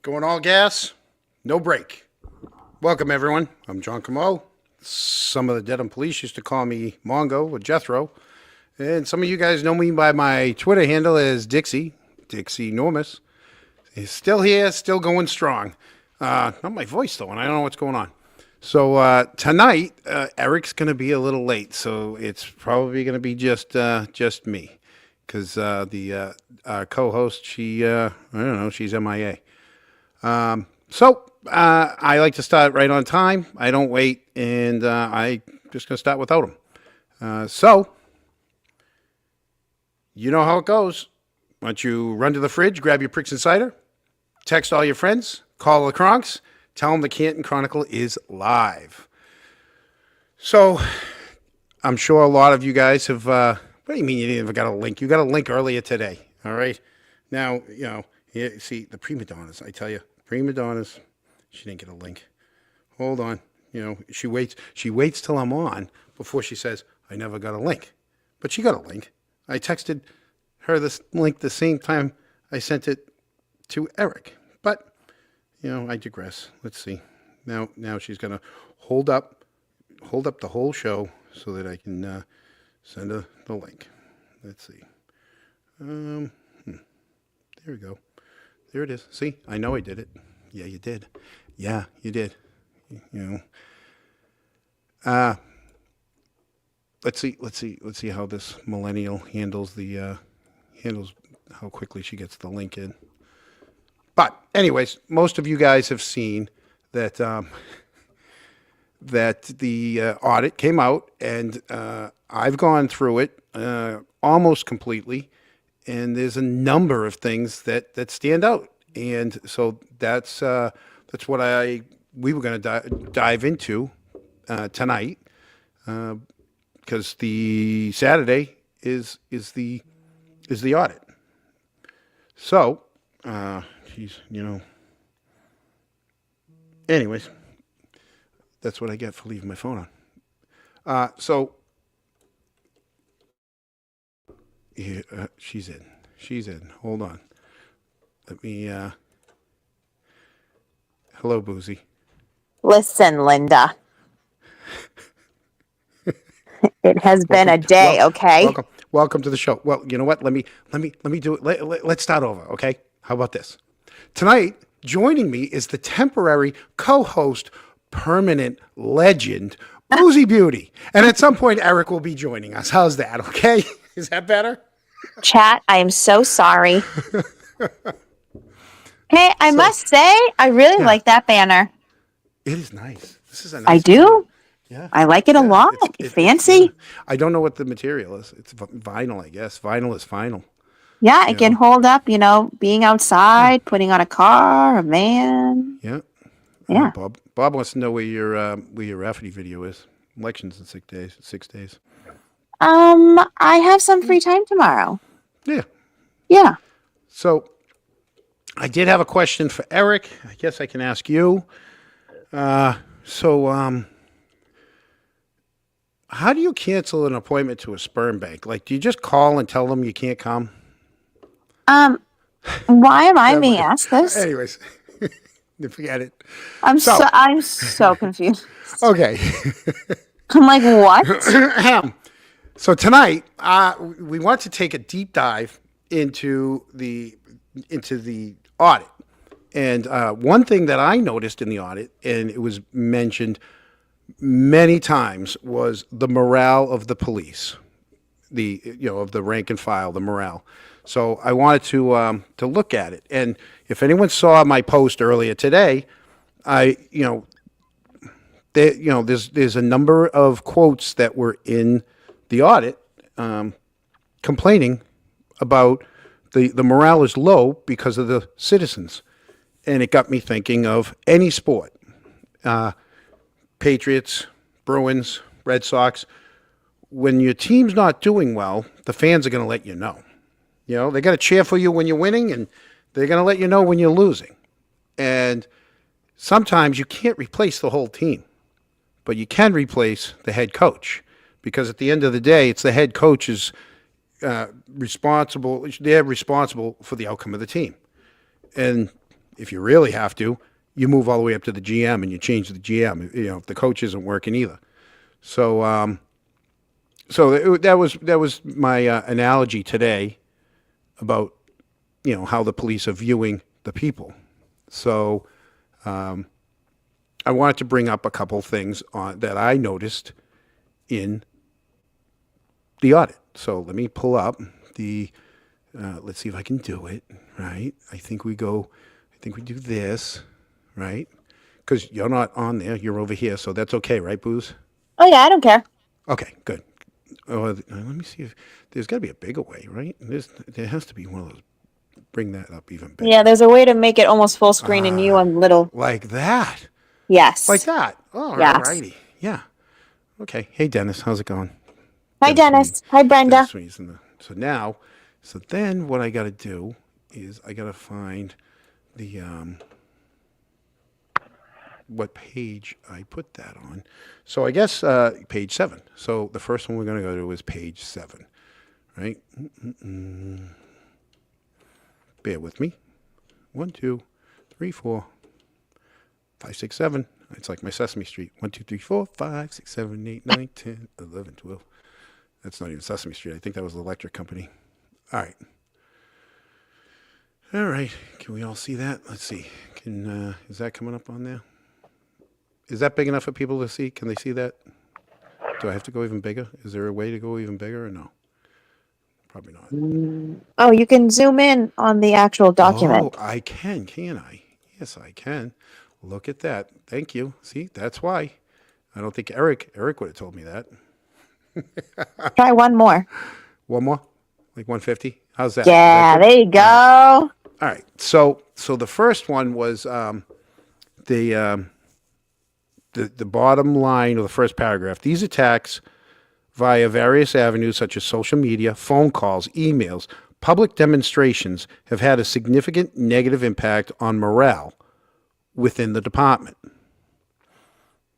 Going all gas, no break. Welcome, everyone. I'm John Camo. Some of the Dedham police used to call me Mongo or Jethro. And some of you guys know me by my Twitter handle as Dixie Enormous. He's still here, still going strong. Not my voice, though, and I don't know what's going on. So tonight, Eric's going to be a little late, so it's probably going to be just me. Because the co-host, I don't know, she's MIA. So I like to start right on time. I don't wait, and I just going to start without him. So, you know how it goes. Why don't you run to the fridge, grab your Pricks and Cider, text all your friends, call the Kronks, tell them the Canton Chronicle is live. So, I'm sure a lot of you guys have, what do you mean you didn't even got a link? You got a link earlier today, all right? Now, see, the prima donnas, I tell you, prima donnas, she didn't get a link. Hold on. She waits till I'm on before she says, I never got a link. But she got a link. I texted her this link the same time I sent it to Eric. But, I digress. Let's see. Now she's going to hold up the whole show so that I can send her the link. Let's see. There we go. There it is. See, I know I did it. Yeah, you did. Yeah, you did. Let's see how this millennial handles how quickly she gets the link in. But anyways, most of you guys have seen that that the audit came out, and I've gone through it almost completely, and there's a number of things that stand out, and so that's what we were going to dive into tonight, because the Saturday is the audit. So, anyways, that's what I get for leaving my phone on. Yeah, she's in. Hold on. Let me, hello, Boozy. Listen, Linda. It has been a day, okay? Welcome to the show. Well, you know what? Let me do it. Let's start over, okay? How about this? Tonight, joining me is the temporary co-host, permanent legend, Boozy Beauty. And at some point, Eric will be joining us. How's that, okay? Is that better? Chat, I am so sorry. Hey, I must say, I really like that banner. It is nice. This is a nice I do? banner. Yeah. I like it a lot. It's fancy. I don't know what the material is. It's vinyl, I guess. Vinyl is final. Yeah, it can hold up, being outside, putting on a car, a van. Yeah. Yeah. Bob wants to know where your Rafferty video is. Elections in 6 days. I have some free time tomorrow. Yeah. Yeah. So I did have a question for Eric. I guess I can ask you. How do you cancel an appointment to a sperm bank? Like, do you just call and tell them you can't come? Why am I being asked this? Anyways, forget it. I'm so confused. Okay. I'm like, what? So tonight, we want to take a deep dive into the audit. And one thing that I noticed in the audit, and it was mentioned many times, was the morale of the police, of the rank and file, the morale. So I wanted to look at it. And if anyone saw my post earlier today, there's a number of quotes that were in the audit complaining about the morale is low because of the citizens. And it got me thinking of any sport. Patriots, Bruins, Red Sox. When your team's not doing well, the fans are going to let you know. They're going to cheer for you when you're winning, and they're going to let you know when you're losing. And sometimes you can't replace the whole team, but you can replace the head coach, because at the end of the day, it's the head coach's responsible. They're responsible for the outcome of the team. And if you really have to, you move all the way up to the GM and you change the GM. If the coach isn't working either. So, that was my analogy today about how the police are viewing the people. So, I wanted to bring up a couple things that I noticed in the audit. So let me pull up the. Let's see if I can do it. Right. I think we do this. Right. Because you're not on there. You're over here. So that's okay, right, Booze? Oh yeah, I don't care. Okay, good. Let me see if there's got to be a bigger way, right? There has to be one of those. Bring that up even bigger. Yeah, there's a way to make it almost full screen and you on little. Like that. Yes. Like that. Oh, Yes. alrighty. Yeah. Okay. Hey, Dennis, how's it going? Hi, Dennis. Hi, Brenda. So then what I got to do is I got to find the what page I put that on. So I guess page 7. So the first one we're going to go to is page 7, right? Bear with me. 1, 2, 3, 4, 5, 6, 7. It's like my Sesame Street. 1, 2, 3, 4, 5, 6, 7, 8, 9, 10, 11, 12. That's not even Sesame Street. I think that was the electric company. All right. All right. Can we all see that? Let's see. Is that coming up on there? Is that big enough for people to see? Can they see that? Do I have to go even bigger? Is there a way to go even bigger or no? Probably not. Oh, you can zoom in on the actual document. Oh, I can I? Yes, I can. Look at that. Thank you. See, that's why. I don't think Eric would have told me that. Try one more. One more? Like 150? How's that? Yeah, there you go. All right. So the first one was the bottom line of the first paragraph. These attacks via various avenues such as social media, phone calls, emails, public demonstrations have had a significant negative impact on morale within the department.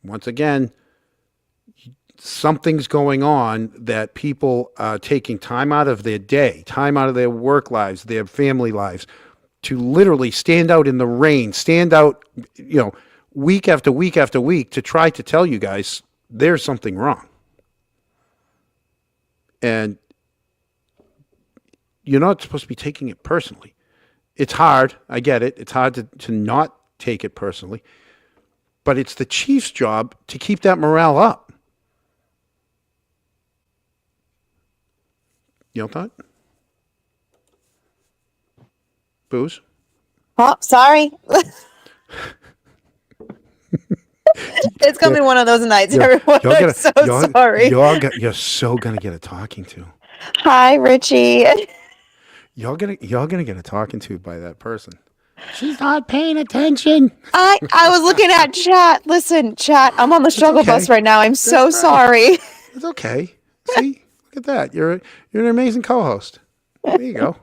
Once again, something's going on that people are taking time out of their day, time out of their work lives, their family lives, to literally stand out in the rain, stand out, week after week after week to try to tell you guys there's something wrong. And you're not supposed to be taking it personally. It's hard. I get it. It's hard to not take it personally. But it's the chief's job to keep that morale up. You know that? Booze? Oh, sorry. It's gonna be one of those nights, everyone. I'm so sorry. You're so gonna get a talking to. Hi, Richie. You're gonna get a talking to by that person. She's not paying attention. I was looking at chat. Listen, chat. I'm on the struggle bus right now. I'm so sorry. It's okay. See, look at that. You're an amazing co-host. There you go.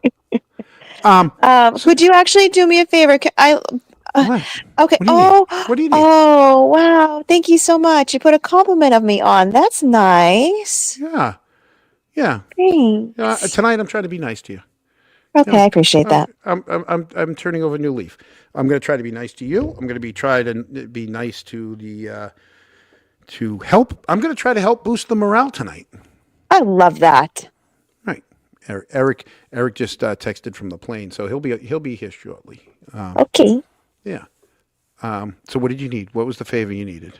Could you actually do me a favor? What? Okay. What do you need? Oh, wow. Thank you so much. You put a compliment of me on. That's nice. Yeah. Thanks. Tonight I'm trying to be nice to you. Okay, I appreciate that. I'm turning over a new leaf. I'm going to try to be nice to you. I'm going to try to be nice to to help. I'm going to try to help boost the morale tonight. I love that. Right. Eric just texted from the plane, so he'll be here shortly. Okay. Yeah. So what did you need? What was the favor you needed?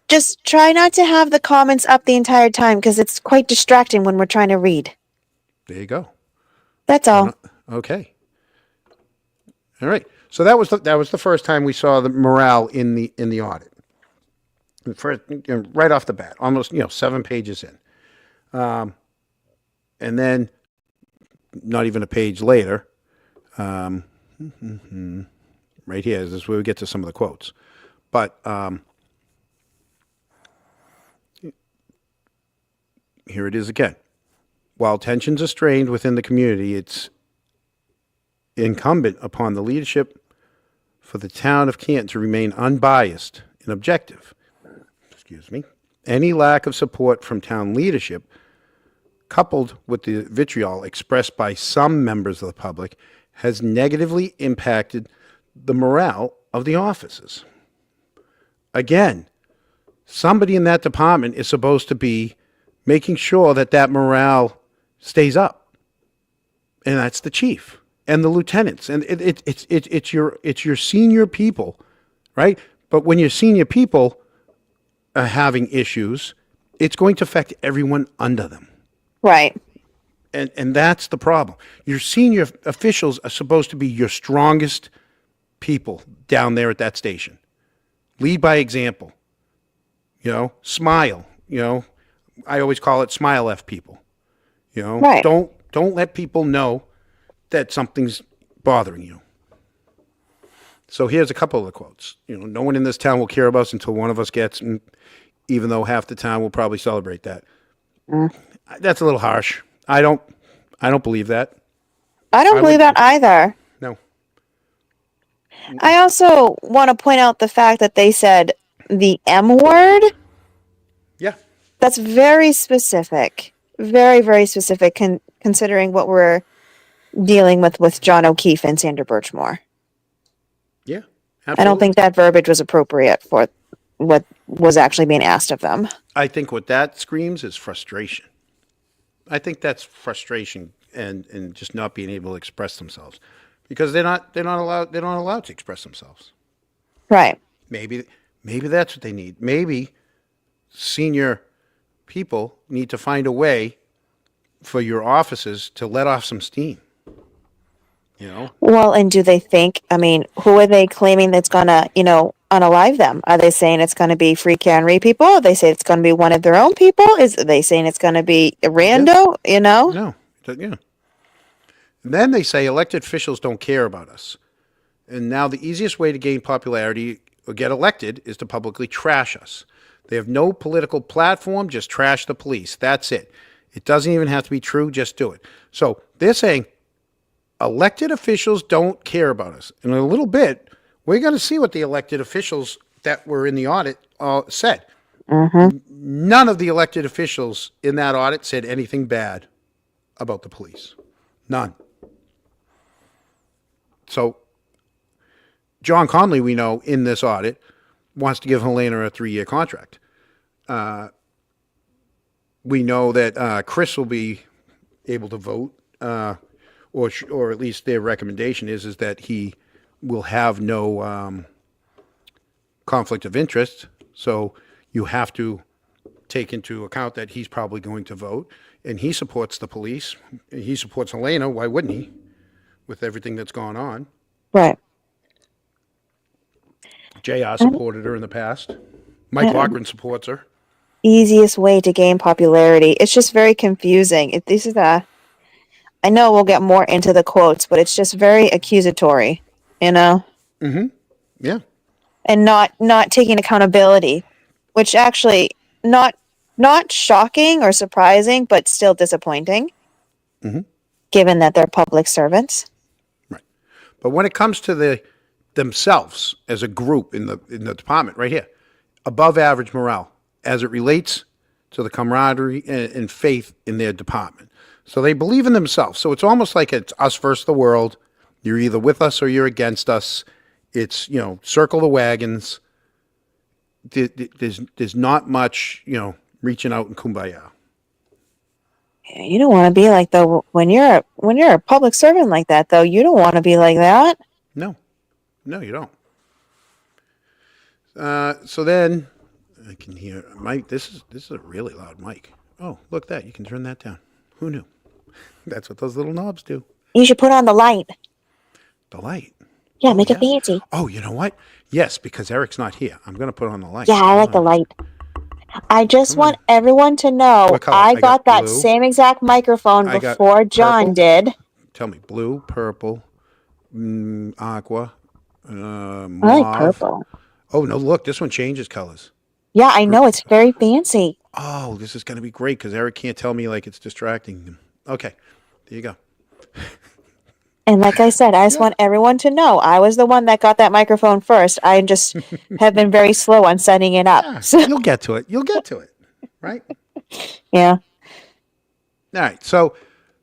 Just try not to have the comments up the entire time because it's quite distracting when we're trying to read. There you go. That's all. Okay. All right. So that was the first time we saw the morale in the audit. First, right off the bat, almost 7 pages in, and then not even a page later, right here is where we get to some of the quotes, but here it is again. While tensions are strained within the community, it's incumbent upon the leadership for the town of Canton to remain unbiased and objective. Any lack of support from town leadership, coupled with the vitriol expressed by some members of the public, has negatively impacted the morale of the officers. Again, somebody in that department is supposed to be making sure that that morale stays up. And that's the chief and the lieutenants. And it's your senior people, right? But when your senior people are having issues, it's going to affect everyone under them. Right. And that's the problem. Your senior officials are supposed to be your strongest people down there at that station. Lead by example. Smile. I always call it smile F people. Right. Don't let people know that something's bothering you. So here's a couple of the quotes. No one in this town will care about us until one of us gets, and even though half the town will probably celebrate that. That's a little harsh. I don't believe that. I don't believe that either. No. I also want to point out the fact that they said the M word. Yeah. That's very specific. Very, very specific considering what we're dealing with John O'Keefe and Sandra Birchmore. Yeah. Absolutely. I don't think that verbiage was appropriate for what was actually being asked of them. I think what that screams is frustration. I think that's frustration and just not being able to express themselves because they're not allowed to express themselves. Right. Maybe that's what they need. Maybe senior people need to find a way for your offices to let off some steam. Well, and do they think, who are they claiming that's going to, unalive them? Are they saying it's going to be free Canry people? Are they say it's going to be one of their own people? Is they saying it's going to be a rando, No. Yeah. And then they say elected officials don't care about us. And now the easiest way to gain popularity or get elected is to publicly trash us. They have no political platform, just trash the police. That's it. It doesn't even have to be true, just do it. So they're saying elected officials don't care about us. In a little bit, we're going to see what the elected officials that were in the audit said. Mm-hmm. None of the elected officials in that audit said anything bad about the police. None. So John Conley, we know, in this audit, wants to give Helena a 3-year contract. We know that Chris will be able to vote, or at least their recommendation is that he will have no conflict of interest. So you have to take into account that he's probably going to vote, and he supports the police. He supports Helena. Why wouldn't he? With everything that's gone on. Right. JR supported her in the past. Mike Loughran supports her. Easiest way to gain popularity. It's just very confusing. I know we'll get more into the quotes, but it's just very accusatory, Mm-hmm. Yeah. And not taking accountability, which actually not shocking or surprising, but still disappointing, given that they're public servants. Right. But when it comes to themselves as a group in the department right here, above average morale as it relates to the camaraderie and faith in their department. So they believe in themselves. So it's almost like it's us versus the world. You're either with us or you're against us. It's, circle the wagons. There's not much, reaching out in kumbaya. You don't want to be like, though, when you're a public servant like that, though, you don't want to be like that. No, you don't. So then I can hear Mike. This is a really loud mic. Oh, look that. You can turn that down. Who knew? That's what those little knobs do. You should put on the light. The light? Yeah, make it fancy. Oh, you know what? Yes, because Eric's not here. I'm going to put on the light. Yeah, I like the light. I just want everyone to know I got that blue. same exact microphone before John did. Tell me, blue, purple, aqua, I mauve. like purple. Oh, no, look, this one changes colors. Yeah, I know. It's very fancy. Oh, this is going to be great because Eric can't tell me like it's distracting him. Okay, there you go. And like I said, I just want everyone to know I was the one that got that microphone first. I just have been very slow on setting it up. Yeah, so. You'll get to it. Right? Yeah. All right. So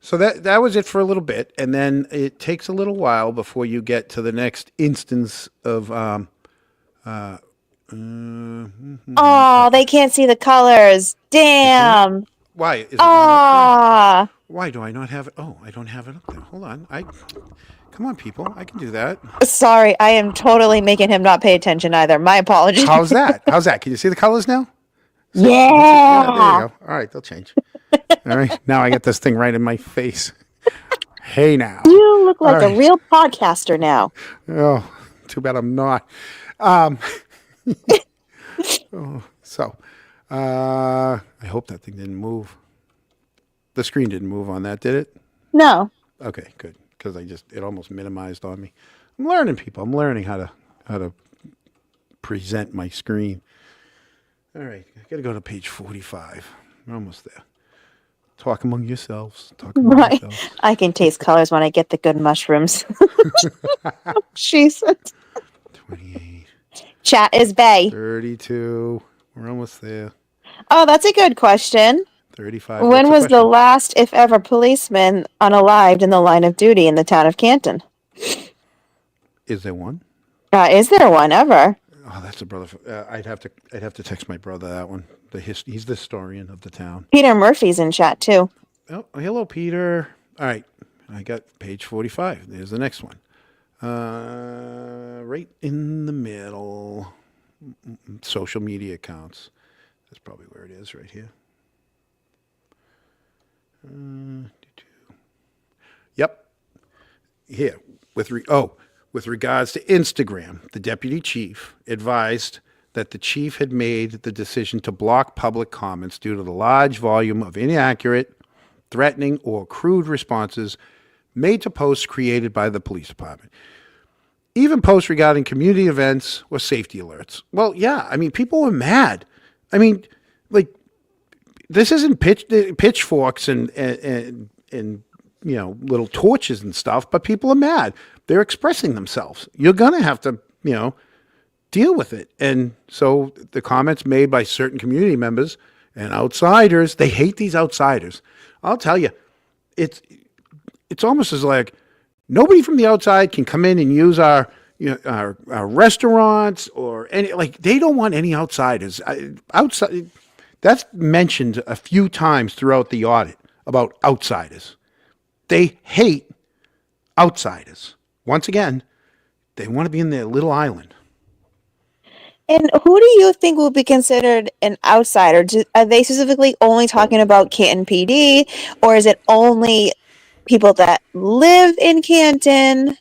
So that was it for a little bit, and then it takes a little while before you get to the next instance of Oh, they can't see the colors. Damn. why is it not up there? Ah. Why do I not have it? Oh, I don't have it up there. Hold on. Come on, people. I can do that. Sorry, I am totally making him not pay attention either. My apologies. How's that? How's that? Can you see the colors now? Yeah. Yeah, there you go. All right, they'll change. All right, now I got this thing right in my face. Hey, now. You look like All a real podcaster now. Oh, too bad I'm not. So, I hope that thing didn't move. The screen didn't move on that, did it? No. Okay, good. Because it almost minimized on me. I'm learning, people. I'm learning how to present my screen. All right, I got to go to page 45. We're almost there. Talk among yourselves. Talk among Right. yourselves. I can taste colors when I get the good mushrooms. Jesus. 28, Chat is bay. 32. We're almost there. Oh, that's a good question. 35. When What's was the question? last, if ever, policeman unalived in the line of duty in the town of Canton? Is there one? Is there one ever? Oh, that's a brother. I'd have to text my brother that one. He's the historian of the town. Peter Murphy's in chat too. Oh, hello, Peter. All right, I got page 45. There's the next one. Right in the middle. Social media accounts. That's probably where it is, right here. Yep. Here, with regards to Instagram, the deputy chief advised that the chief had made the decision to block public comments due to the large volume of inaccurate, threatening, or crude responses made to posts created by the police department. Even posts regarding community events or safety alerts. Well, yeah, I mean, people were mad. I mean, like, this isn't pitchforks and little torches and stuff, but people are mad. They're expressing themselves. You're going to have to, deal with it. And so the comments made by certain community members and outsiders, they hate these outsiders. I'll tell you, it's almost as like nobody from the outside can come in and use our restaurants or any, like, they don't want any outsiders. Outside, that's mentioned a few times throughout the audit about outsiders. They hate outsiders. Once again, they want to be in their little island. And who do you think will be considered an outsider? Are they specifically only talking about Canton PD, or is it only people that live in Canton?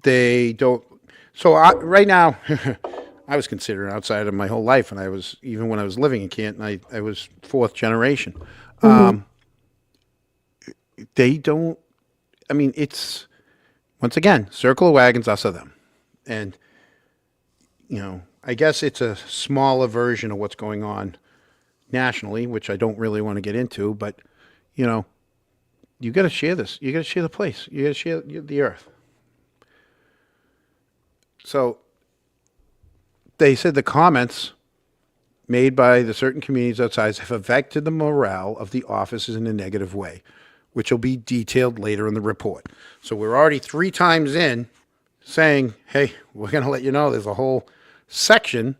They don't. So right now, I was considered an outsider my whole life, and even when I was living in Canton, I was fourth generation. Mm-hmm. They don't. I mean, it's once again, circle of wagons, us or them, and I guess it's a smaller version of what's going on nationally, which I don't really want to get into, but you got to share this. You got to share the place. You got to share the earth. So they said the comments made by the certain communities outside have affected the morale of the officers in a negative way, which will be detailed later in the report. So we're already 3 times in saying, hey, we're going to let you know there's a whole section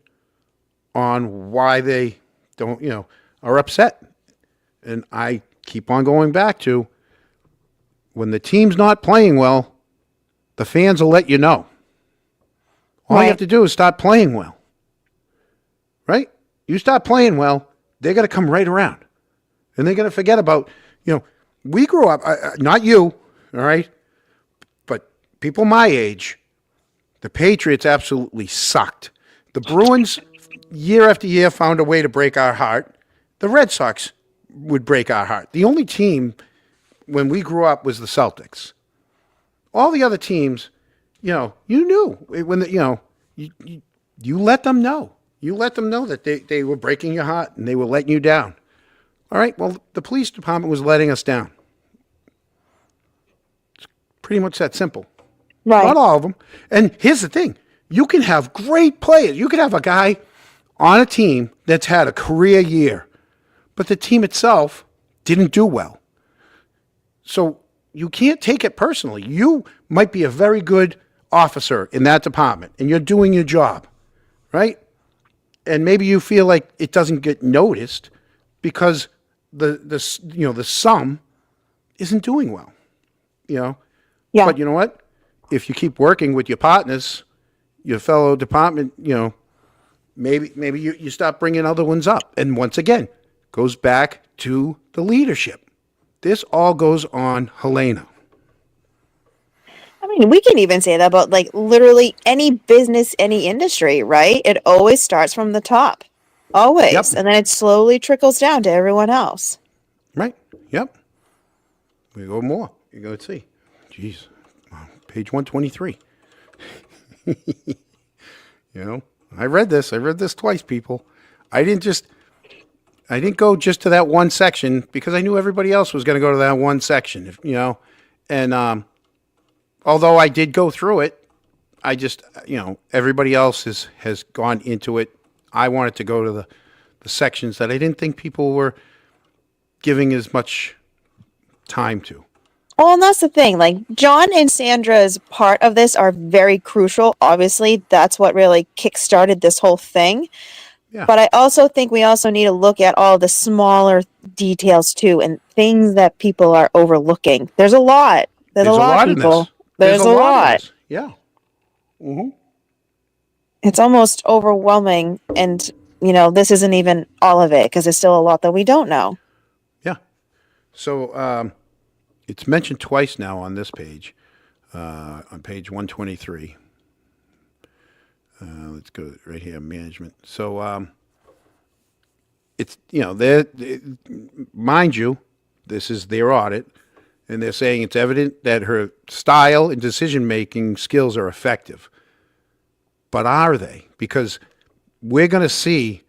on why they don't, are upset. And I keep on going back to when the team's not playing well, the fans will let you know. All you have to do is start playing well. Right? You start playing well, they're going to come right around. And they're going to forget about, we grew up, not you, all right? But people my age, the Patriots absolutely sucked. The Bruins, year after year, found a way to break our heart. The Red Sox would break our heart. The only team when we grew up was the Celtics. All the other teams, you knew when you let them know. You let them know that they were breaking your heart and they were letting you down. All right, well, the police department was letting us down. It's pretty much that simple. Right. Not all of them. And here's the thing. You can have great players. You could have a guy on a team that's had a career year, but the team itself didn't do well. So you can't take it personally. You might be a very good officer in that department and you're doing your job, right? And maybe you feel like it doesn't get noticed because the sum isn't doing well, you know. Yeah. But you know what? If you keep working with your partners, your fellow department, maybe you stop bringing other ones up. And once again, goes back to the leadership. This all goes on Helena. I mean, we can even say that about like literally any business, any industry, right? It always starts from the top. Always. Yep. And then it slowly trickles down to everyone else. Right? Yep. We go more. You go see. Jeez. Wow. Page 123. I read this. I read this twice, people. I didn't go just to that one section because I knew everybody else was going to go to that one section, and although I did go through it, I just, everybody else has gone into it. I wanted to go to the sections that I didn't think people were giving as much time to. Well, and that's the thing. Like, John and Sandra's part of this are very crucial. Obviously, that's what really kickstarted this whole thing. Yeah. But I also think we also need to look at all the smaller details too and things that people are overlooking. There's a lot. There's a lot of people. in this. There's a in lot. this. Yeah. Mm-hmm. It's almost overwhelming. And, this isn't even all of it because there's still a lot that we don't know. Yeah. So it's mentioned twice now on this page, on page 123. Let's go right here, management. So it's, mind you, this is their audit, and they're saying it's evident that her style and decision-making skills are effective. But are they? Because we're going to see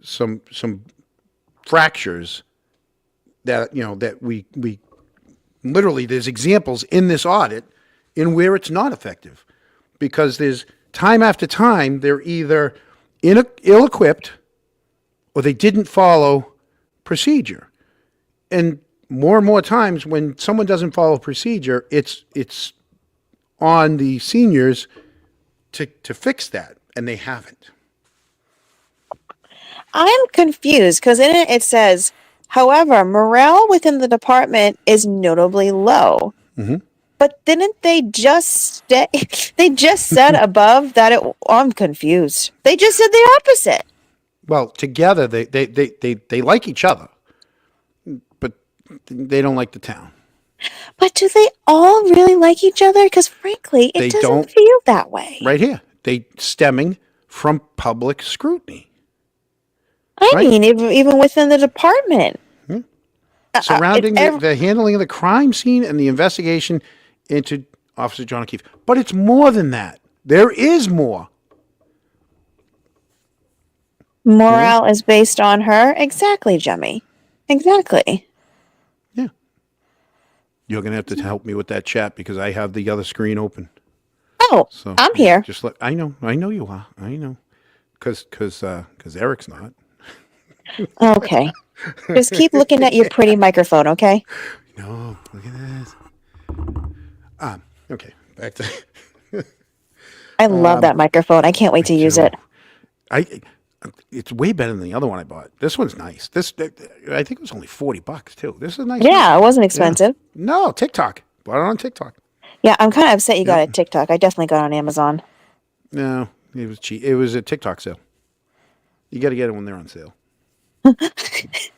some fractures that, that we literally, there's examples in this audit in where it's not effective. Because there's time after time, they're either ill-equipped or they didn't follow procedure. And more times when someone doesn't follow procedure, it's on the seniors to fix that, and they haven't. I'm confused because in it says, however, morale within the department is notably low. Mm-hmm. But didn't they just they just said above that I'm confused. They just said the opposite. Well, together they like each other, but they don't like the town. But do they all really like each other? Because frankly, it They doesn't don't. feel that way. Right here, they stemming from public scrutiny. I right? mean, even within the department. Surrounding the handling of the crime scene and the investigation into Officer John O'Keefe. But it's more than that. There is more. Morale is based on her. Exactly, Jemmy. Exactly. Yeah. You're going to have to help me with that chat because I have the other screen open. Oh, So I'm here. I know you are. I know. Because Eric's not. Okay. Just keep looking at your pretty microphone, okay? No, look at this. Okay, back to. I love that microphone. I can't wait to use it. It's way better than the other one I bought. This one's nice. I think it was only $40 too. This is a nice. Yeah, it wasn't expensive. Yeah. No, TikTok. Bought it on TikTok. Yeah, I'm kind of upset you got it TikTok. I definitely got it on Amazon. No, it was cheap. It was a TikTok sale. You got to get it when they're on sale.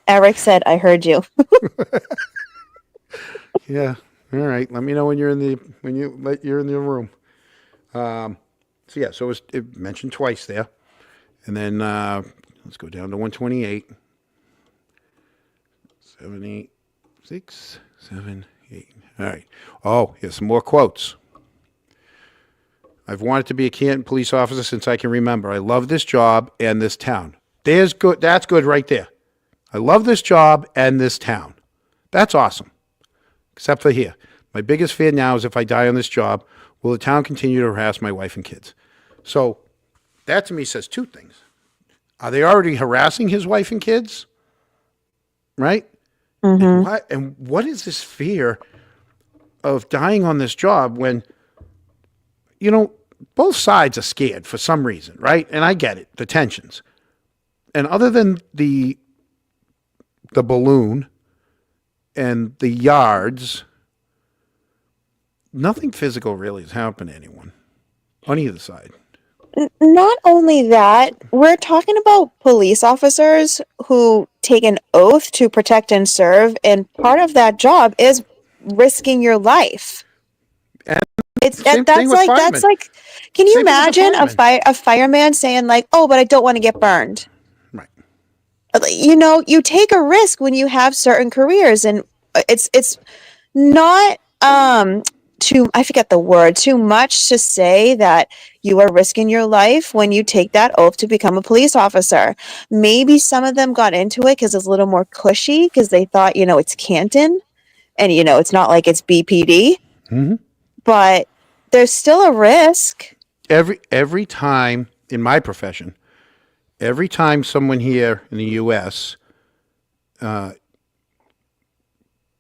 Eric said, "I heard you." Yeah. All right. Let me know when you're in the room. So it mentioned twice there, and then let's go down to 128. 7, 8, 6, 7, 8. All right. Oh, here's some more quotes. I've wanted to be a Canton police officer since I can remember. I love this job and this town. There's good. That's good right there. I love this job and this town. That's awesome. Except for here. My biggest fear now is if I die on this job, will the town continue to harass my wife and kids? So that to me says two things. Are they already harassing his wife and kids? Right? Mm-hmm. And what is this fear of dying on this job when, you know, both sides are scared for some reason, right? And I get it, the tensions. And other than the balloon and the yards, nothing physical really has happened to anyone on either side. Not only that, we're talking about police officers who take an oath to protect and serve, and part of that job is risking your life. And It's same thing with firemen. that's like, can you Same thing with the imagine firemen. a fireman saying like, "Oh, but I don't want to get burned." Right. You know, you take a risk when you have certain careers, and it's not too, I forget the word, too much to say that you are risking your life when you take that oath to become a police officer. Maybe some of them got into it because it's a little more cushy because they thought, you know, it's Canton and, you know, it's not like it's BPD, but there's still a risk. Every time in my profession, every time someone here in the U.S.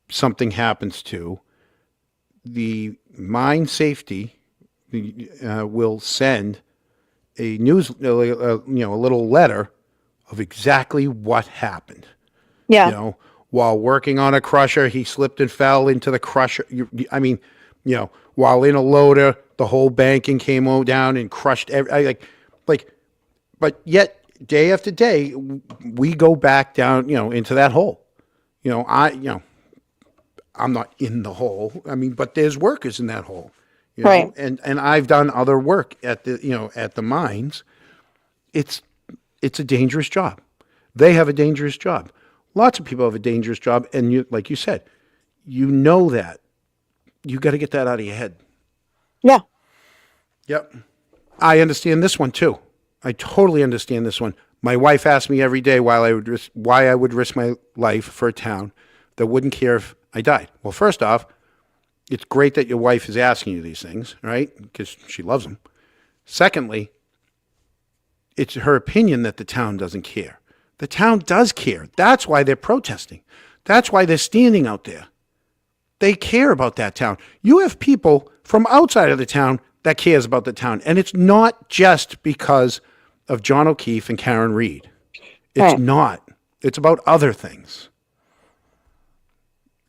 Something happens to, the mine safety will send a a little letter of exactly what happened. Yeah. You know, while working on a crusher, he slipped and fell into the crusher. While in a loader, the whole banking came down and crushed but yet day after day, we go back down, into that hole. I'm not in the hole. I mean, but there's workers in that hole, Right. and I've done other work at the mines. It's a dangerous job. They have a dangerous job. Lots of people have a dangerous job, and like you said, that. You got to get that out of your head. Yeah. Yep. I understand this one too. I totally understand this one. My wife asked me every day why I would risk my life for a town that wouldn't care if I died. Well, first off, it's great that your wife is asking you these things, right? Because she loves them. Secondly, it's her opinion that the town doesn't care. The town does care. That's why they're protesting. That's why they're standing out there. They care about that town. You have people from outside of the town that cares about the town. And it's not just because of John O'Keefe and Karen Reed. It's Right. not. It's about other things.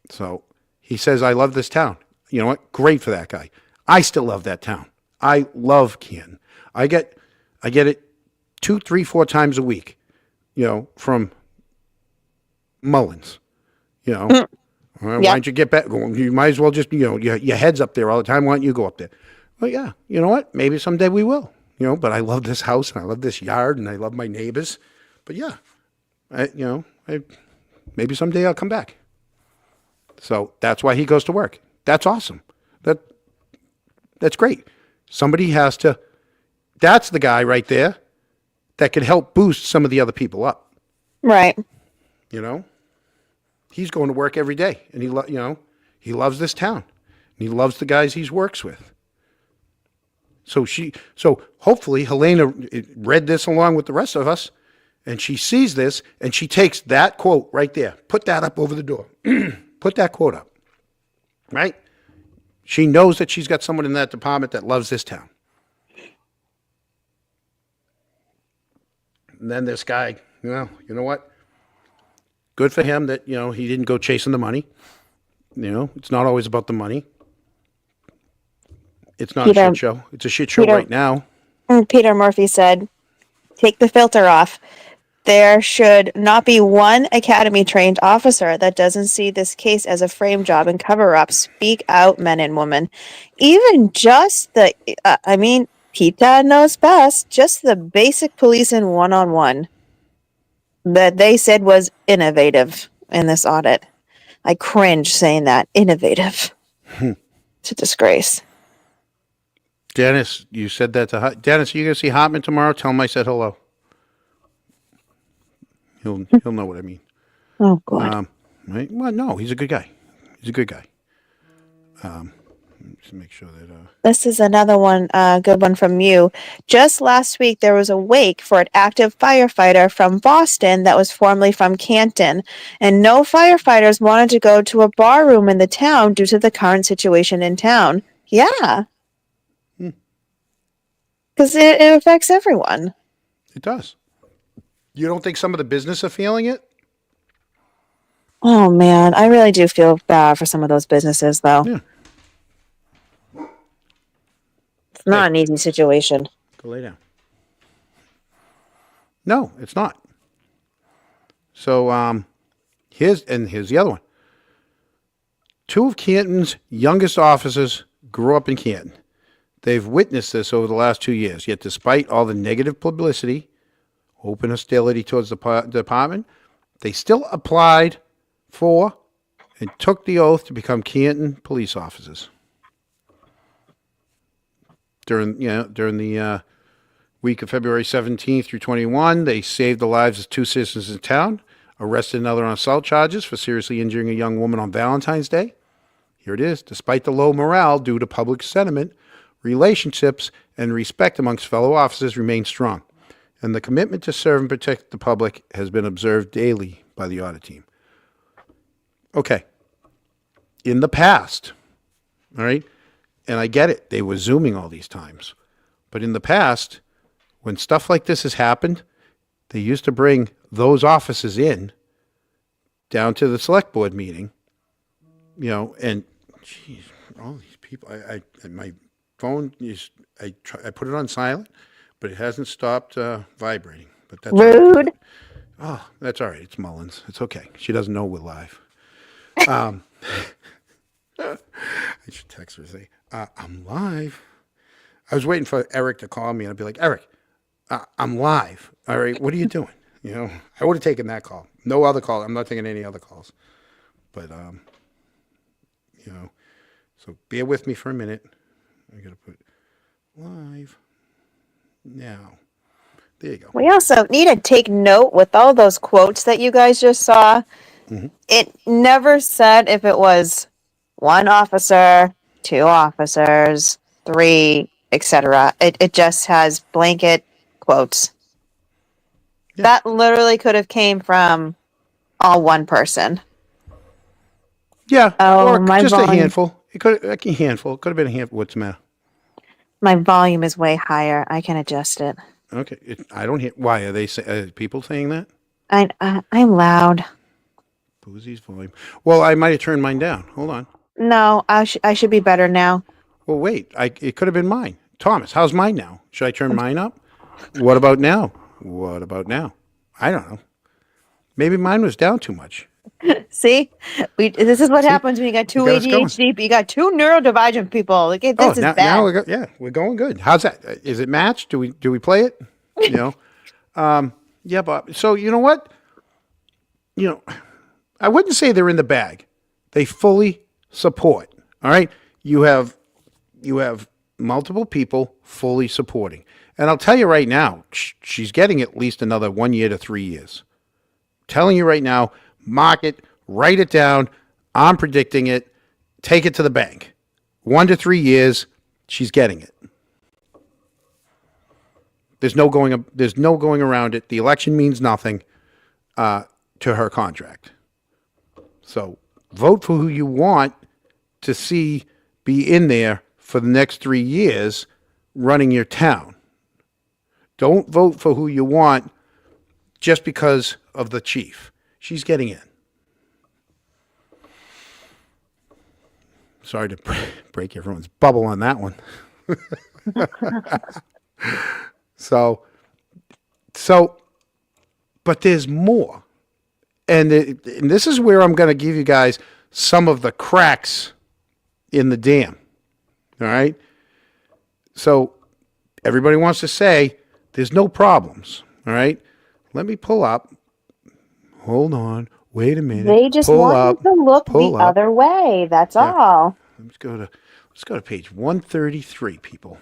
So he says, I love this town. You know what? Great for that guy. I still love that town. I love Canton. I get it 2, 3, 4 times a week, from Mullins, Well, why Yep. don't you get back? You might as well just, your head's up there all the time. Why don't you go up there? Well, yeah, you know what? Maybe someday we will, but I love this house and I love this yard and I love my neighbors. But yeah, maybe someday I'll come back. So that's why he goes to work. That's awesome. That's great. Somebody has to, that's the guy right there that could help boost some of the other people up. Right. He's going to work every day, and he loves this town, and he loves the guys he works with. So hopefully Helena read this along with the rest of us, and she sees this, and she takes that quote right there, put that up over the door, put that quote up, right? She knows that she's got someone in that department that loves this town. And then this guy, you know what? Good for him that, he didn't go chasing the money. It's not always about the money. It's not a shit show. It's a shit show right now. Peter Murphy said, take the filter off. There should not be one academy-trained officer that doesn't see this case as a frame job and cover-up. Speak out, men and women. Even just PETA knows best, just the basic police in one-on-one that they said was innovative in this audit. I cringe saying that. Innovative. It's a disgrace. Dennis, you said that to Dennis. Are you going to see Hartman tomorrow? Tell him I said hello. He'll know what I mean. Oh, God. Right? Well, no, he's a good guy. He's a good guy. Just make sure that. This is another one, good one from you. Just last week, there was a wake for an active firefighter from Boston that was formerly from Canton, and no firefighters wanted to go to a bar room in the town due to the current situation in town. Yeah. Because it affects everyone. It does. You don't think some of the business are feeling it? Oh, man. I really do feel bad for some of those businesses, though. Yeah. It's not an easy situation. Go lay down. No, it's not. So here's the other one. 2 of Canton's youngest officers grew up in Canton. They've witnessed this over the last 2 years, yet despite all the negative publicity, open hostility towards the department, they still applied for and took the oath to become Canton police officers. During the week of February 17th through 21, they saved the lives of 2 citizens in town, arrested another on assault charges for seriously injuring a young woman on Valentine's Day. Here it is. Despite the low morale due to public sentiment, relationships and respect amongst fellow officers remain strong, and the commitment to serve and protect the public has been observed daily by the audit team. Okay. In the past, all right, and I get it, they were Zooming all these times, but in the past, when stuff like this has happened, they used to bring those officers in down to the select board meeting, and geez, all these people, my phone is, I put it on silent, but it hasn't stopped vibrating. But that's rude. Oh, that's all right. It's Mullins. It's okay. She doesn't know we're live. I should text her and say, I'm live. I was waiting for Eric to call me, and I'd be like, Eric, I'm live. All right, what are you doing? I would have taken that call. No other call. I'm not taking any other calls. But, so bear with me for a minute. I got to put live now. There you go. We also need to take note with all those quotes that you guys just saw. Mm-hmm. It never said if it was 1 officer, 2 officers, 3, etc. It just has blanket quotes. Yeah. That literally could have came from all one person. Yeah, or just a handful. It could have been a handful. What's the matter? My volume is way higher. I can adjust it. Okay, I don't hear. Why are they people saying that? I'm loud. Boozy's volume. Well, I might have turned mine down. Hold on. No, I should be better now. Well, wait. It could have been mine. Thomas, how's mine now? Should I turn mine up? What about now? I don't know. Maybe mine was down too much. See, this is what happens when you got 2 ADHD. You got 2 neurodivergent people. Like, this is bad. Now we're going good. How's that? Is it matched? Do we play it? Yeah, Bob. So you know what? I wouldn't say they're in the bag. They fully support. All right. You have multiple people fully supporting, and I'll tell you right now, she's getting at least another 1 year to 3 years. Telling you right now. Mark it, write it down. I'm predicting it. Take it to the bank. 1 to 3 years, she's getting it. There's no going around it. The election means nothing to her contract. So vote for who you want to see be in there for the next 3 years running your town. Don't vote for who you want just because of the chief. She's getting in. Sorry to break everyone's bubble on that one. So, but there's more. And this is where I'm going to give you guys some of the cracks in the dam. All right? So, everybody wants to say there's no problems. All right? Let me pull up. Hold on. Wait a minute. They just want you to look the other way. That's all. Let's go to page 133, people.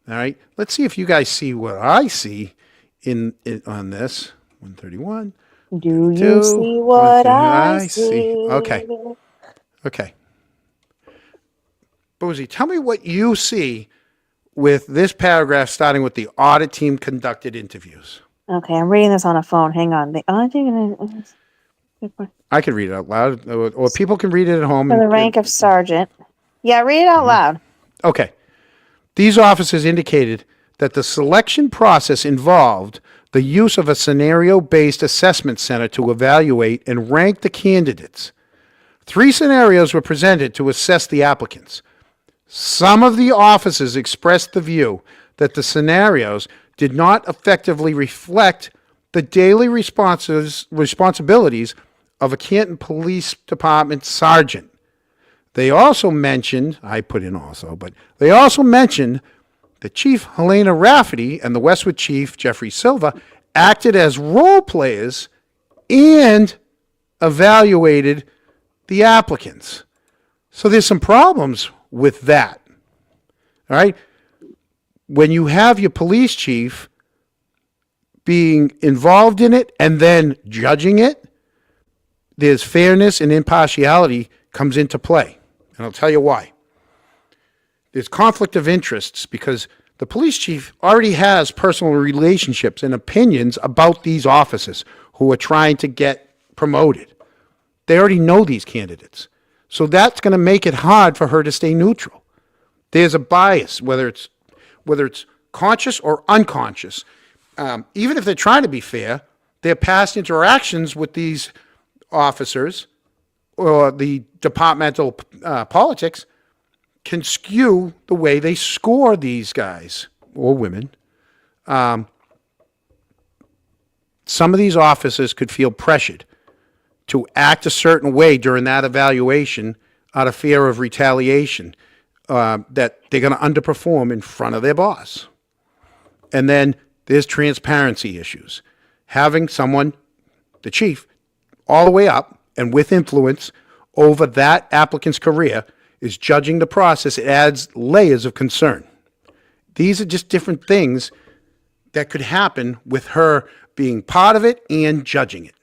All right. Let's see if you guys see what I see in on this. 131. Do you see what I see? Okay. Boozy, tell me what you see with this paragraph starting with the audit team conducted interviews. Okay, I'm reading this on a phone. Hang on. The I could read it out loud, or people can read it at home. for the rank of sergeant. Yeah, read it out loud. Okay. These officers indicated that the selection process involved the use of a scenario-based assessment center to evaluate and rank the candidates. 3 scenarios were presented to assess the applicants. Some of the officers expressed the view that the scenarios did not effectively reflect the daily responsibilities of a Canton Police Department sergeant. They also mentioned, I put in also, but they also mentioned that Chief Helena Rafferty and the Westwood Chief Jeffrey Silva acted as role players and evaluated the applicants. So there's some problems with that. All right? When you have your police chief being involved in it and then judging it, there's fairness and impartiality comes into play. And I'll tell you why. There's conflict of interests because the police chief already has personal relationships and opinions about these officers who are trying to get promoted. They already know these candidates. So that's going to make it hard for her to stay neutral. There's a bias, whether it's conscious or unconscious. Even if they're trying to be fair, their past interactions with these officers or the departmental politics can skew the way they score these guys or women. Some of these officers could feel pressured to act a certain way during that evaluation out of fear of retaliation, that they're going to underperform in front of their boss. And then there's transparency issues. Having someone, the chief, all the way up and with influence over that applicant's career is judging the process. It adds layers of concern. These are just different things that could happen with her being part of it and judging it.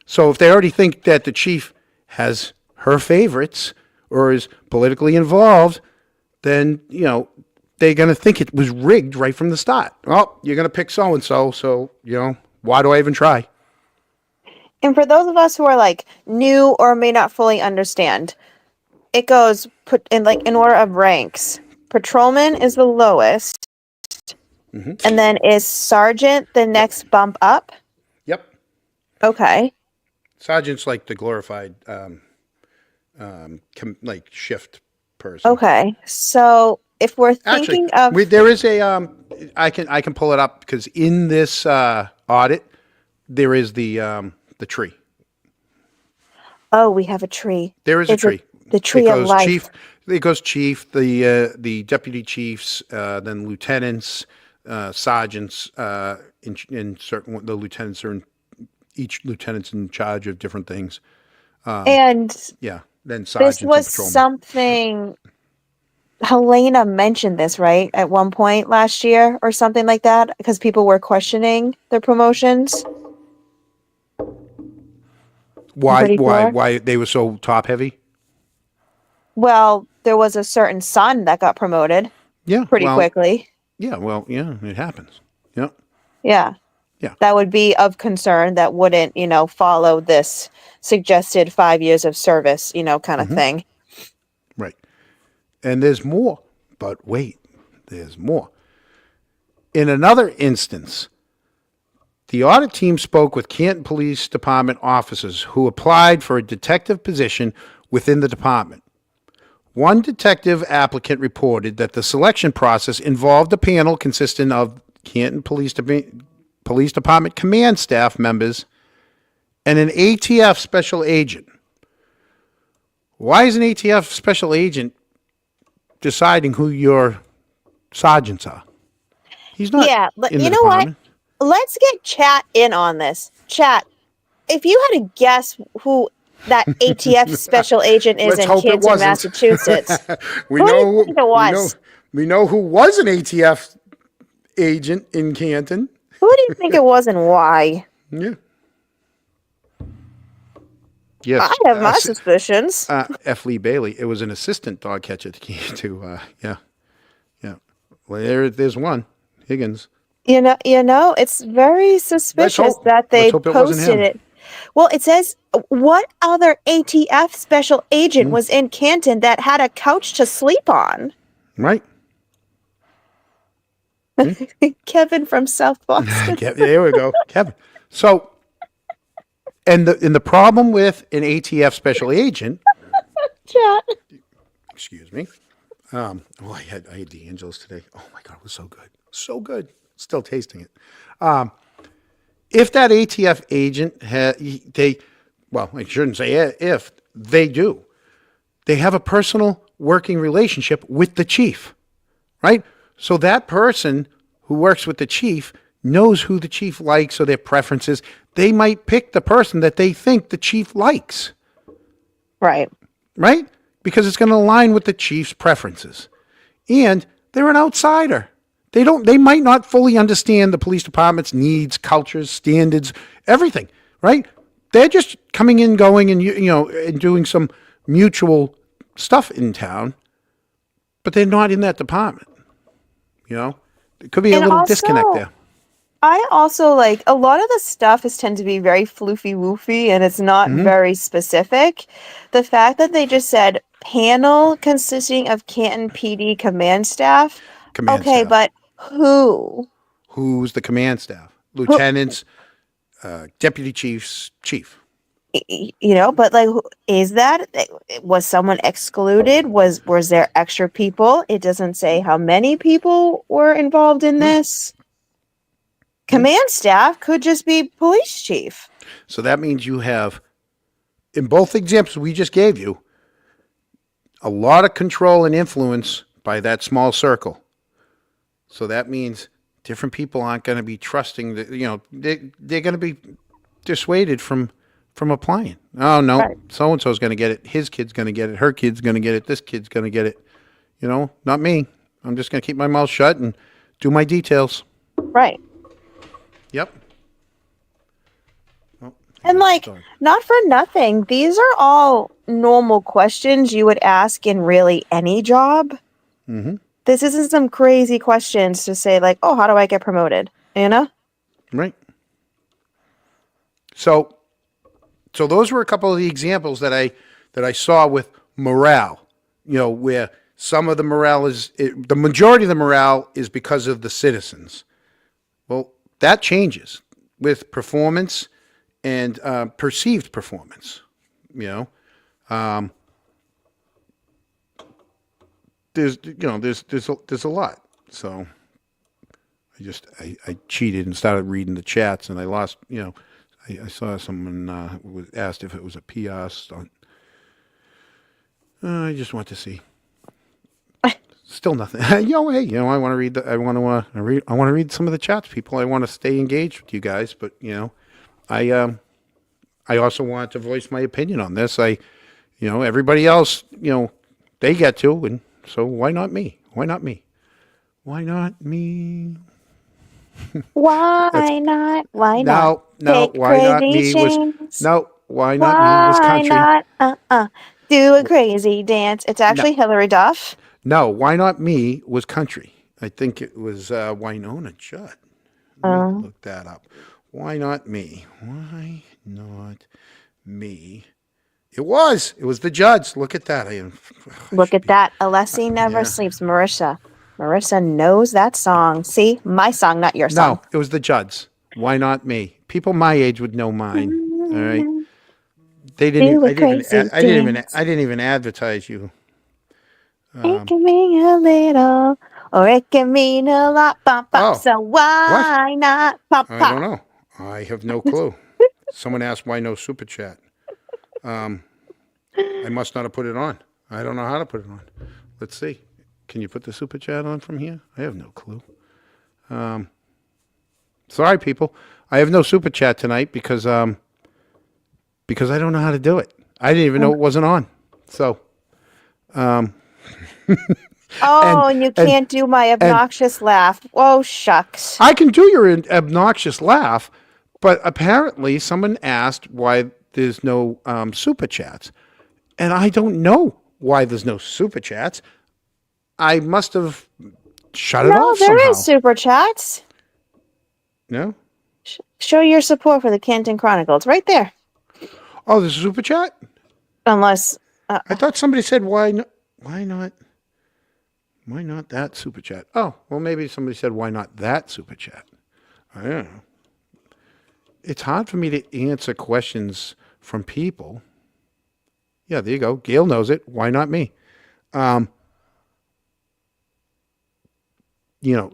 So if they already think that the chief has her favorites or is politically involved, then, they're going to think it was rigged right from the start. Oh, you're going to pick so-and-so, so, why do I even try? And for those of us who are like new or may not fully understand, it goes put in in order of ranks. Patrolman is the lowest, and then is sergeant the next bump up? Yep. Okay. Sergeant's like the glorified shift person. Okay. So if we're thinking there is a I can pull it up because in this audit there is the tree. Oh, we have a tree. There is a tree. The tree of life. It goes chief, the deputy chiefs, then lieutenants, sergeants, in certain the lieutenants are each lieutenant's in charge of different things. And then sergeants. This was and patrolmen. something Helena mentioned this, right? At one point last year or something like that, because people were questioning their promotions. Why they were so top heavy? Well, there was a certain son that got promoted. Yeah. Pretty quickly. Yeah. Well, yeah, it happens. Yeah. Yeah. Yeah. That would be of concern that wouldn't, follow this suggested 5 years of service, kind of thing. Right. And there's more, but wait, there's more. In another instance, the audit team spoke with Canton Police Department officers who applied for a detective position within the department. One detective applicant reported that the selection process involved a panel consisting of Canton Police Department command staff members and an ATF special agent. Why is an ATF special agent deciding who your sergeants are? He's not. Yeah, but in you the know what? department. Let's get Chat in on this. Chat, if you had to guess who that ATF special agent is Let's in hope it Canton, wasn't. Massachusetts, we who do know you think it was? We know who was an ATF agent in Canton. Who do you think it was and why? Yeah. I Yes, have my suspicions. F. Lee Bailey. It was an assistant dog catcher yeah, yeah. Well, there's one, Higgins. It's very Let's suspicious hope. that Let's they hope it wasn't posted him. it. Well, it says, what other ATF special agent was in Canton that had a couch to sleep on? Right? Kevin from South Boston. There we go, Kevin. So, and the problem with an ATF special agent, Chat. excuse me. I had D'Angelo's today. Oh my God, it was so good, so good. Still tasting it. If that ATF agent I shouldn't say if they do, they have a personal working relationship with the chief, right? So that person who works with the chief knows who the chief likes or their preferences. They might pick the person that they think the chief likes, Right. right? Because it's going to align with the chief's preferences. And they're an outsider. They might not fully understand the police department's needs, cultures, standards, everything, right? They're just coming in, going, and and doing some mutual stuff in town, but they're not in that department. There could be a And little also, disconnect there. I also like a lot of the stuff is tend to be very floofy woofy and it's not very specific. The fact that they just said panel consisting of Canton PD command staff. Command Okay, staff. but who? Who's the command staff? Who Lieutenants, deputy chiefs, chief. But like is that was someone excluded? Was there extra people? It doesn't say how many people were involved in this. Command staff could just be police chief. So that means you have, in both examples we just gave you, a lot of control and influence by that small circle. So that means different people aren't going to be trusting that, they're going to be dissuaded from applying. Oh, no, Right. so-and-so's going to get it. His kid's going to get it. Her kid's going to get it. This kid's going to get it. Not me. I'm just going to keep my mouth shut and do my details. Right. Yep. Oh, And like, sorry. not for nothing, these are all normal questions you would ask in really any job. Mm-hmm. This isn't some crazy questions to say like, oh, how do I get promoted? Right. So those were a couple of the examples that I saw with morale, where some of the morale the majority of the morale is because of the citizens. Well, that changes with performance and perceived performance. There's a lot. So I cheated and started reading the chats, and I lost. I saw someone was asked if it was a PR stunt. I just want to see. Still nothing. Hey, I want to read I want to read some of the chats, people. I want to stay engaged with you guys, but I also want to voice my opinion on this. Everybody else, they get to, and so why not me? Why not me? Why not me? Why not? Why not? No, Take why not crazy me was chains. no, why not me was Why country. not? Do a crazy dance. It's actually Hillary Duff. No, why not me was country. I think it was Winona Judd. Let me look that up. Why not me? Why not me? It was the Judds. Look at that. Look at that. Alessi never sleeps. Marissa knows that song. See? My song, not your song. No, it was the Judds. Why not me? People my age would know mine. All right. They didn't. I didn't even advertise you. It can mean a little, or it can mean a lot. Pop, pop. So why not? Pop, pop. I don't know. I have no clue. Someone asked why no super chat. I must not have put it on. I don't know how to put it on. Let's see. Can you put the super chat on from here? I have no clue. Sorry, people. I have no super chat tonight because I don't know how to do it. I didn't even know it wasn't on. So. And you can't do my obnoxious laugh. Oh, shucks. I can do your obnoxious laugh, but apparently someone asked why there's no super chats. And I don't know why there's no super chats. I must have shut it No, off there somehow. is super chats. No? Show your support for the Canton Chronicle. It's right there. Oh, there's a super chat? Unless I thought somebody said, why not? Why not? Why not that super chat? Oh, well, maybe somebody said, why not that super chat? I don't know. It's hard for me to answer questions from people. Yeah, there you go. Gail knows it. Why not me?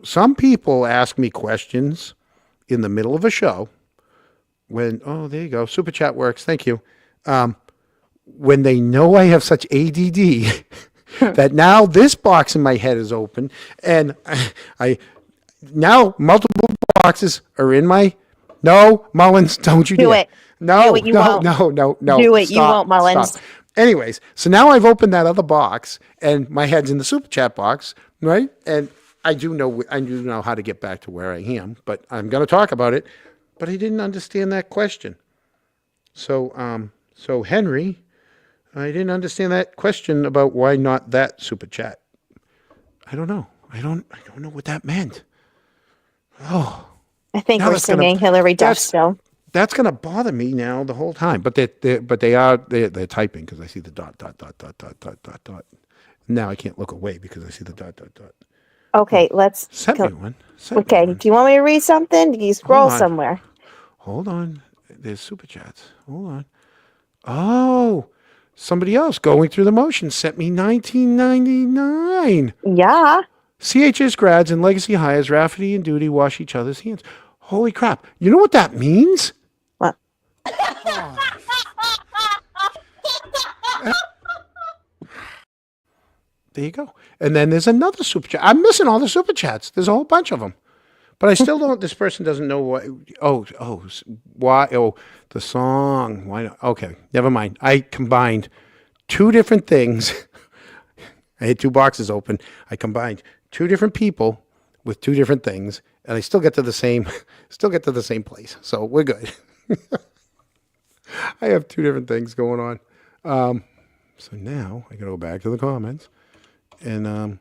Some people ask me questions in the middle of a show when, oh, there you go. Super chat works. Thank you. When they know I have such ADD that now this box in my head is open and I now multiple boxes are in my, no, Mullins, don't you do dare. it. No, Do it, you no, won't. no, no, no. Do it, you Stop, won't, Mullins. Stop. Anyways, so now I've opened that other box and my head's in the super chat box, right? And I do know how to get back to where I am, but I'm going to talk about it. But I didn't understand that question. So Henry, I didn't understand that question about why not that super chat. I don't know. I don't know what that meant. I think Now we're that's gonna- singing Hillary Duff that's- still. That's going to bother me now the whole time. But they're typing because I see the dot. Now I can't look away because I see the dot. Okay, let's. Send me one. Send me Okay, one. do you want me to read something? Do you scroll Hold on. somewhere? Hold on. There's super chats. Hold on. Oh, somebody else going through the motions sent me $19.99. Yeah. CHS grads and legacy hires, Rafferty and Duty wash each other's hands. Holy crap. You know what that means? What? There you go. And then there's another super chat. I'm missing all the super chats. There's a whole bunch of them. But I still don't, this person doesn't know why. Why? Oh, the song. Why not? Okay, never mind. I combined two different things. I had two boxes open. I combined two different people with two different things, and I still get to the same place. So we're good. I have two different things going on. So now I got to go back to the comments, and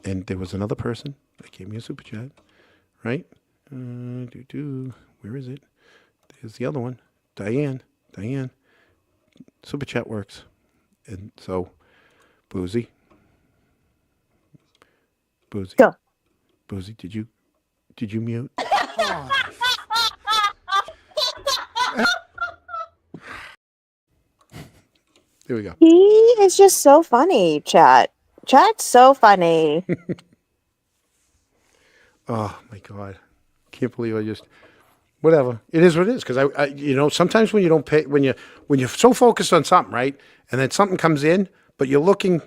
there was another person that gave me a super chat, right? Where is it? There's the other one, Diane. Super chat works, and so Boozy. Go. Boozy, did you mute? There we go. He is just so funny, chat. Chat's so funny. Oh my God. Can't believe I just, whatever. It is what it is. Cause I sometimes when you don't pay, when you're so focused on something, right? And then something comes in, but you're looking,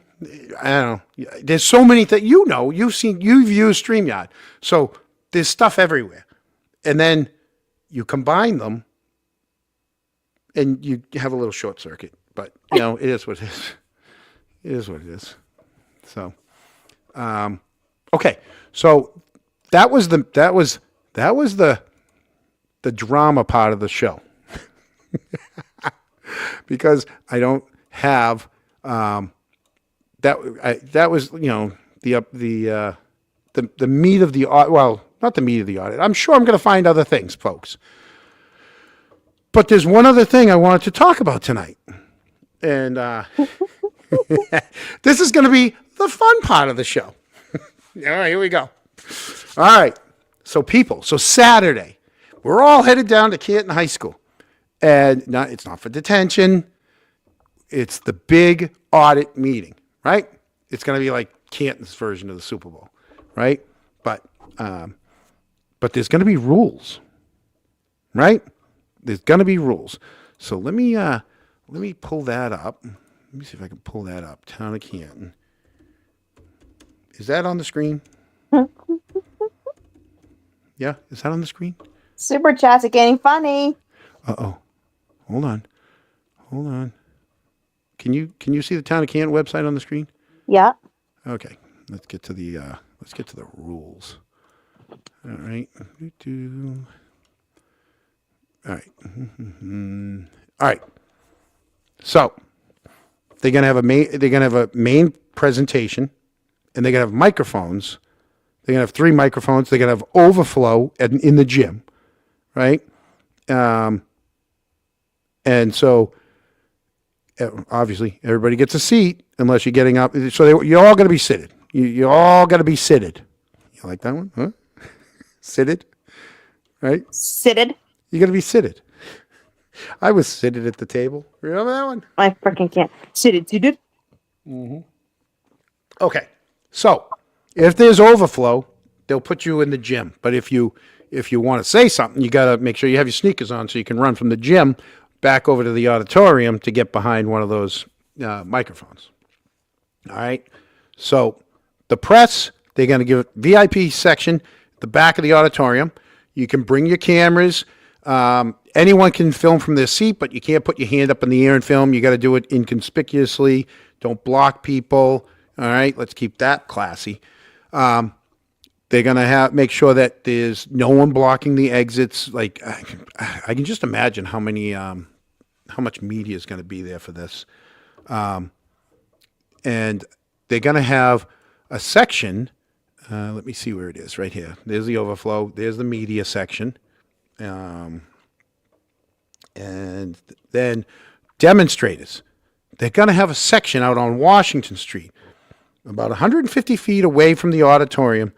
I don't know. There's so many things, you've used StreamYard. So there's stuff everywhere. And then you combine them and you have a little short circuit, but it is what it is. It is what it is. So, okay. So that was the drama part of the show because I don't have, that was, the meat of the audit. Well, not the meat of the audit. I'm sure I'm going to find other things, folks. But there's one other thing I wanted to talk about tonight. And this is going to be the fun part of the show. All right, here we go. All right. So Saturday, we're all headed down to Canton High School. And it's not for detention. It's the big audit meeting, right? It's going to be like Canton's version of the Super Bowl, right? But there's going to be rules, right? There's going to be rules. So let me pull that up. Let me see if I can pull that up. Town of Canton. Is that on the screen? Yeah, is that on the screen? Super chats are getting funny. Uh-oh. Hold on. Can you see the Town of Canton website on the screen? Yeah. Okay. Let's get to the rules. All right. All right. All right. So they're gonna have a main presentation, and they're gonna have microphones. They're gonna have 3 microphones. They're gonna have overflow in the gym, right? And so obviously everybody gets a seat unless you're getting up. So you're all gonna be seated. You're all gonna be seated. You like that one? Huh? Seated, right? Sitted. You're gonna be seated. I was seated at the table. Remember that one? I freaking can't. Sitted. Okay. So if there's overflow, they'll put you in the gym. But if you want to say something, you got to make sure you have your sneakers on so you can run from the gym back over to the auditorium to get behind one of those microphones. All right. So the press, they're going to give it VIP section, the back of the auditorium. You can bring your cameras. Anyone can film from their seat, but you can't put your hand up in the air and film. You got to do it inconspicuously. Don't block people. All right, let's keep that classy. They're gonna make sure that there's no one blocking the exits. Like I can just imagine how much media is going to be there for this. And they're going to have a section. Let me see where it is. Right here. There's the overflow. There's the media section. And then demonstrators. They're going to have a section out on Washington Street, about 150 feet away from the auditorium,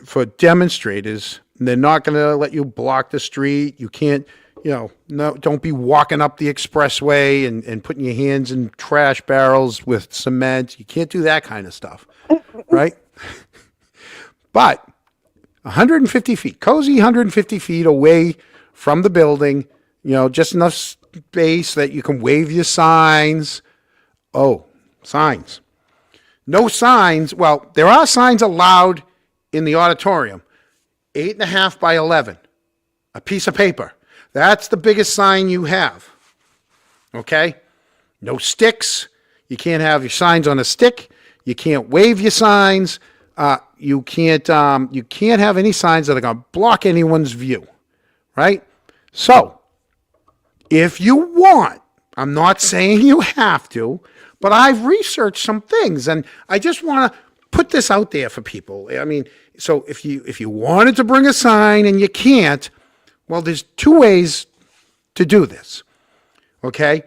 for demonstrators. They're not going to let you block the street. You can't, no, don't be walking up the expressway and putting your hands in trash barrels with cement. You can't do that kind of stuff, right? But 150 feet, cozy 150 feet away from the building, just enough space that you can wave your signs. Oh, signs. No signs. Well, there are signs allowed in the auditorium. 8.5 by 11. A piece of paper. That's the biggest sign you have. Okay? No sticks. You can't have your signs on a stick. You can't wave your signs. You can't have any signs that are going to block anyone's view. Right? So, if you want, I'm not saying you have to, but I've researched some things, and I just want to put this out there for people. I mean, so if you wanted to bring a sign and you can't, well, there's 2 ways to do this. Okay?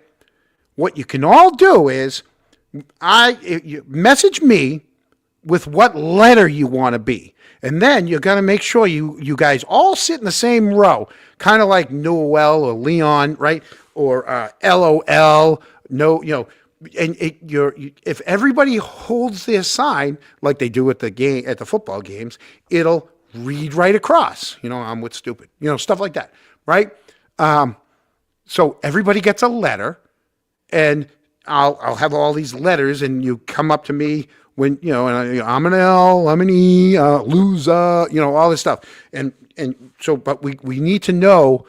What you can all do is you message me with what letter you want to be. And then you're going to make sure you guys all sit in the same row, kind of like Noel or Leon, right? Or LOL. No, and if everybody holds their sign like they do at the football games, it'll read right across. I'm with stupid. Stuff like that, right? So everybody gets a letter, and I'll have all these letters, and you come up to me when and I'm an L, I'm an E, loser, all this stuff, and so, but we need to know.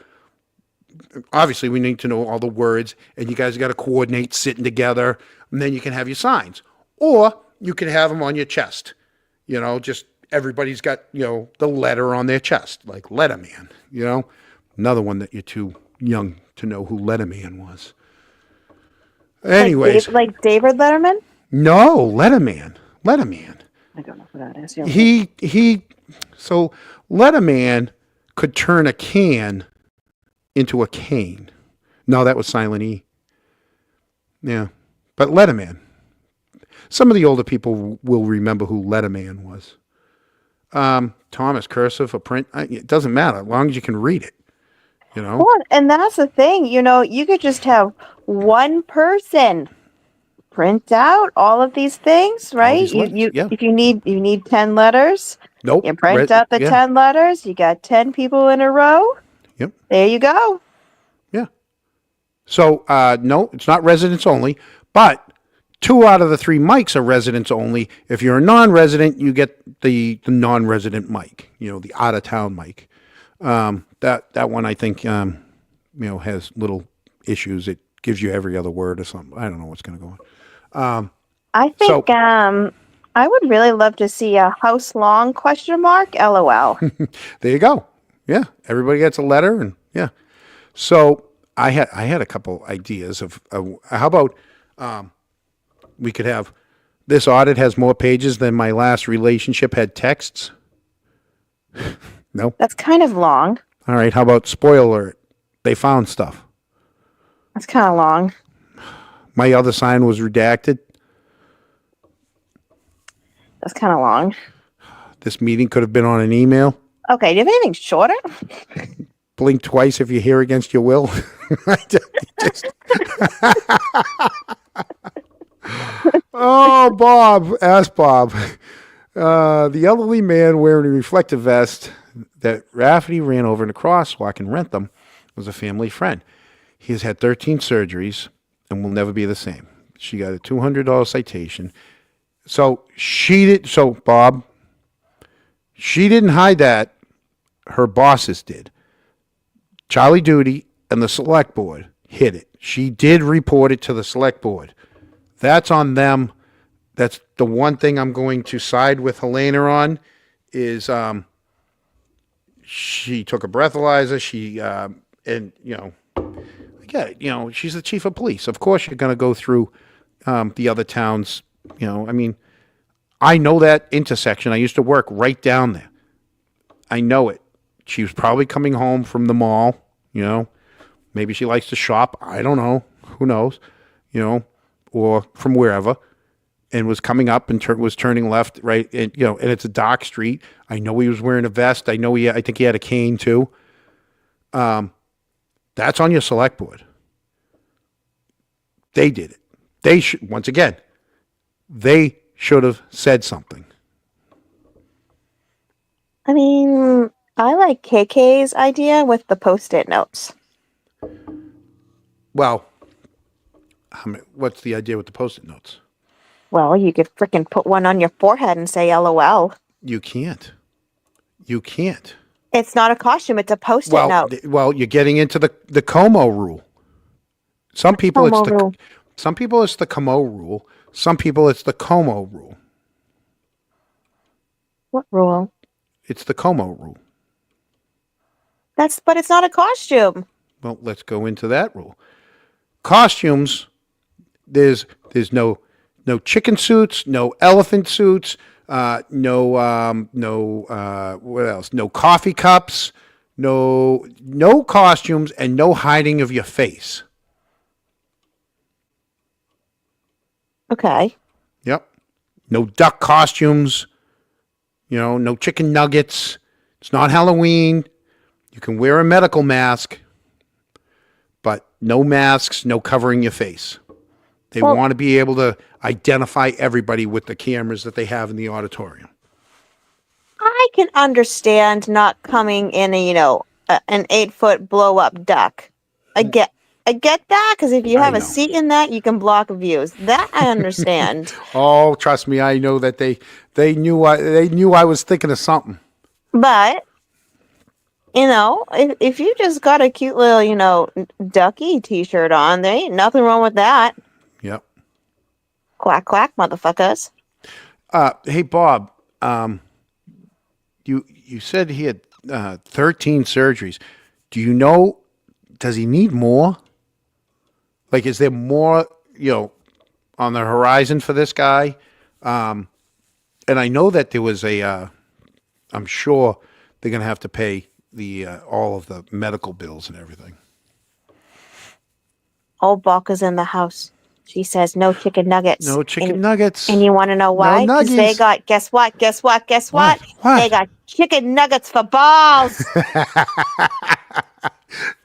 Obviously, we need to know all the words, and you guys got to coordinate sitting together, and then you can have your signs. Or you can have them on your chest. Just everybody's got, the letter on their chest, like Letterman, Another one that you're too young to know who Letterman was. Anyways. Like David Letterman? No, Letterman. I don't know who that is. So Letterman could turn a can into a cane. No, that was silent E. Yeah. But Letterman. Some of the older people will remember who Letterman was. Thomas, cursive or print, it doesn't matter as long as you can read it. Well, and that's the thing, you could just have one person print out all of these things, right? Yeah. If you need 10 letters, nope. You print out the 10 letters, you got 10 people in a row. Yep. There you go. Yeah. So, no, it's not residents only, but 2 out of the 3 mics are residents only. If you're a non-resident, you get the non-resident mic, the out-of-town mic. That one, I think, has little issues. It gives you every other word or something. I don't know what's going to go on. I think I would really love to see a house long ? LOL. There you go. Yeah, everybody gets a letter, and yeah. So I had a couple ideas of how about we could have this audit has more pages than my last relationship had texts. No. That's kind of long. All right. How about spoiler alert? They found stuff. That's kind of long. My other sign was redacted. That's kind of long. This meeting could have been on an email. Okay, do you have anything shorter? Blink twice if you're here against your will. Oh, Bob. Ask Bob. The elderly man wearing a reflective vest that Rafferty ran over in a crosswalk in Rentham was a family friend. He has had 13 surgeries and will never be the same. She got a $200 citation. So Bob, she didn't hide that. Her bosses did. Charlie Duty and the select board hid it. She did report it to the select board. That's on them. That's the one thing I'm going to side with Helena on is she took a breathalyzer. She, and, I get it. She's the chief of police. Of course, you're going to go through the other towns. I mean, I know that intersection. I used to work right down there. I know it. She was probably coming home from the mall, Maybe she likes to shop. I don't know. Who knows? Or from wherever. And was coming up and was turning left, right? And, and it's a dark street. I know he was wearing a vest. I think he had a cane too. That's on your select board. They did it. Once again, they should have said something. I mean, I like KK's idea with the Post-it notes. Well, what's the idea with the Post-it notes? Well, you could frickin' put one on your forehead and say LOL. You can't. You can't. It's not a costume. It's a Post-it note. Well, you're getting into the Como rule. Some people it's the Como rule. Some people it's the Como rule. What rule? It's the Como rule. But it's not a costume. Well, let's go into that rule. Costumes, there's no chicken suits, no elephant suits, no what else? No coffee cups, no costumes, and no hiding of your face. Okay. Yep. No duck costumes. No chicken nuggets. It's not Halloween. You can wear a medical mask, but no masks, no covering your face. They want to be able to identify everybody with the cameras that they have in the auditorium. I can understand not coming in an 8-foot blow up duck. I get that because if you have a seat in that, you can block views. That I understand. Oh, trust me, I know that they knew I was thinking of something. But if you just got a cute little ducky T-shirt on, there ain't nothing wrong with that. Yep. Quack quack, motherfuckers. Hey Bob, you said he had 13 surgeries. Do you know? Does he need more? Like, is there more, on the horizon for this guy? And I know that there was I'm sure they're going to have to pay all of the medical bills and everything. Old Balka's in the house. She says no chicken nuggets. No chicken nuggets. And you want to know why? Because they got, guess what? What? They got chicken nuggets for balls.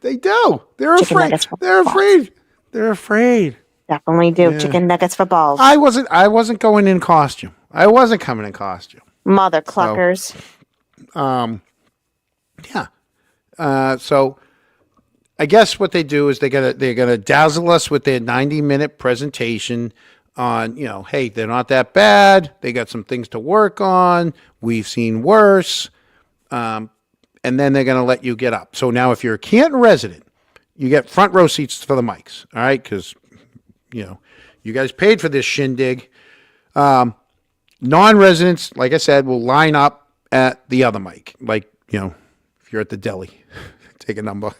They do. They're afraid. They're afraid. They're afraid. Definitely do. Yeah. Chicken nuggets for balls. I wasn't going in costume. I wasn't coming in costume. Mother cluckers. Yeah. So I guess what they do is they're gonna dazzle us with their 90-minute presentation on, hey, they're not that bad. They got some things to work on. We've seen worse. And then they're gonna let you get up. So now if you're a Canton resident, you get front row seats for the mics. All right, because you guys paid for this shindig. Non-residents, like I said, will line up at the other mic. Like, if you're at the deli, take a number,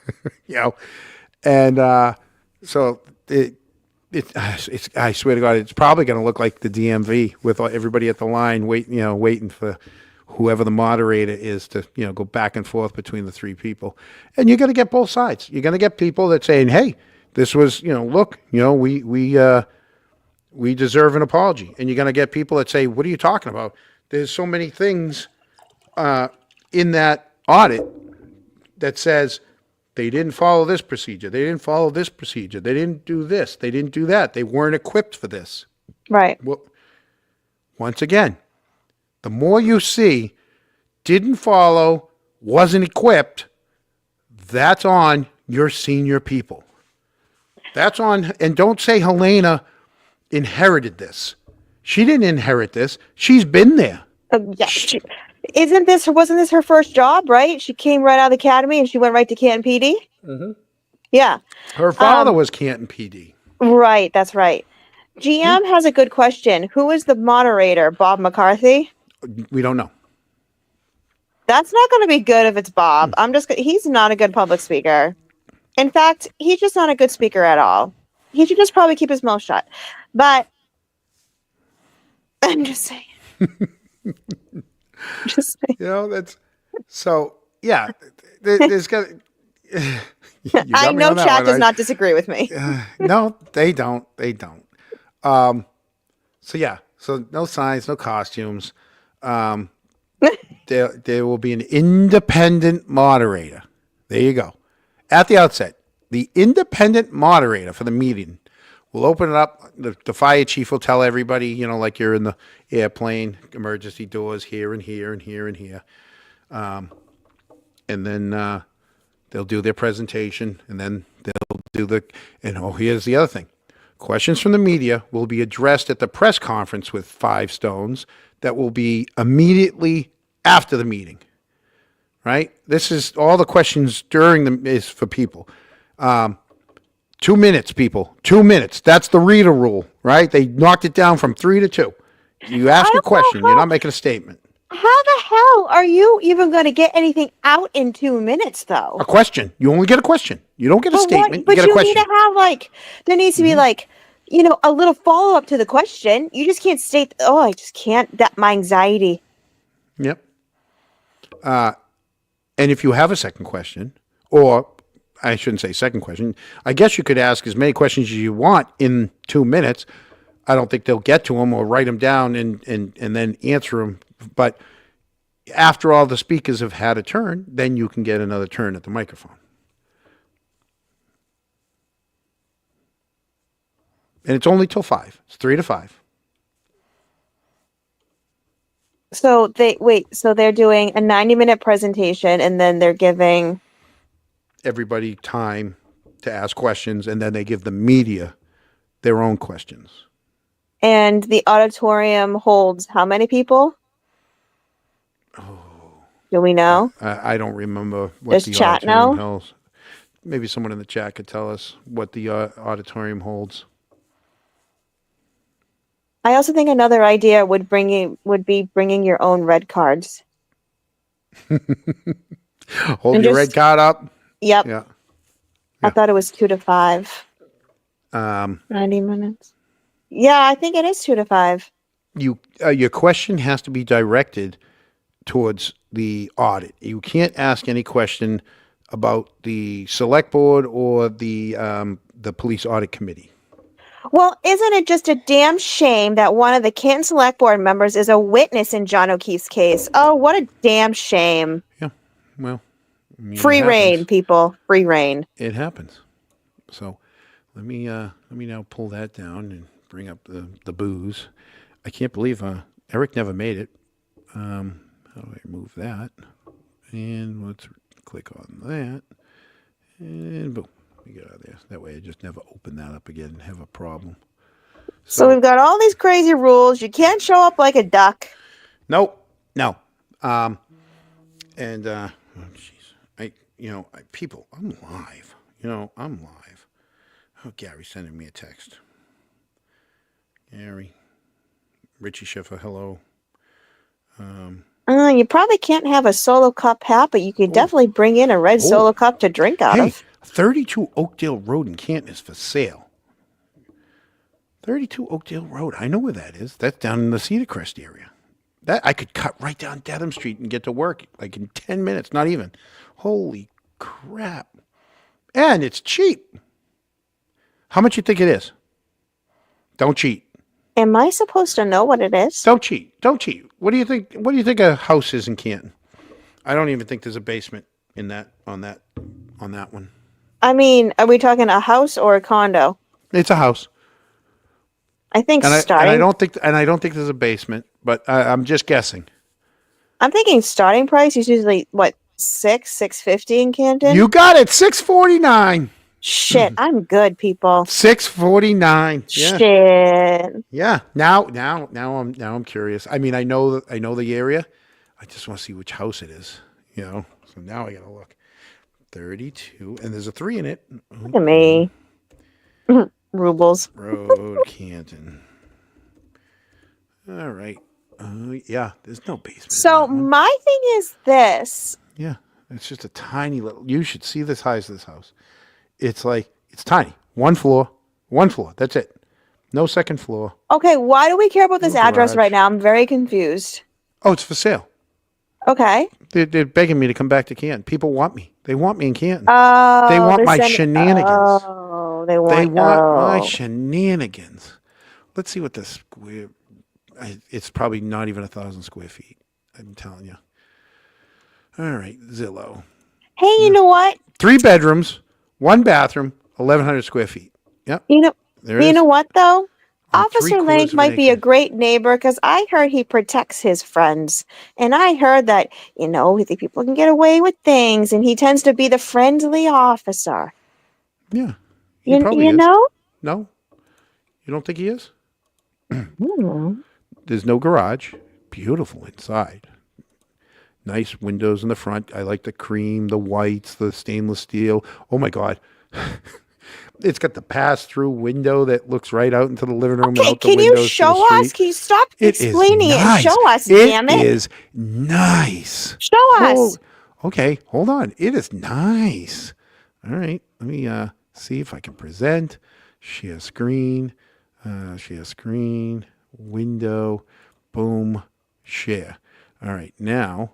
And so I swear to God, it's probably going to look like the DMV with everybody at the line waiting for whoever the moderator is to, go back and forth between the three people. And you're going to get both sides. You're going to get people that saying, hey, this was, look, we deserve an apology. And you're going to get people that say, what are you talking about? There's so many things in that audit that says they didn't follow this procedure. They didn't follow this procedure. They didn't do this. They didn't do that. They weren't equipped for this. Right. Well, once again, the more you see didn't follow, wasn't equipped, that's on your senior people. That's on, and don't say Helena inherited this. She didn't inherit this. She's been there. Yeah. Wasn't this her first job, right? She came right out of the academy and she went right to Canton PD? Mm-hmm. Yeah. Her father was Canton PD. Right, that's right. GM has a good question. Who is the moderator? Bob McCarthy? We don't know. That's not going to be good if it's Bob. He's not a good public speaker. In fact, he's just not a good speaker at all. He should just probably keep his mouth shut. But I'm just saying. Just saying. That's so. Yeah, there's got. I know Chad does not disagree with me. No, they don't. They don't. So no signs, no costumes. There will be an independent moderator. There you go. At the outset, the independent moderator for the meeting will open it up. The fire chief will tell everybody, like you're in the airplane, emergency doors here and here and here and here. And then they'll do their presentation, and then they'll do here's the other thing. Questions from the media will be addressed at the press conference with 5 stones that will be immediately after the meeting, right? This is all the questions is for people. 2 minutes, people. 2 minutes. That's the reader rule, right? They knocked it down from 3 to 2. You ask a question. You're not making a statement. How the hell are you even going to get anything out in 2 minutes, though? A question. You only get a question. You don't get a statement. But you get a question. Need to have there needs to be a little follow up to the question. You just can't state. Oh, I just can't. My anxiety. Yep. And if you have a second question, or I shouldn't say second question, I guess you could ask as many questions as you want in 2 minutes. I don't think they'll get to them or write them down and then answer them. But after all the speakers have had a turn, then you can get another turn at the microphone. And it's only till 5. It's 3 to 5. So they're doing a 90-minute presentation, and then they're giving everybody time to ask questions, and then they give the media their own questions. And the auditorium holds how many people? Oh. Do we know? I don't remember what Does the chat auditorium know? holds. Maybe someone in the chat could tell us what the auditorium holds. I also think another idea would be bringing your own red cards. Hold your red card up. Yep. Yeah. I thought it was 2 to 5. 90 minutes. Yeah, I think it is 2 to 5. Your question has to be directed towards the audit. You can't ask any question about the select board or the police audit committee. Well, isn't it just a damn shame that one of the Canton Select Board members is a witness in John O'Keefe's case? Oh, what a damn shame. Yeah, well. Free reign, people. Free reign. It happens. So let me now pull that down and bring up the booze. I can't believe Eric never made it. How do I remove that? And let's click on that. And boom. We get out of there. That way I just never open that up again and have a problem. So we've got all these crazy rules. You can't show up like a duck. Nope. No. Oh jeez. People, I'm live. I'm live. Oh, Gary's sending me a text. Gary. Richie Schiffer, hello. You probably can't have a solo cup hat, but you can definitely bring in a red solo cup to drink out of. 32 Oakdale Road in Canton is for sale. 32 Oakdale Road. I know where that is. That's down in the Cedar Crest area. That I could cut right down Dedham Street and get to work like in 10 minutes, not even. Holy crap. And it's cheap. How much you think it is? Don't cheat. Am I supposed to know what it is? Don't cheat. Don't cheat. What do you think? What do you think a house is in Canton? I don't even think there's a basement in that on that one. I mean, are we talking a house or a condo? It's a house. I think And starting. I don't think there's a basement, but I'm just guessing. I'm thinking starting price is usually what, $650 in Canton? You got it. $649. Shit, I'm good, people. $649. Yeah. Shit. Yeah. Now I'm curious. I mean, I know the area. I just want to see which house it is. You know. So now I gotta look. 32, and there's a 3 in it. Look at me. Rubles. Road, Canton. All right. Yeah, there's no basement. So my thing is this. Yeah, it's just a tiny little. You should see the size of this house. It's tiny. One floor. That's it. No second floor. Okay, why do we care about this No address garage. right now? I'm very confused. Oh, it's for sale. Okay. They're begging me to come back to Canton. People want me. They want me in Canton. Oh, They want they're my sending- shenanigans. Oh, they want. They want my oh. shenanigans. Let's see what the square. It's probably not even 1,000 square feet. I'm telling you. All right, Zillow. Hey, you know what? 3 bedrooms, 1 bathroom, 1,100 square feet. Yep. You know. There it You is. know what though? On Officer 3/4 Link of an might be a acre. great neighbor because I heard he protects his friends. And I heard that, the people can get away with things and he tends to be the friendly officer. Yeah. He You, probably you is. know? No? You don't think he is? Hmm. There's no garage. Beautiful inside. Nice windows in the front. I like the cream, the whites, the stainless steel. Oh my God. It's got the pass-through window that looks right out into the living room. and Okay, out the can you windows to the show us? street. Can you stop It is explaining it and nice. show us, damn it? It is nice. Show us. Okay, hold on. It is nice. All right, let me see if I can present. Share screen. Share screen. Window. Boom. Share. All right, now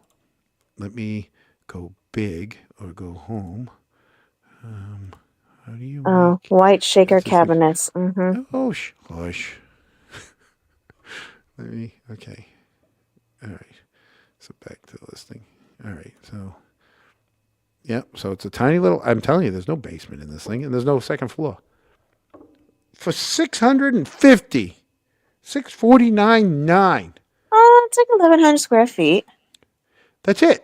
let me go big or go home. How do you Oh, make... white shaker That's a six- cabinets. Mm-hmm. Oh, hush. Okay. All right. So back to the listing. All right. So, yeah. So it's a tiny little, I'm telling you, there's no basement in this thing and there's no second floor. For $650, $649.9. Oh, it's like 1,100 square feet. That's it.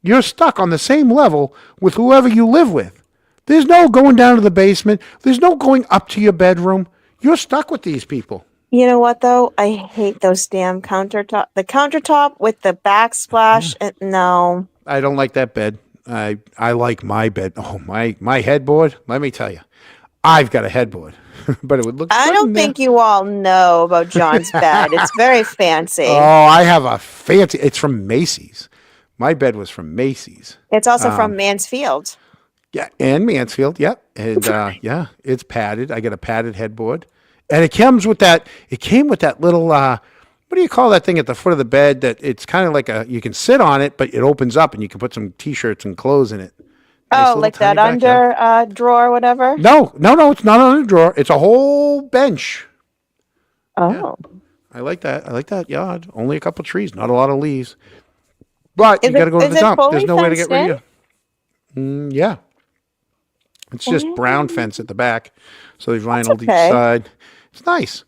You're stuck on the same level with whoever you live with. There's no going down to the basement. There's no going up to your bedroom. You're stuck with these people. You know what though? I hate those damn countertop. The countertop with the backsplash. No. I don't like that bed. I like my bed. Oh, my headboard. Let me tell you, I've got a headboard, but it would look. I good don't in there. think you all know about John's bed. It's very fancy. Oh, I have a fancy. It's from Macy's. My bed was from Macy's. It's also from Mansfield. Yeah, and Mansfield. Yep, and yeah, it's padded. I got a padded headboard, and it comes with that. It came with that little. What do you call that thing at the foot of the bed? That it's kind of like you can sit on it, but it opens up, and you can put some T-shirts and clothes in it. Nice Oh, little like tiny that backyard. under drawer, whatever. No, it's not on a drawer. It's a whole bench. Oh, I like that. I like that yard. Only a couple trees, not a lot of leaves. But Is you got to it- go to is the it dump. There's fully no way to get fenced rid of you. Yeah. It's just brown fence at the back. So they vinyled each okay. side. It's nice.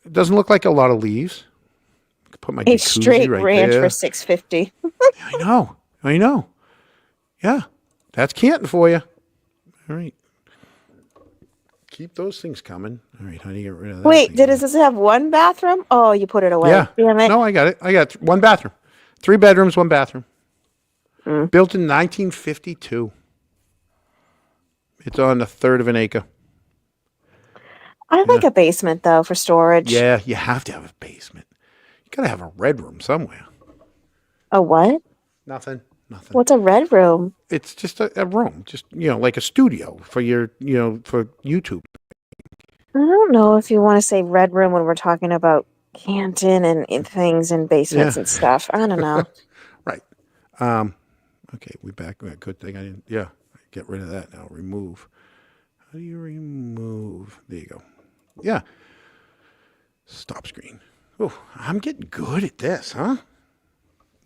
It doesn't look like a lot of leaves. I could put my a jacuzzi straight right ranch there. for $650. I know. Yeah. That's Canton for you. All right. Keep those things coming. All right, how do you get rid of that? Wait, thing? does this have one bathroom? Oh, you put it away. Yeah. Damn it. No, I got it. I got 1 bathroom. 3 bedrooms, 1 bathroom. Built in 1952. It's on 1/3 of an acre. I like a basement though for storage. Yeah, you have to have a basement. You got to have a red room somewhere. A what? Nothing. Nothing. What's a red room? It's just a room, just like a studio for your, for YouTube. I don't know if you want to say red room when we're talking about Canton and things and Yeah, basements and stuff. I don't know. right. Okay, we back. Good thing I didn't. Yeah, get rid of that now. Remove. How do you remove? There you go. Yeah. Stop screen. Oh, I'm getting good at this, huh?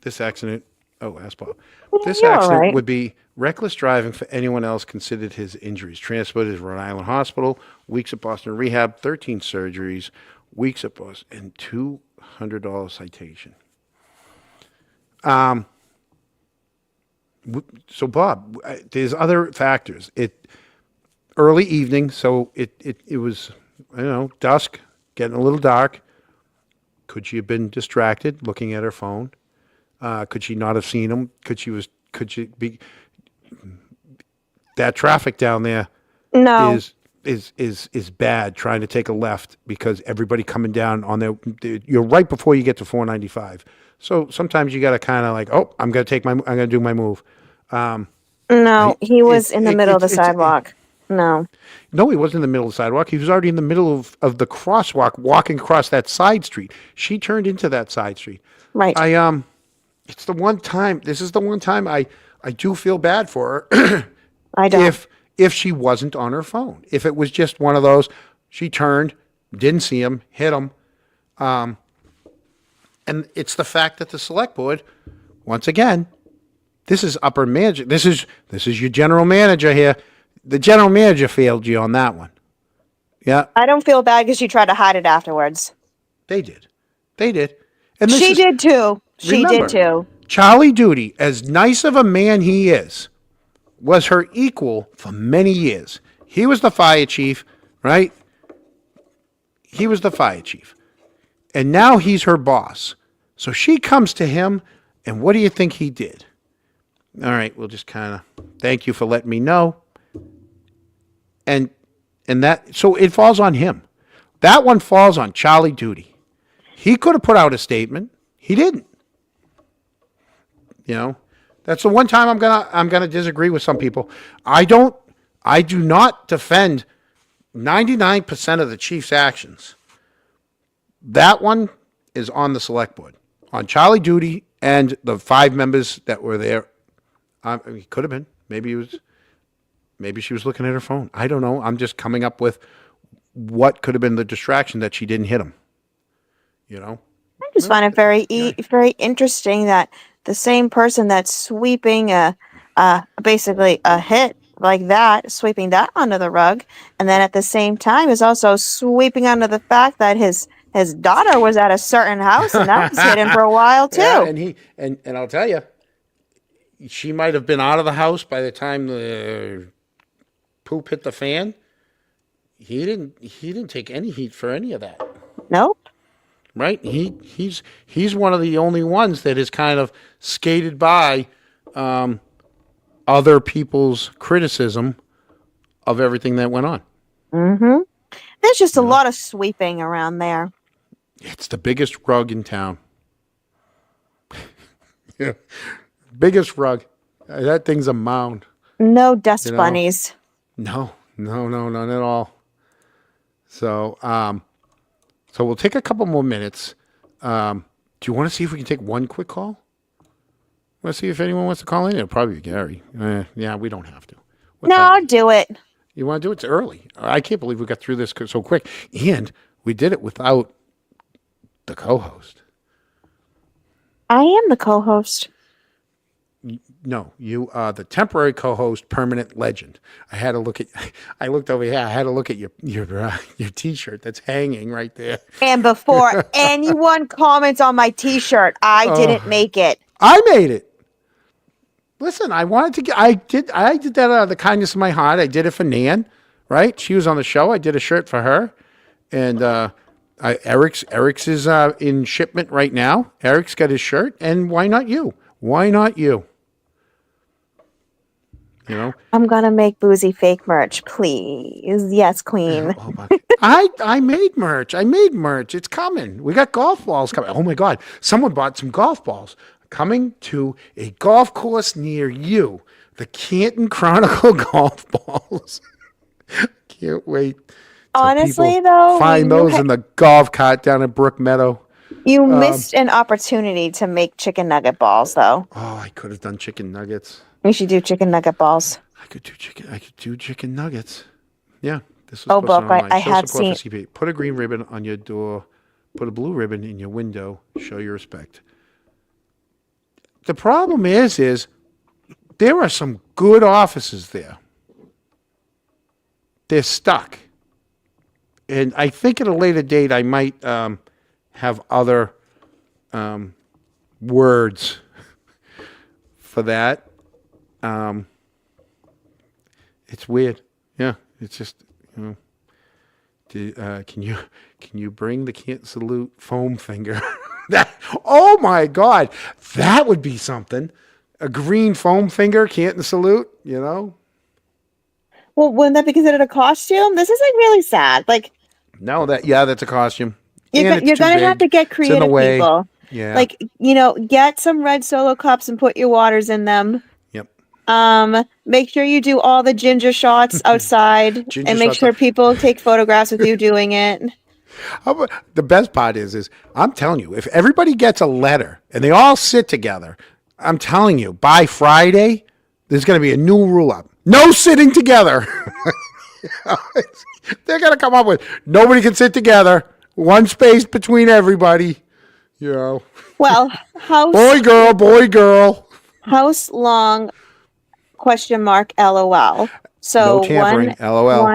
This accident. Oh, asphalt. This You're all accident right. would be reckless driving for anyone else considered his injuries. Transported to Rhode Island Hospital, weeks at Boston Rehab, 13 surgeries, weeks at Boston, and $200 citation. So Bob, there's other factors. Early evening, so it was, dusk, getting a little dark. Could she have been distracted, looking at her phone? Could she not have seen him? Could she be? That traffic down there No, is bad. Trying to take a left because everybody coming down on there. You're right before you get to 495. So sometimes you got to kind of like, oh, I'm gonna do my move. no, he was It's in the middle of the sidewalk. No, No, he wasn't in the middle of the sidewalk. He was already in the middle of the crosswalk, walking across that side street. She turned into that side street. right. It's the one time. This is the one time I do feel bad for her. I don't. If she wasn't on her phone, if it was just one of those, she turned, didn't see him, hit him, and it's the fact that the select board, once again, this is upper manager. This is your general manager here. The general manager failed you on that one. Yeah, I don't feel bad because she tried to hide it afterwards. they did. They did. And this She is, did too. She remember, did too. Charlie Duty, as nice of a man he is, was her equal for many years. He was the fire chief, right? He was the fire chief. And now he's her boss. So she comes to him, and what do you think he did? All right, we'll just kind of thank you for letting me know. And that, so it falls on him. That one falls on Charlie Duty. He could have put out a statement. He didn't. That's the one time I'm gonna disagree with some people. I do not defend 99% of the chief's actions. That one is on the select board, on Charlie Duty and the 5 members that were there. It could have been. Maybe she was looking at her phone. I don't know. I'm just coming up with what could have been the distraction that she didn't hit him. I just find it very interesting that the same person that's sweeping basically a hit like that, sweeping that under the rug, and then at the same time is also sweeping under the fact that his daughter was at a certain house and that was hidden for a while too. Yeah, and I'll tell you, she might have been out of the house by the time the poop hit the fan. He didn't take any heat for any of that. Nope. Right? He's one of the only ones that has kind of skated by other people's criticism of everything that went on. Mm-hmm. There's just a lot of sweeping around there. It's the biggest rug in town. Yeah, biggest rug. That thing's a mound. No dust bunnies. No, none at all. So, so we'll take a couple more minutes. Do you want to see if we can take one quick call? Want to see if anyone wants to call in? It'll probably be Gary. Yeah, we don't have to. No, I'll do it. You want to do it? It's early. I can't believe we got through this so quick. And we did it without the co-host. I am the co-host. No, you are the temporary co-host, permanent legend. I looked over here. I had to look at your T-shirt that's hanging right there. And before anyone comments on my T-shirt, I didn't make it. I made it. Listen, I did that out of the kindness of my heart. I did it for Nan, right? She was on the show. I did a shirt for her, and Eric's is in shipment right now. Eric's got his shirt, and why not you? Why not you? I'm gonna make boozy fake merch, please. Yes, queen. Oh my, I made merch. It's coming. We got golf balls coming. Oh my God. Someone bought some golf balls. coming to a golf course near you. The Canton Chronicle golf balls. Can't wait. Honestly, People though, find those in the golf cart down at Brook Meadow. you missed an opportunity to make chicken nugget balls, though. Oh, I could have done chicken nuggets. We should do chicken nugget balls. I could do chicken nuggets. Yeah, this was Oh, posted Book, online. I Show had support seen. for CP. Put a green ribbon on your door. Put a blue ribbon in your window. Show your respect. The problem is there are some good offices there. They're stuck. And I think at a later date I might have other words for that. It's weird. Yeah, it's just, can you bring the can't salute foam finger? Oh my God, that would be something. A green foam finger, can't salute, Well, wouldn't that be considered a costume? This is like really sad. Like No, that's a costume. And you're it's too gonna have to big. get It's in the creative, way. people. Yeah. Like get some red Solo cups and put your waters in them. Yep. Make sure you do all the ginger shots outside, Ginger and make shots sure people take photographs with you doing it. The best part is I'm telling you, if everybody gets a letter and they all sit together, I'm telling you, by Friday, there's going to be a new rule up. No sitting together. They're going to come up with nobody can sit together. One space between everybody. Well, Boy, girl. house long ? LOL. So No tampering, LOL.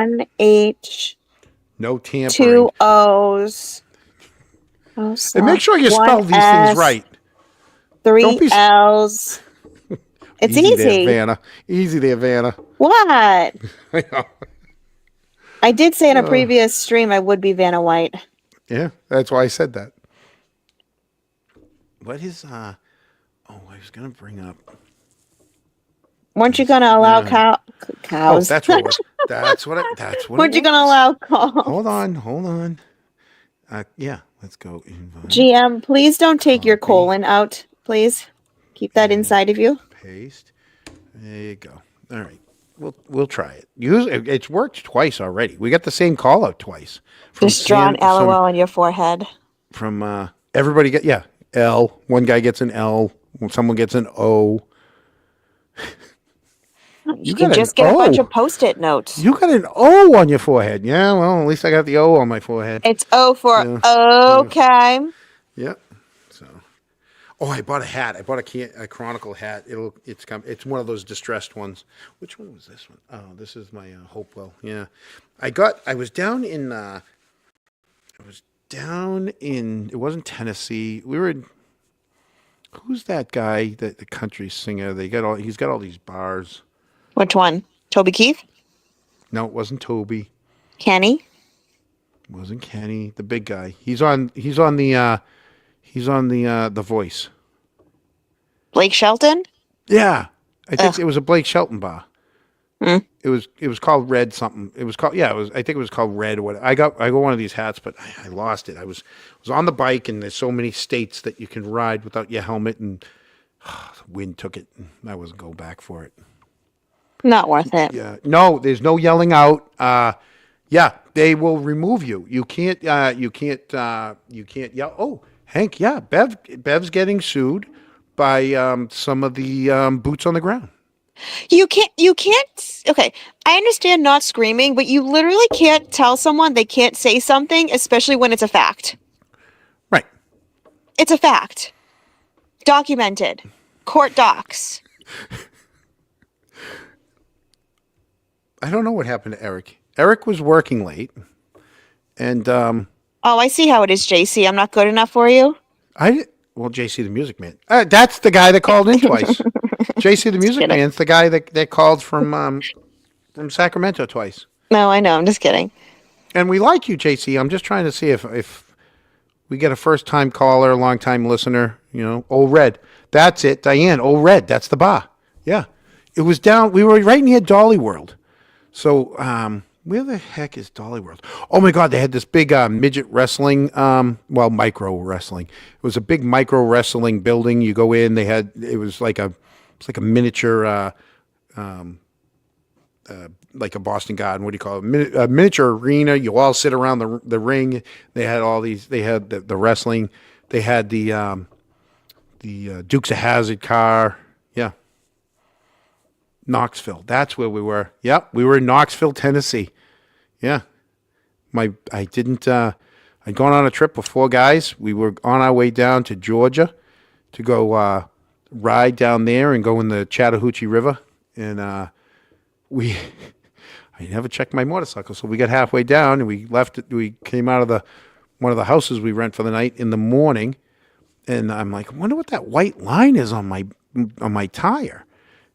1H, No tampering. 2 O's. And make sure you spell these things right. 3 Don't be- L's. It's Easy easy. there, Vanna. Easy there, Vanna. What? I know. I did say in a previous stream I would be Vanna White. Yeah, that's why I said that. What is I was gonna bring up. Weren't you gonna allow Oh, cows? that's what it was. That's what Weren't it you gonna was. allow calls? Hold on. Yeah, let's go. Invite, GM, please don't take your colon out, please. Keep that inside of you. paste. There you go. All right. We'll try it. It's worked twice already. We got the same call out twice. Just draw an LOL on your forehead. From everybody L. One guy gets an L. Someone gets an O. You can just get a bunch of Post-it notes. You got an O on your forehead. Yeah, well, at least I got the O on my forehead. It's O for okay. Yep. So, I bought a hat. I bought a Chronicle hat. It's one of those distressed ones. Which one was this one? Oh, this is my Hopewell. Yeah, I was down in. It wasn't Tennessee. We were in. Who's that guy? The country singer. He's got all these bars. Which one? Toby Keith? No, it wasn't Toby. Kenny? It wasn't Kenny. The big guy. He's on the Voice. Blake Shelton? Yeah, I think it was a Blake Shelton bar. Mm. It was called Red something. It was called I think it was called Red or what. I got one of these hats, but I lost it. I was on the bike, and there's so many states that you can ride without your helmet, and the wind took it. And I wasn't going back for it. Not worth it. Yeah, no, there's no yelling out. Yeah, they will remove you. You can't yell. Oh, Hank, yeah, Bev's getting sued by some of the boots on the ground. You can't, okay, I understand not screaming, but you literally can't tell someone they can't say something, especially when it's a fact. Right. It's a fact. Documented. Court docs. I don't know what happened to Eric. Eric was working late, and Oh, I see how it is, JC. I'm not good enough for you. JC the Music Man. That's the guy that called in twice. JC the Music Man's the guy that called from Sacramento twice. No, I know. I'm just kidding. And we like you, JC. I'm just trying to see if we get a first-time caller, a long-time listener. Old Red. That's it, Diane. Old Red. That's the bar. Yeah, it was down. We were right near Dolly World. So Where the heck is Dolly World? Oh my God, they had this big midget wrestling, micro wrestling. It was a big micro wrestling building. You go in, it was like a miniature, like a Boston Garden. What do you call it? A miniature arena. You all sit around the ring. They had all these. They had the wrestling. They had the Dukes of Hazzard car. Yeah, Knoxville. That's where we were. Yep, we were in Knoxville, Tennessee. Yeah, I didn't. I'd gone on a trip with 4 guys. We were on our way down to Georgia to go ride down there and go in the Chattahoochee River, and we. I never checked my motorcycle, so we got halfway down and we left it. We came out of one of the houses we rent for the night in the morning, and I'm like, I wonder what that white line is on my tire.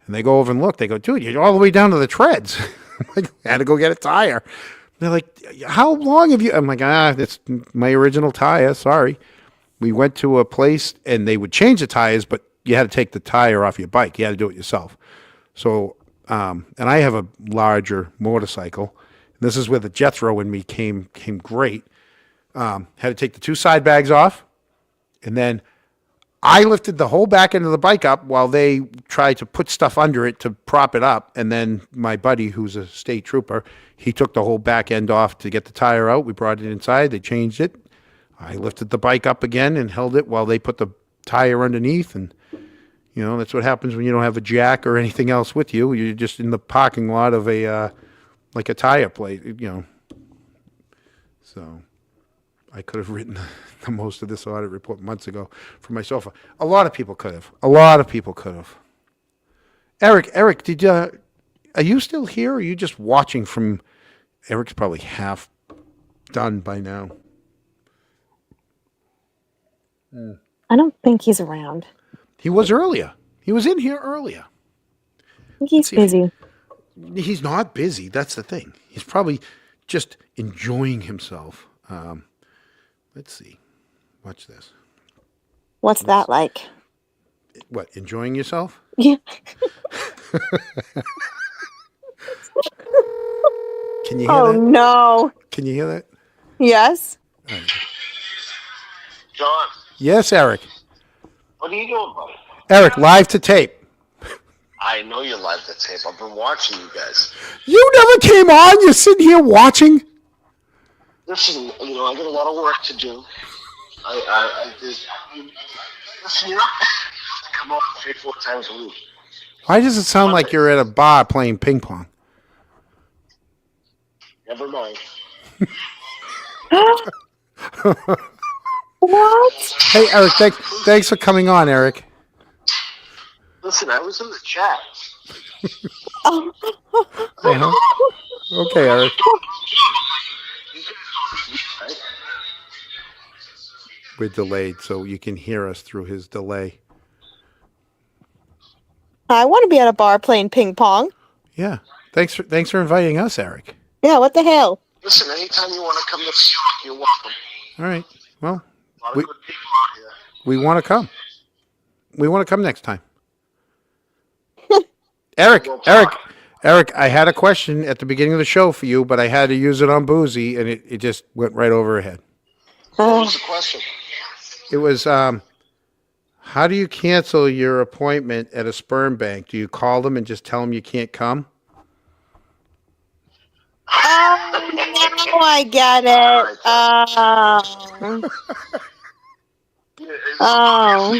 And they go over and look. They go, dude, you're all the way down to the treads. I'm like, I had to go get a tire. They're like, how long have you? I'm like, that's my original tire. Sorry. We went to a place and they would change the tires, but you had to take the tire off your bike. You had to do it yourself. So, and I have a larger motorcycle. This is where the Jethro in me came great. Had to take the 2 side bags off, and then I lifted the whole back end of the bike up while they tried to put stuff under it to prop it up. And then my buddy, who's a state trooper, he took the whole back end off to get the tire out. We brought it inside. They changed it. I lifted the bike up again and held it while they put the tire underneath. And, that's what happens when you don't have a jack or anything else with you. You're just in the parking lot of like a tire place, So I could have written the most of this audit report months ago for myself. A lot of people could have. Eric, are you still here or are you just watching from, Eric's probably half done by now. I don't think he's around. He was earlier. He was in here earlier. I think he's busy. He's not busy. That's the thing. He's probably just enjoying himself. Let's see. Watch this. What's that like? What, enjoying yourself? Yeah. Can you hear Oh, that? no. Can you hear that? Yes. John, Yes, Eric. what are you doing, buddy? Eric, live to tape. I know you're live to tape. I've been watching you guys. You never came on. You're sitting here watching. Listen, I got a lot of work to do. Listen, you know, I come up 3-4 times a week. Why does it sound like you're at a bar playing ping pong? Never mind. What? Hey, Eric, thanks for coming on, Eric. Listen, I was in the chat. Oh. Uh-huh. Okay, Eric. Right? We're delayed, so you can hear us through his delay. I want to be at a bar playing ping pong. Yeah. Thanks for inviting us, Eric. Yeah, what the hell? Listen, anytime you want to come to see you're welcome. All right. Well, A lot of We- good people out here. we want to come. We want to come next time. Eric, I had a question at the beginning of the show for you, but I had to use it on Boozy, and it just went right over her head. What was the question? It was, how do you cancel your appointment at a sperm bank? Do you call them and just tell them you can't come? Oh, now I get it. Oh. Oh.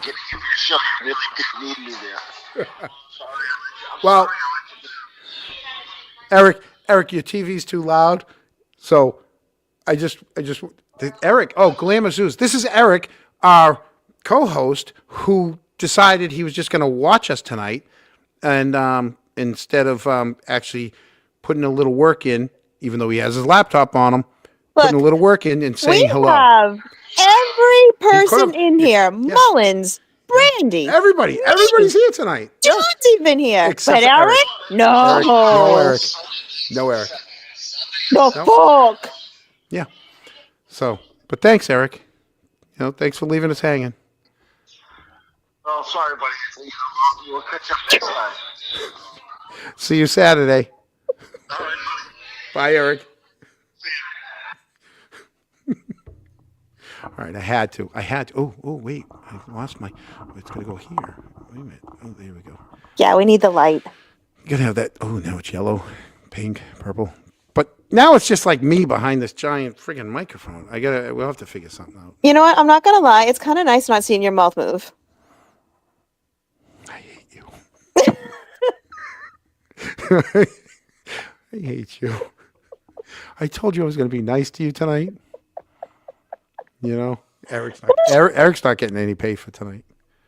Give you a shot. You really didn't need me there. Sorry. Well, Eric, your TV's too loud. So Eric, Glamour Zeus. This is Eric, our co-host, who decided he was just going to watch us tonight. And instead of actually putting a little work in, even though he has his laptop on him, putting a little work in and saying hello. We have every person could've- in here. Mullins, Brandy. Everybody's here tonight. John's even here. Except but for Eric? Eric. No. Eric, no, Eric. No, Eric. The fuck. Yeah. So, but thanks, Eric. Thanks for leaving us hanging. Oh, sorry, buddy. We'll catch up next time. See you Saturday. All right. Bye, Eric. All right, I had to. Oh, wait. I lost my. It's going to go here. Wait a minute. Oh, there we go. Yeah, we need the light. You got to have that. Oh, now it's yellow, pink, purple. But now it's just like me behind this giant friggin' microphone. We'll have to figure something out. You know what? I'm not gonna lie. It's kind of nice not seeing your mouth move. I hate you. I hate you. I told you I was going to be nice to you tonight. You know, Eric's not getting any pay for tonight.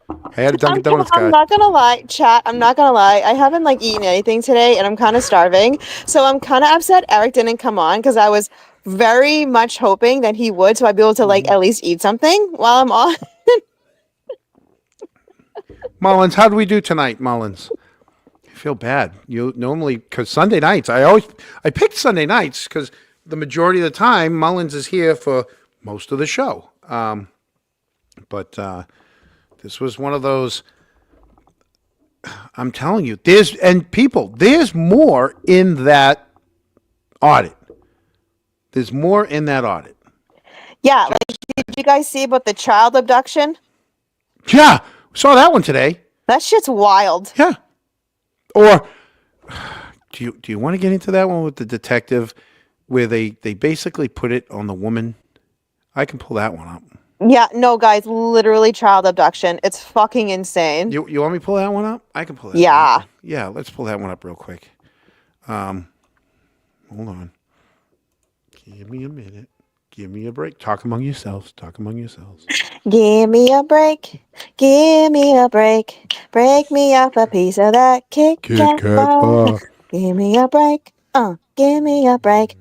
I had a Dunkin' Donuts I'm guy. not gonna lie, chat. I'm not gonna lie. I haven't like eaten anything today, and I'm kind of starving. So I'm kind of upset Eric didn't come on because I was very much hoping that he would, so I'd be able to like at least eat something while I'm on. Mullins, how do we do tonight, Mullins? I feel bad. You normally, because Sunday nights, I picked Sunday nights because the majority of the time Mullins is here for most of the show. But this was one of those. I'm telling you, there's more in that audit. There's more in that audit. Yeah, like, did you guys see about the child abduction? Yeah, saw that one today. That shit's wild. Yeah. Or do you want to get into that one with the detective where they basically put it on the woman? I can pull that one up. Yeah, no, guys, literally child abduction. It's fucking insane. You want me to pull that one up? I can pull that Yeah. one up. Yeah, let's pull that one up real quick. Hold on. Give me a minute. Give me a break. Talk among yourselves. Give me a break. Give me a break. Break me off a piece of that Kit Kat bar. Give me a break. Give me a break.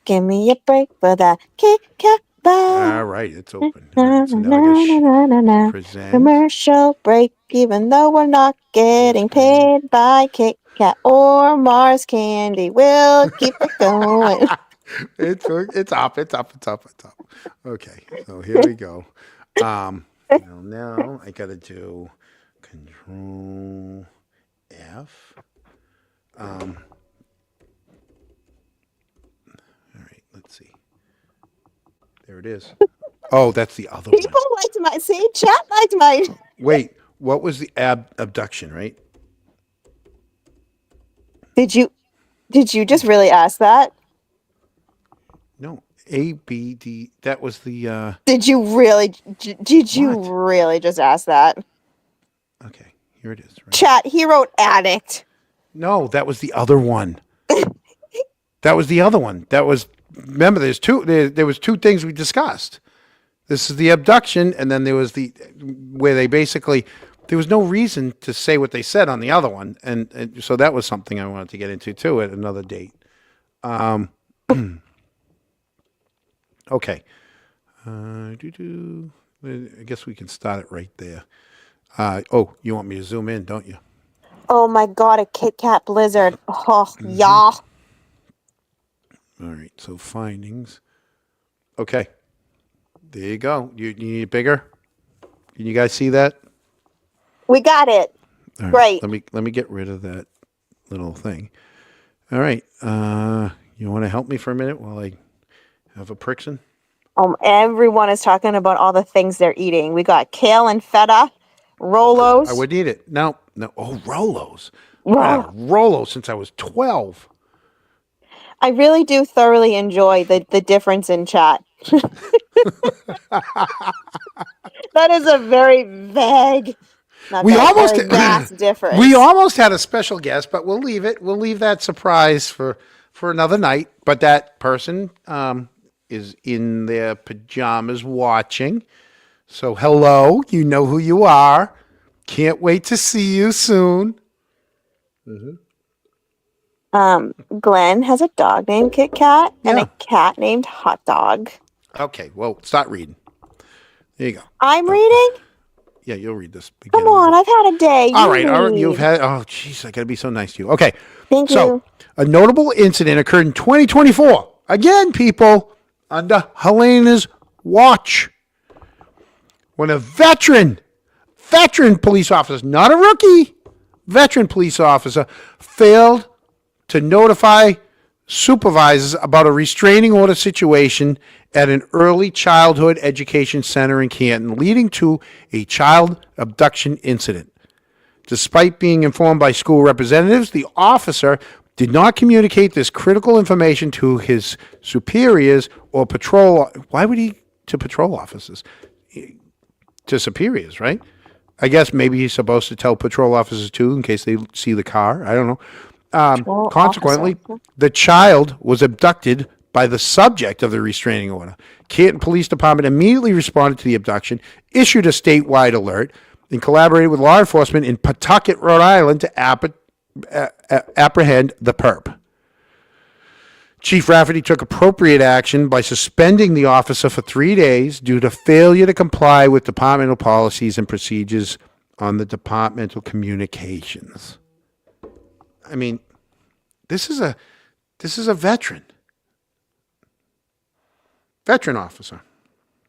Give me a break for that Kit Kat bar. All right, it's open. All right, so now I gotta present. Commercial break, even though we're not getting paid by Kit Kat or Mars Candy. We'll keep it going. It's up. Okay, so here we go. Now I gotta do Control F. All right, let's see. There it is. Oh, that's the other one. People liked my chat liked my. Wait, what was the abduction, right? Did you just really ask that? No, ABD. That was the. Did you really just ask that? Okay, here it is. Right? Chat. He wrote addict. No, that was the other one. Remember, there's two. There was two things we discussed. This is the abduction, and then there was where they basically there was no reason to say what they said on the other one, and so that was something I wanted to get into too at another date. Okay. I guess we can start it right there. You want me to zoom in, don't you? Oh my god, a Kit Kat Blizzard. Oh, yeah. All right, so findings. Okay. There you go. You need it bigger? Can you guys see that? We got it. All Great. right, let me get rid of that little thing. All right. You want to help me for a minute while I have a Prixon? Everyone is talking about all the things they're eating. We got kale and feta, Rolos. I would eat it. No. Oh, Rolos. I've had Rolos since I was 12. I really do thoroughly enjoy the difference in chat. That is a very vague, vast difference. We almost had a special guest, but we'll leave it. We'll leave that surprise for another night. But that person is in their pajamas watching. So hello, you know who you are. Can't wait to see you soon. Glenn has a dog named Kit Kat and a cat named Hot Dog. Okay, well, start reading. There you go. I'm reading? Yeah, you'll read this. Come on, I've had a day. All right, you've had. Oh, jeez, I gotta be so nice to you. Okay, Thank you. A notable incident occurred in 2024. Again, people, under Helena's watch, when a veteran police officer, not a rookie, veteran police officer, failed to notify supervisors about a restraining order situation at an early childhood education center in Canton, leading to a child abduction incident. Despite being informed by school representatives, the officer did not communicate this critical information to his superiors or patrol. Why would he to patrol officers? To superiors, right? I guess maybe he's supposed to tell patrol officers too in case they see the car. I don't know. Consequently, the child was abducted by the subject of the restraining order. Canton Police Department immediately responded to the abduction, issued a statewide alert, and collaborated with law enforcement in Pawtucket, Rhode Island to apprehend the perp. Chief Rafferty took appropriate action by suspending the officer for 3 days due to failure to comply with departmental policies and procedures on the departmental communications. I mean, this is a veteran officer.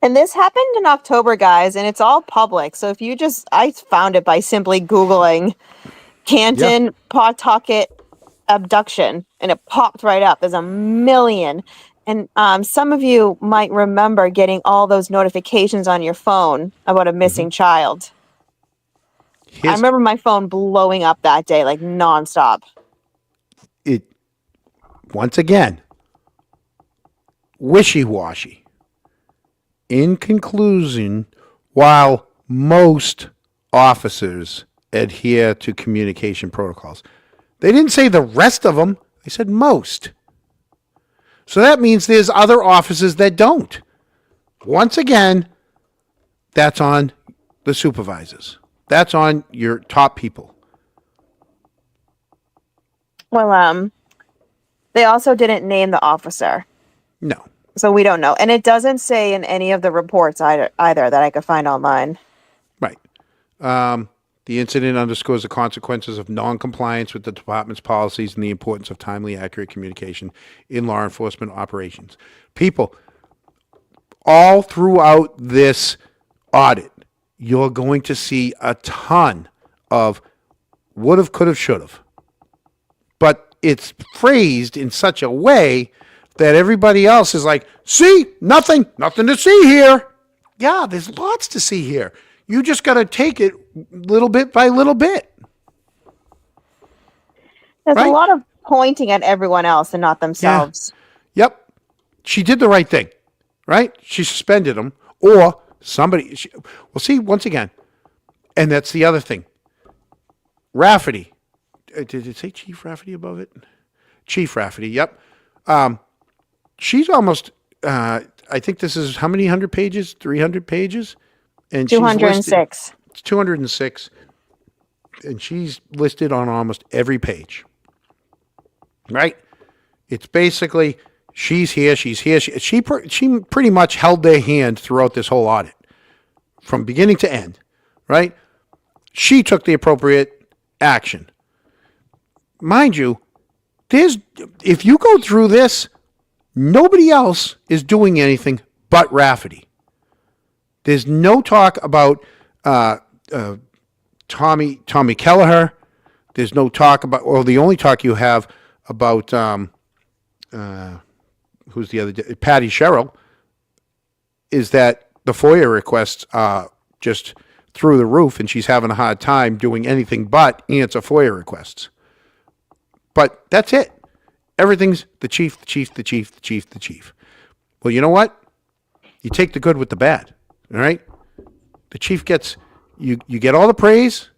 And this happened in October, guys, and it's all public. So if you I found it by simply Googling Canton Pawtucket abduction, and it popped right up. There's a million. And some of you might remember getting all those notifications on your phone about a missing child. I remember my phone blowing up that day, like nonstop. Once again, wishy-washy. In conclusion, while most officers adhere to communication protocols, they didn't say the rest of them. They said most. So that means there's other officers that don't. Once again, that's on the supervisors. That's on your top people. Well, they also didn't name the officer. No. So we don't know. And it doesn't say in any of the reports either that I could find online. Right. The incident underscores the consequences of non-compliance with the department's policies and the importance of timely, accurate communication in law enforcement operations. People, all throughout this audit, you're going to see a ton of would've, could've, should've. But it's phrased in such a way that everybody else is like, see, nothing to see here. Yeah, there's lots to see here. You just got to take it little bit by little bit. There's a lot of pointing at everyone else and not themselves. Yeah. Yep. She did the right thing, right? She suspended them, or somebody. Well, see, once again, and that's the other thing. Rafferty. Did it say Chief Rafferty above it? Chief Rafferty, yep. She's almost, I think this is how many 100 pages? 300 pages? And 206. It's 206. And she's listed on almost every page. Right? It's basically, she's here. She pretty much held their hand throughout this whole audit. From beginning to end. Right? She took the appropriate action. Mind you, if you go through this, nobody else is doing anything but Rafferty. There's no talk about Tommy Kelleher. There's no talk about, or the only talk you have about who's the other, Patty Sherrill, is that the FOIA requests are just through the roof, and she's having a hard time doing anything but answer FOIA requests. But that's it. Everything's the chief. Well, you know what? You take the good with the bad. All right? The chief gets, you get all the praise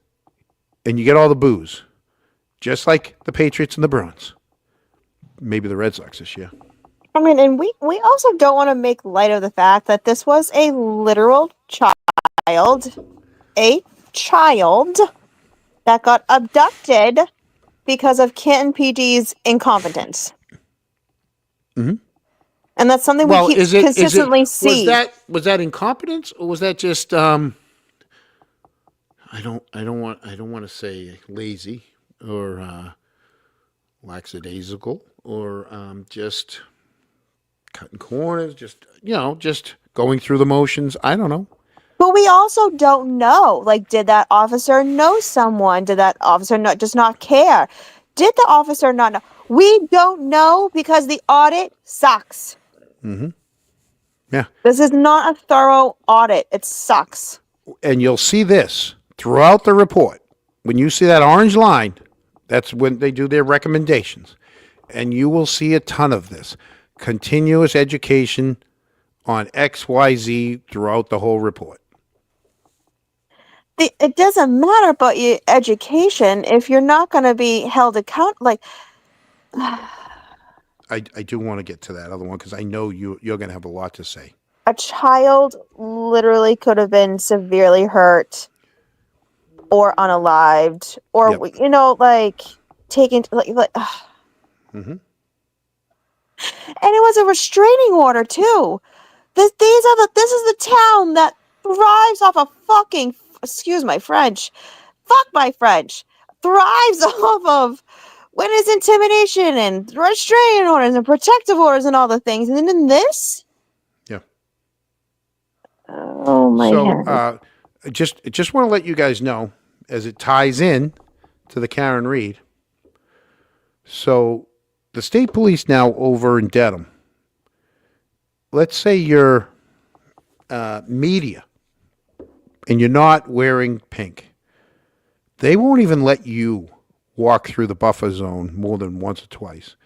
and you get all the boos. Just like the Patriots and the Bruins. Maybe the Red Sox this year. I mean, and we also don't want to make light of the fact that this was a literal child that got abducted because of Canton PD's incompetence. Mm-hmm. And that's something we keep consistently see. Was that incompetence, or was that just I don't want to say lazy or lackadaisical or just cutting corners, just going through the motions. I don't know. But we also don't know. Like, did that officer know someone? Did that officer just not care? Did the officer not know? We don't know because the audit sucks. Yeah. This is not a thorough audit. It sucks. And you'll see this throughout the report. When you see that orange line, that's when they do their recommendations. And you will see a ton of this. Continuous education on XYZ throughout the whole report. It doesn't matter about your education if you're not going to be held accountable. Like, I do want to get to that other one because I know you're going to have a lot to say. a child literally could have been severely hurt or unalived or, Yep. you know, like taken, Mm-hmm. and it was a restraining order too. This is the town that thrives off of fucking, excuse my French, fuck my French, thrives off of witness intimidation and restraining orders and protective orders and all the things. And then in this, Yeah. oh my So head. just want to let you guys know as it ties in to the Karen Reed. So the state police now over in Dedham. Let's say you're media and you're not wearing pink. They won't even let you walk through the buffer zone more than once or twice.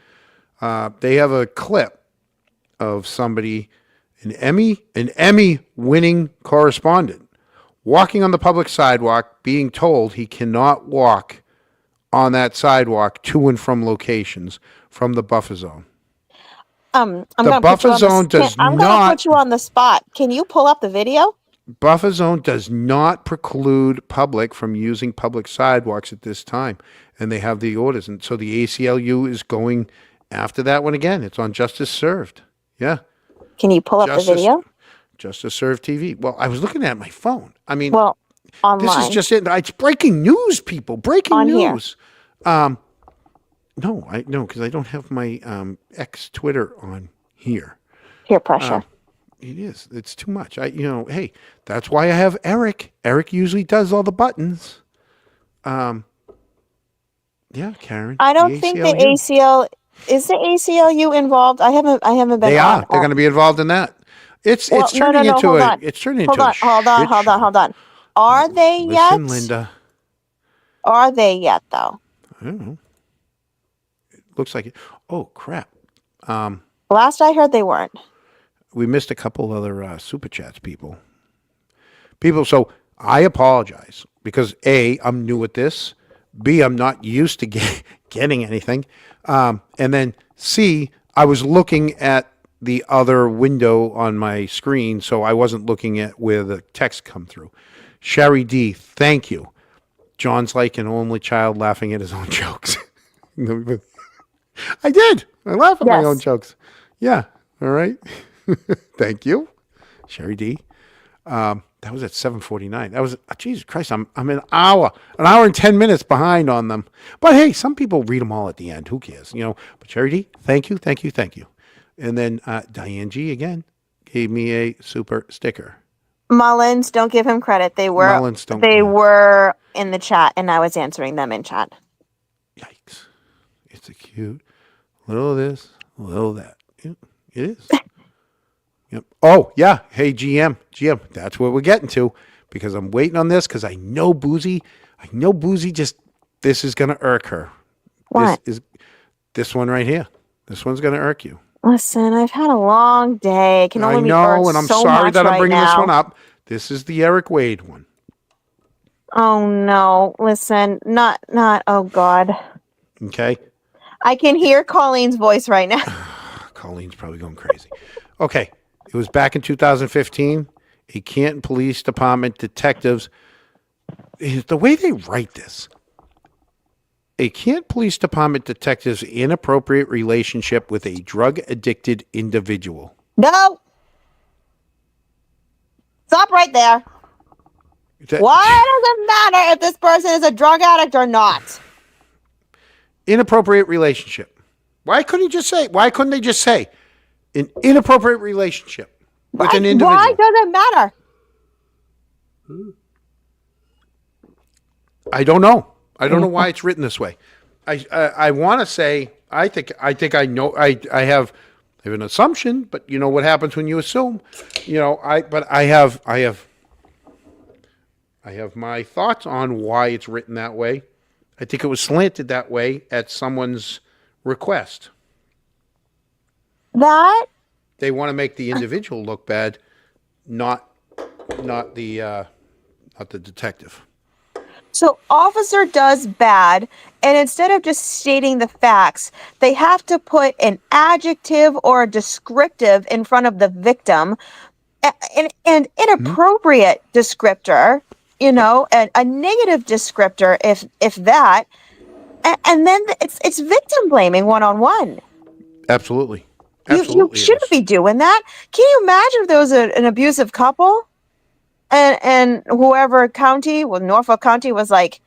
They have a clip of somebody, an Emmy winning correspondent, walking on the public sidewalk, being told he cannot walk on that sidewalk to and from locations from the buffer zone. I'm The gonna buffer zone does I'm gonna not. put you on the spot. Can you pull up the video? Buffer zone does not preclude public from using public sidewalks at this time, and they have the orders, and so the ACLU is going after that one again. It's on Justice Served. Yeah, Can you pull up the video? Justice Served TV. Well, I was looking at my phone. I mean, Well, this online. is just it. It's breaking news, people. Breaking On here. news. No, because I don't have my X Twitter on here. Peer pressure. It is. It's too much. Hey, that's why I have Eric. Eric usually does all the buttons. Yeah, Karen. I don't think the ACLU. is the ACLU involved. I haven't been They on. are. They're going to be involved in that. It's turning into hold a. on. It's turning into Hold on, a. hold on, shit hold on, show. hold on. Are they yet? Listen, Linda. Are they yet though? I don't know. It looks like it. Oh crap. Last I heard they weren't. We missed a couple other super chats, people. So I apologize because A, I'm new at this. B, I'm not used to getting anything. And then C, I was looking at the other window on my screen, so I wasn't looking at where the text come through. Sherry D, thank you. John's like an only child laughing at his own jokes. I did. I laugh at my Yes. own jokes. Yeah. All right. Thank you, Sherry D. That was at 7:49. That was Jesus Christ. I'm an hour and 10 minutes behind on them. But hey, some people read them all at the end. Who cares? But Sherry D, thank you. And then Diane G again gave me a super sticker. Mullins, don't give him credit. They were Mullins, don't- they yeah. were in the chat, and I was answering them in chat. Yikes! It's a cute little of this, a little of that. Yeah, it is. Yep. Oh yeah. Hey GM, that's what we're getting to because I'm waiting on this because I know Boozy. Just this is gonna irk her. What? This one right here. This one's gonna irk you. Listen, I've had a long day. I can only I be know, irked and I'm so sorry much that I'm right bringing this now. one up. This is the Eric Wade one. Oh no! Listen, not. Oh God! Okay. I can hear Colleen's voice right now. Colleen's probably going crazy. Okay. It was back in 2015. A Canton Police Department detectives, the way they write this, a Canton Police Department detective's inappropriate relationship with a drug-addicted individual. No! Stop right there. Why does it matter if this person is a drug addict or not? Inappropriate relationship. Why couldn't they just say an inappropriate relationship with an individual? Why does it matter? I don't know. I don't know why it's written this way. I want to say I think I know I have an assumption, but you know what happens when you assume, but I have my thoughts on why it's written that way. I think it was slanted that way at someone's request. That They want to make the individual look bad, not not the uh, not the detective. so officer does bad, and instead of just stating the facts, they have to put an adjective or a descriptive in front of the victim, and inappropriate descriptor, a negative descriptor, if that, and then it's victim blaming one on one. Absolutely. You Absolutely. it shouldn't is. be doing that. Can you imagine if there was an abusive couple, and whoever county, well, Norfolk County was like,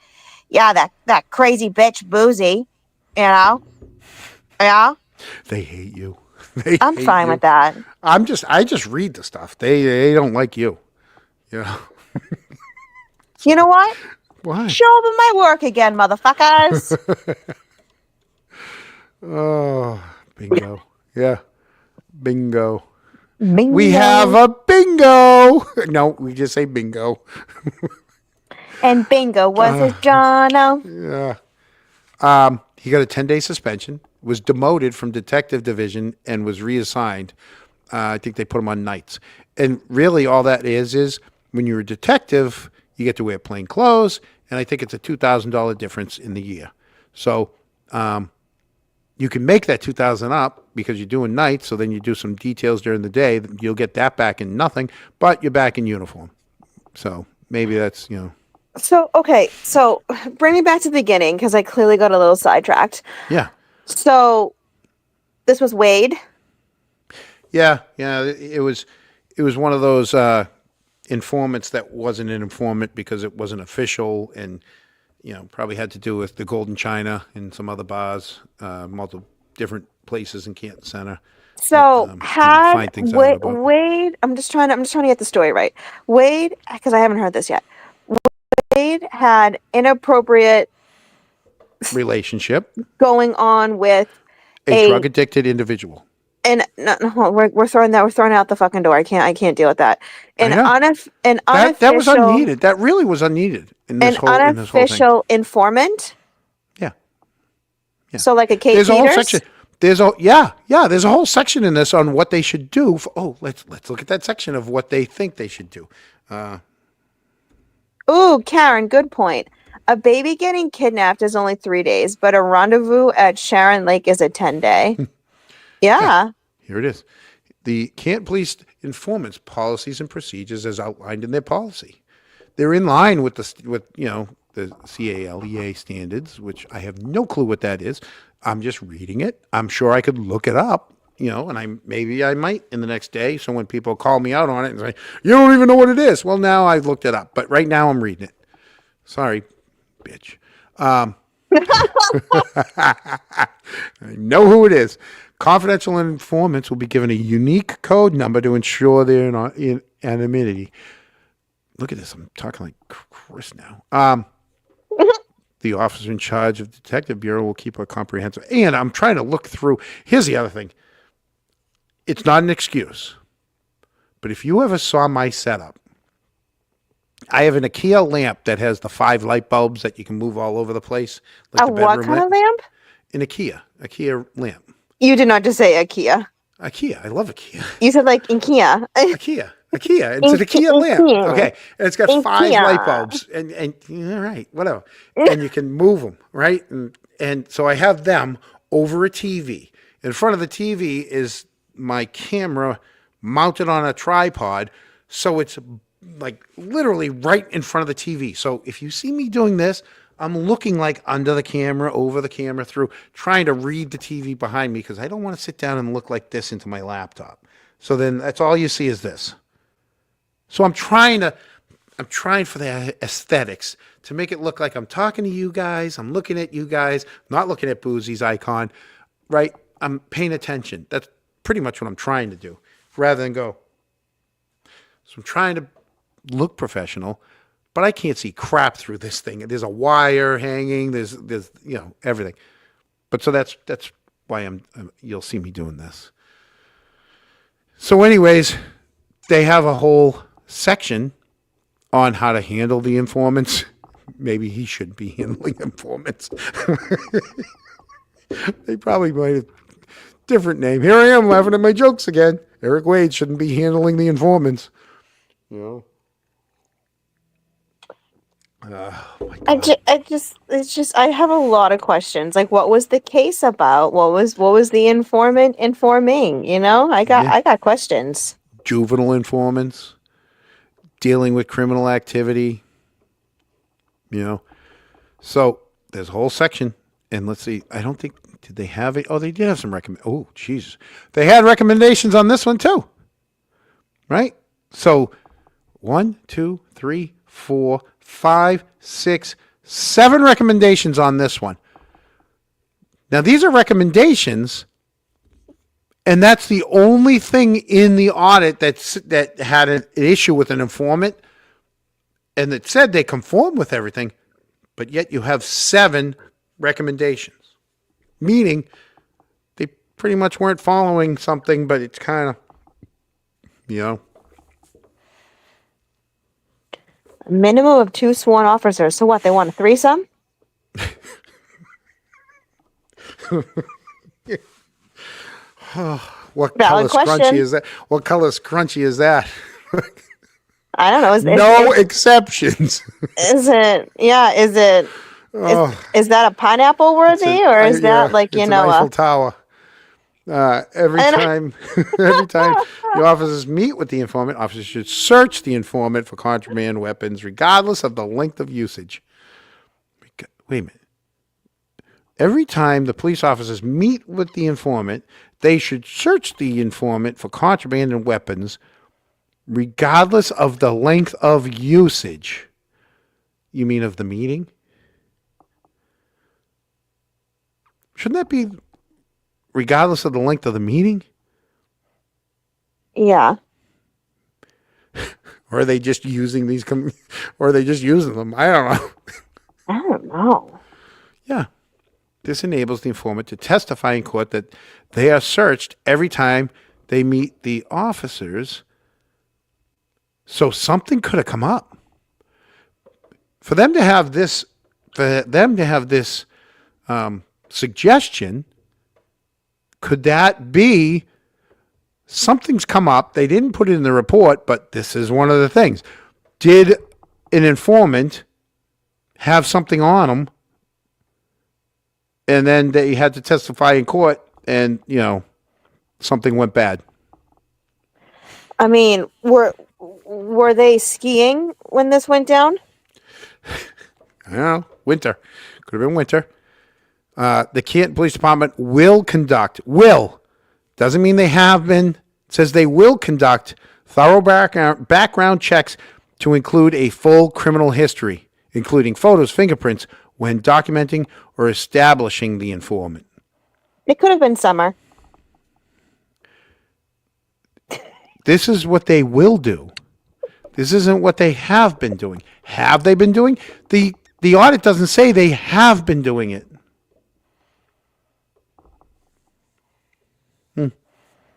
yeah, that crazy bitch Boozy, yeah. They hate you. They I'm hate fine you. with that. I just read the stuff. They don't like you. You know. You know what? Why? Show them my work again, motherfuckers. Oh, bingo. Yeah. Bingo. Bingo. We have a bingo. No, we just say bingo. And bingo was a Jono. Yeah. He got a 10-day suspension, was demoted from detective division, and was reassigned. I think they put him on nights. And really all that is when you're a detective, you get to wear plain clothes, and I think it's a $2,000 difference in the year. So you can make that $2,000 up because you're doing nights, so then you do some details during the day. You'll get that back in nothing, but you're back in uniform. So maybe that's, So, okay, so bring me back to the beginning because I clearly got a little sidetracked. Yeah. So, this was Wade. Yeah. It was one of those informants that wasn't an informant because it wasn't official, and probably had to do with the Golden China and some other bars, multiple different places in Canton Center. So Didn't had find things out about. Wade, I'm just trying to get the story right. Wade, because I haven't heard this yet. Wade had inappropriate Relationship, going on with a drug addicted individual. and no, we're throwing out the fucking door. I can't deal with that. I know. An That was unofficial unneeded. That really was unneeded in this whole thing. unofficial informant. Yeah. So like a Kate There's a whole Peters? section. There's a whole section in this on what they should do. Let's look at that section of what they think they should do. Ooh, Karen, good point. A baby getting kidnapped is only 3 days, but a rendezvous at Sharon Lake is a 10-day. Yeah. Here it is. The Canton Police Informants policies and procedures as outlined in their policy. They're in line with the CALEA standards, which I have no clue what that is. I'm just reading it. I'm sure I could look it up, and I might in the next day. So when people call me out on it and say, "You don't even know what it is," well, now I've looked it up. But right now I'm reading it. Sorry, bitch. I know who it is. Confidential informants will be given a unique code number to ensure their anonymity. Look at this. I'm talking like Chris now. The officer in charge of the Detective Bureau will keep a comprehensive. And I'm trying to look through. Here's the other thing. It's not an excuse. But if you ever saw my setup, I have an IKEA lamp that has the 5 light bulbs that you can move all over the place. Like A what kind of lamp? An IKEA lamp. You did not just say IKEA. IKEA. I love IKEA. You said like IKEA. IKEA. It's an IKEA lamp. Okay. And it's got 5 light bulbs. And all right, whatever. And you can move them, right? And so I have them over a TV. In front of the TV is my camera mounted on a tripod. So it's like literally right in front of the TV. So if you see me doing this, I'm looking like under the camera, over the camera, through, trying to read the TV behind me because I don't want to sit down and look like this into my laptop. So then that's all you see is this. So I'm trying for the aesthetics to make it look like I'm talking to you guys. I'm looking at you guys, not looking at Boozy's icon, right? I'm paying attention. That's pretty much what I'm trying to do rather than go. So I'm trying to look professional, but I can't see crap through this thing. There's a wire hanging. There's everything. But so that's why you'll see me doing this. So anyways, they have a whole section on how to handle the informants. Maybe he shouldn't be handling informants. They probably might have different name. Here I am laughing at my jokes again. Eric Wade shouldn't be handling the informants. I have a lot of questions. Like, what was the case about? What was the informant informing? I got questions. Juvenile informants, dealing with criminal activity. So there's a whole section, and let's see. I don't think did they have it. Oh, they did have some Oh, Jesus, they had recommendations on this one too, right? So 1, 2, 3, 4, 5, 6, 7 recommendations on this one. Now these are recommendations, and that's the only thing in the audit that had an issue with an informant. And it said they conform with everything, but yet you have 7 recommendations, meaning they pretty much weren't following something, but it's kind of, A minimum of 2 sworn officers. So what? They want a threesome? What Valid color question. scrunchy is that? What color scrunchy is that? I don't know. No exceptions. Is it? Yeah. Is it? Is that a pineapple worthy, or is that like it's an Eiffel Tower? Every time the officers meet with the informant, officers should search the informant for contraband weapons, regardless of the length of usage. Wait a minute. Every time the police officers meet with the informant, they should search the informant for contraband and weapons, regardless of the length of usage. You mean of the meeting? Shouldn't that be regardless of the length of the meeting? Yeah. Or are they just using these? Or are they just using them? I don't know. I don't know. Yeah. This enables the informant to testify in court that they are searched every time they meet the officers. So something could have come up. For them to have this suggestion, could that be something's come up? They didn't put it in the report, but this is one of the things. Did an informant have something on them, and then they had to testify in court, and something went bad? I mean, were they skiing when this went down? I don't know. Winter. Could have been winter. The Canton Police Department will doesn't mean they have been, says they will conduct thorough background checks to include a full criminal history, including photos, fingerprints, when documenting or establishing the informant. It could have been summer. This is what they will do. This isn't what they have been doing. Have they been doing? The audit doesn't say they have been doing it.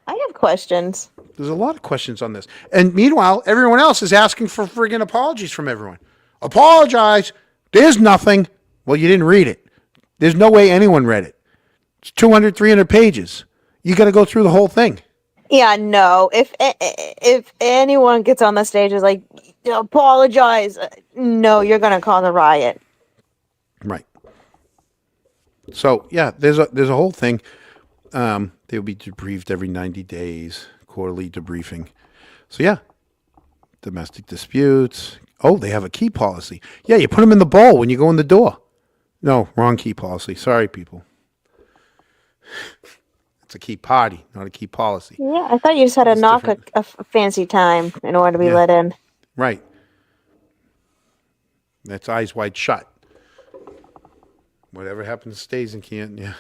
I have questions. There's a lot of questions on this. And meanwhile, everyone else is asking for friggin' apologies from everyone. Apologize. There's nothing. Well, you didn't read it. There's no way anyone read it. It's 200, 300 pages. You got to go through the whole thing. Yeah, no. If anyone gets on the stage is like, apologize, no, you're gonna cause a riot. Right. So yeah, there's a whole thing. They'll be debriefed every 90 days, quarterly debriefing. So yeah, domestic disputes. Oh, they have a key policy. Yeah, you put them in the bowl when you go in the door. No, wrong key policy. Sorry, people. It's a key party, not a key policy. Yeah, I thought you just had to knock a fancy time in order to be let in. Right. That's eyes wide shut. Whatever happens stays in Canton, yeah.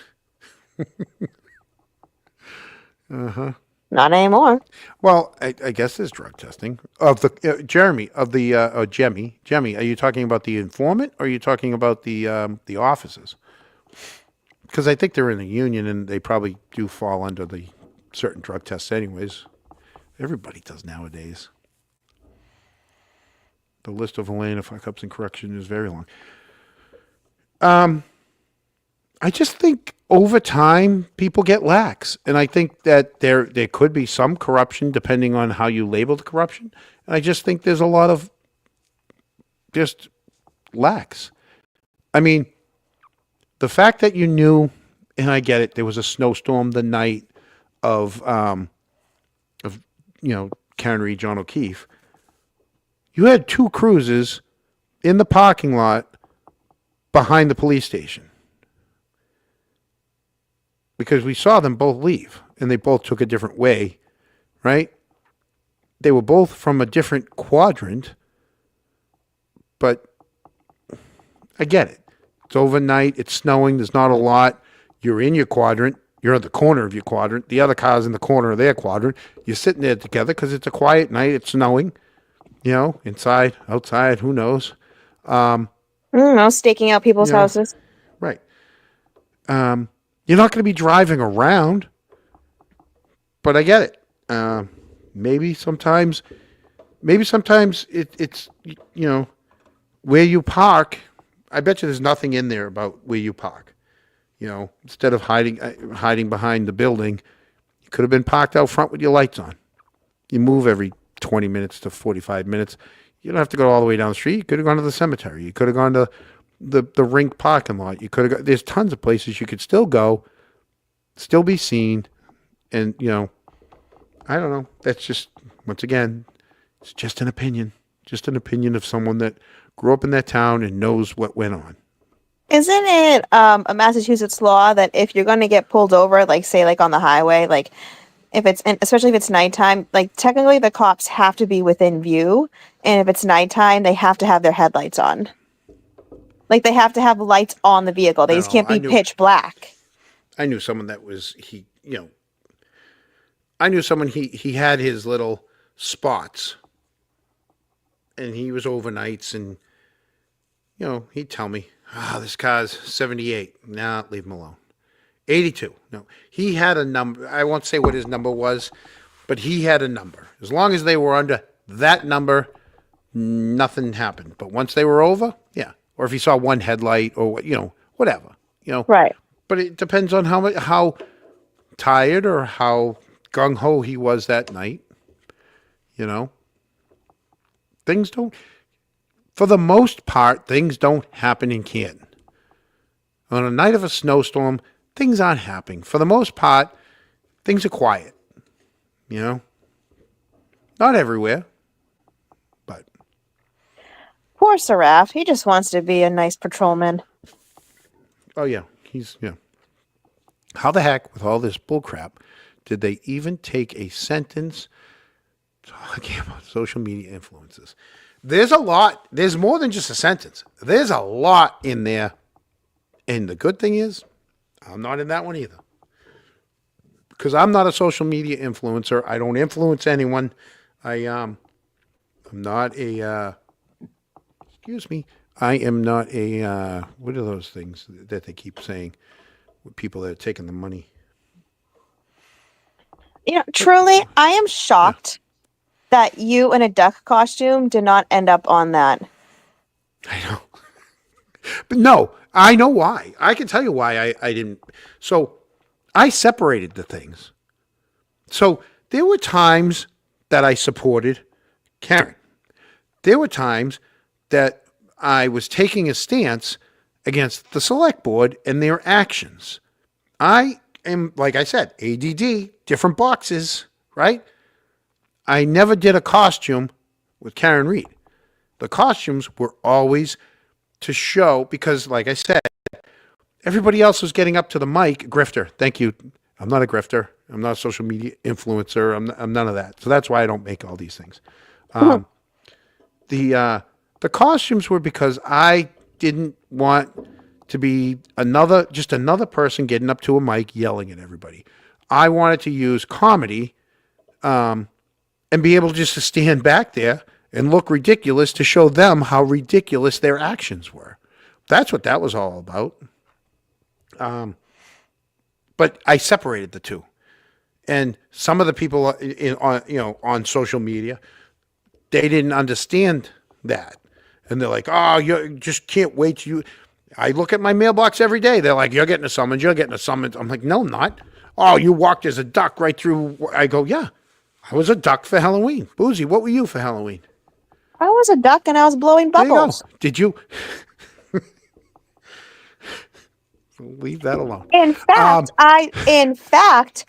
Uh-huh. Not anymore. Well, I guess there's drug testing of the Jeremy of the Jemmy. Are you talking about the informant, or are you talking about the officers? Because I think they're in a union and they probably do fall under the certain drug tests, anyways. Everybody does nowadays. The list of Elena fuck ups in correction is very long. I just think over time people get lax, and I think that there could be some corruption depending on how you label the corruption. And I just think there's a lot of just lax. I mean, the fact that you knew, and I get it, there was a snowstorm the night of Karen Reed, John O'Keefe. You had two cruises in the parking lot behind the police station. Because we saw them both leave, and they both took a different way, right? They were both from a different quadrant, but I get it. It's overnight, it's snowing, there's not a lot. You're in your quadrant, you're at the corner of your quadrant, the other car's in the corner of their quadrant. You're sitting there together because it's a quiet night, it's snowing, inside, outside, who knows? Staking out people's houses. Right. You're not going to be driving around, but I get it. Maybe sometimes it's where you park. I bet you there's nothing in there about where you park. Instead of hiding behind the building, you could have been parked out front with your lights on. You move every 20 minutes to 45 minutes. You don't have to go all the way down the street. You could have gone to the cemetery. You could have gone to the rink parking lot. You could have. There's tons of places you could still go, still be seen, and I don't know. That's just, once again, it's just an opinion. Just an opinion of someone that grew up in that town and knows what went on. Isn't it a Massachusetts law that if you're going to get pulled over, like say like on the highway, like especially if it's nighttime, like technically the cops have to be within view, and if it's nighttime, they have to have their headlights on. Like they have to have lights on the vehicle. They just can't be pitch black. I knew someone that was I knew someone he had his little spots, and he was overnights, and he'd tell me, this car's 78. Nah, leave him alone. 82. No, he had a number. I won't say what his number was, but he had a number. As long as they were under that number, nothing happened. But once they were over, yeah. Or if he saw one headlight or whatever, Right. But it depends on how tired or how gung ho he was that night. Things don't. For the most part, things don't happen in Canton. On a night of a snowstorm, things aren't happening. For the most part, things are quiet. Not everywhere, but. Poor Seraph. He just wants to be a nice patrolman. Oh, yeah. How the heck, with all this bullcrap, did they even take a sentence talking about social media influences? There's a lot. There's more than just a sentence. There's a lot in there. And the good thing is, I'm not in that one either. Because I'm not a social media influencer. I don't influence anyone. I'm not a, excuse me. I am not a, what are those things that they keep saying with people that are taking the money? Truly, I am shocked that you in a duck costume did not end up on that. I know. But no, I know why. I can tell you why I didn't. So I separated the things. So there were times that I supported Karen. There were times that I was taking a stance against the select board and their actions. I am, like I said, ADD, different boxes, right? I never did a costume with Karen Reed. The costumes were always to show, because like I said, everybody else was getting up to the mic. Grifter, thank you. I'm not a grifter. I'm not a social media influencer. I'm none of that. So that's why I don't make all these things. The costumes were because I didn't want to be just another person getting up to a mic yelling at everybody. I wanted to use comedy and be able just to stand back there and look ridiculous to show them how ridiculous their actions were. That's what that was all about. But I separated the two. And some of the people on social media, they didn't understand that. And they're like, oh, you just can't wait to you. I look at my mailbox every day. They're like, you're getting a summons. You're getting a summons. I'm like, no, I'm not. Oh, you walked as a duck right through. I go, yeah, I was a duck for Halloween. Boozy, what were you for Halloween? I was a duck and I was blowing There you go. bubbles. Did you? Leave that alone. In fact,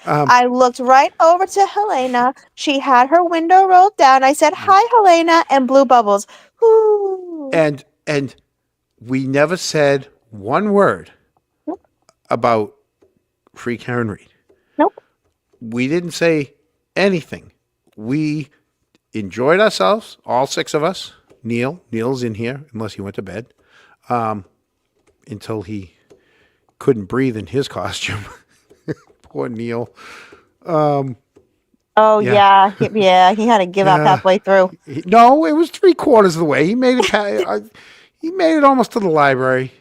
I looked right over to Helena. She had her window rolled down. I said, "Hi, Helena," and blew bubbles. Ooh. And we never said one word Nope. about Free Karen Reed. Nope. We didn't say anything. We enjoyed ourselves, all six of us. Neil's in here, unless he went to bed, until he couldn't breathe in his costume. Poor Neil. Oh Yeah. yeah, he had to give up halfway through. No, it was 3/4 of the way. He made it. He made it almost to the library.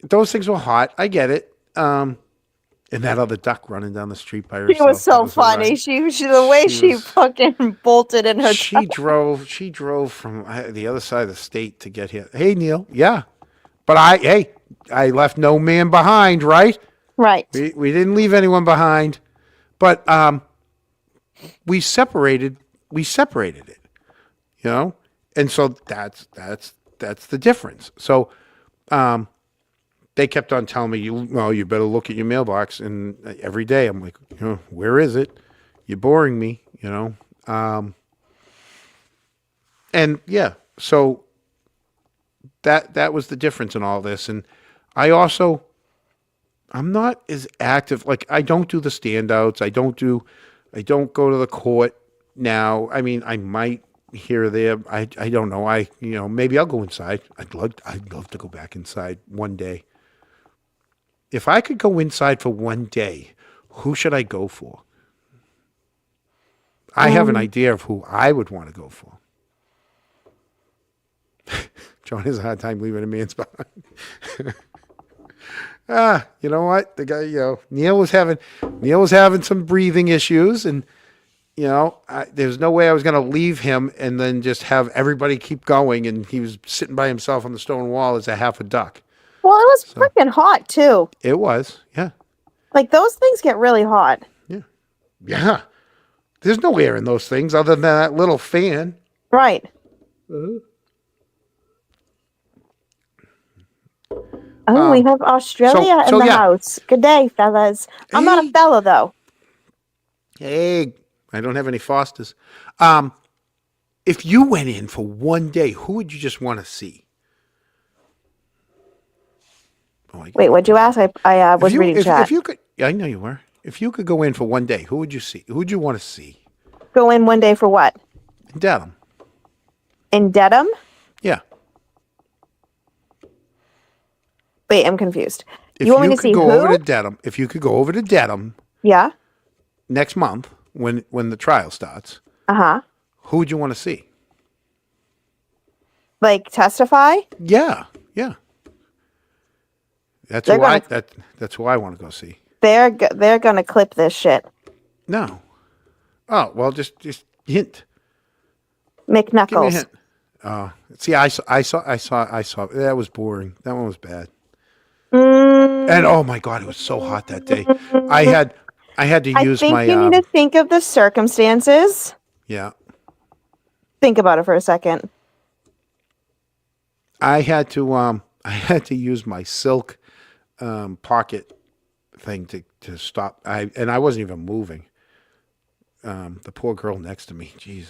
Those things were hot. I get it. And that other duck running down the street by herself. She was so that funny. right. She the way she was- fucking bolted in her. She drove from the other side of the state to get here. Hey, Neil. Yeah. But I left no man behind, right? Right. We didn't leave anyone behind. But we separated it, you know? And so that's the difference. So they kept on telling me, you better look at your mailbox. And every day I'm like, where is it? You're boring me, you know? And yeah, so that was the difference in all this. And I'm not as active. Like, I don't do the standouts. I don't go to the court now. I mean, I might here or there. I don't know. Maybe I'll go inside. I'd love to go back inside one day. If I could go inside for one day, who should I go for? I have an idea of who I would want to go for. John has a hard time leaving a man's behind. You know what? The guy, Neil was having some breathing issues, and there's no way I was going to leave him and then just have everybody keep going, and he was sitting by himself on the stone wall as a half a duck. Well, it was freaking hot too. It was, yeah. Like, those things get really hot. Yeah. There's no air in those things other than that little fan. Right. Oh, we have Australia in the house. Good day, fellas. I'm not a fella, though. Hey, I don't have any Fosters. If you went in for one day, who would you just want to see? Wait, what'd you ask? I was reading chat. If you could, yeah, I know you were. If you could go in for one day, who would you see? Who would you want to see? Go in one day for what? In Dedham. In Dedham? Yeah. Wait, I'm confused. If you want me to see go who? over to Dedham, if you could go over to Dedham Yeah. next month when the trial starts, who would you want to see? Like, testify? Yeah. That's who I want to go see. They're gonna clip this shit. No. Oh, well, just hint. Give me a McKnuckles. hint. See, I saw. That was boring. That one was bad. And oh my God, it was so hot that day. I had to use my. I think you need to think of the circumstances. Yeah. Think about it for a second. I had to use my silk pocket thing to stop. I wasn't even moving. The poor girl next to me, jeez.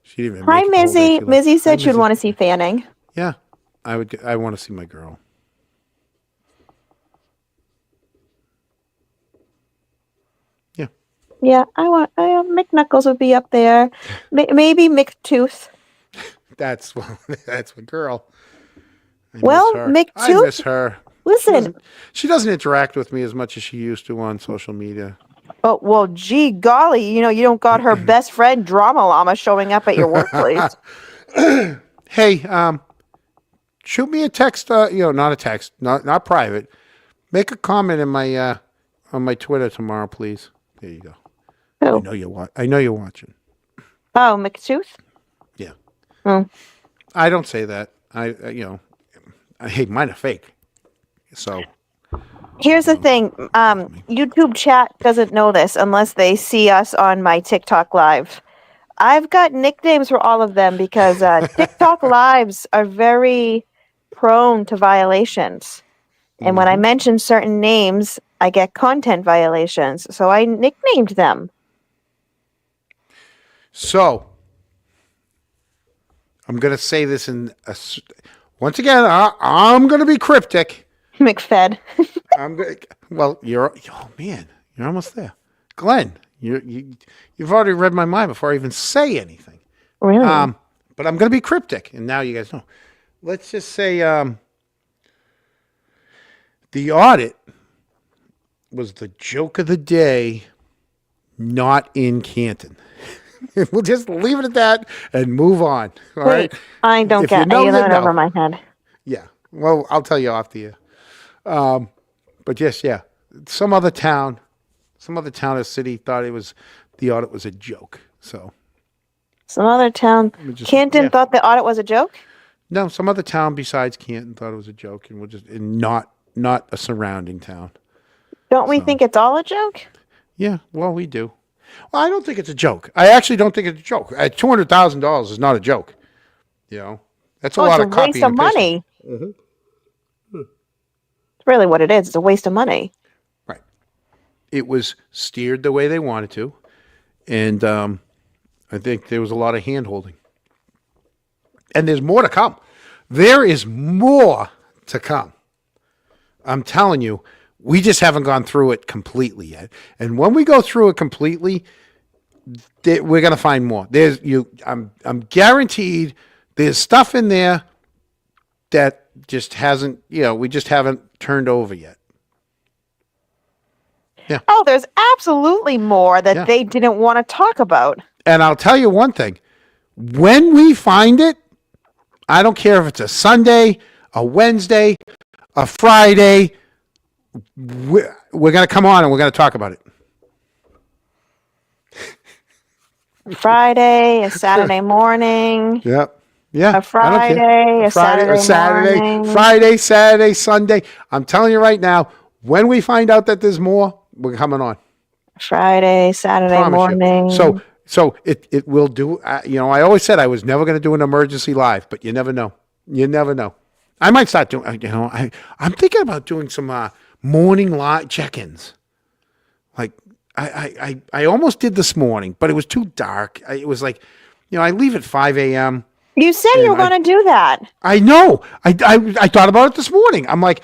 She didn't even Hi, make it over. Mizzy. Mizzy said Hi, she'd Mizzy. want to see Fanning. Yeah, I want to see my girl. Yeah. Yeah, McKnuckles would be up there. Maybe McTooth. That's my girl. I Well, miss her. I McTooth- miss her. Listen, She doesn't interact with me as much as she used to on social media. Oh, well, gee golly, you don't got her best friend Drama Llama showing up at your workplace. Hey, shoot me a text. Not a text, not private. Make a comment in my on my Twitter tomorrow, please. There you go. Who? I know you're watching. Oh, McTooth? Yeah. Oh. I don't say that. Hey, mine are fake. So Here's the thing. YouTube chat doesn't know this unless they see us on my TikTok live. I've got nicknames for all of them because TikTok lives are very prone to violations. And when I mention certain names, I get content violations. So I nicknamed them. So I'm going to say this once again, I'm going to be cryptic. McFed. Oh man, you're almost there. Glenn, you've already read my mind before I even say anything. Really? But I'm going to be cryptic, and now you guys know. Let's just say the audit was the joke of the day, not in Canton. We'll just leave it at that and move on. All right. I don't get any of that over my head. Yeah. Well, I'll tell you off the air. But yes, yeah. Some other town or city thought the audit was a joke. So some other town, Canton thought the audit was a joke? No, some other town besides Canton thought it was a joke, and not a surrounding town. Don't we think it's all a joke? Yeah, well, we do. Well, I don't think it's a joke. I actually don't think it's a joke. $200,000 is not a joke. That's a lot of copying. It's a waste of money. Mm-hmm. It's really what it is. It's a waste of money. Right. It was steered the way they wanted to, and I think there was a lot of hand-holding. And there's more to come. There is more to come. I'm telling you, we just haven't gone through it completely yet. And when we go through it completely, we're going to find more. I'm guaranteed there's stuff in there that just hasn't, we just haven't turned over yet. Yeah. Oh, there's absolutely more that they didn't want to talk about. And I'll tell you one thing. When we find it, I don't care if it's a Sunday, a Wednesday, a Friday, we're going to come on and we're going to talk about it. Friday, a Saturday morning. Yep. Yeah. A Friday, a Saturday morning. Friday, Saturday, Sunday. I'm telling you right now, when we find out that there's more, we're coming on. Friday, Saturday morning. So it will do. I always said I was never going to do an emergency live, but you never know. You never know. I might start doing. I'm thinking about doing some morning live check-ins. Like I almost did this morning, but it was too dark. It was like, I leave at 5 a.m. You said you were going to do that. I know. I thought about it this morning. I'm like,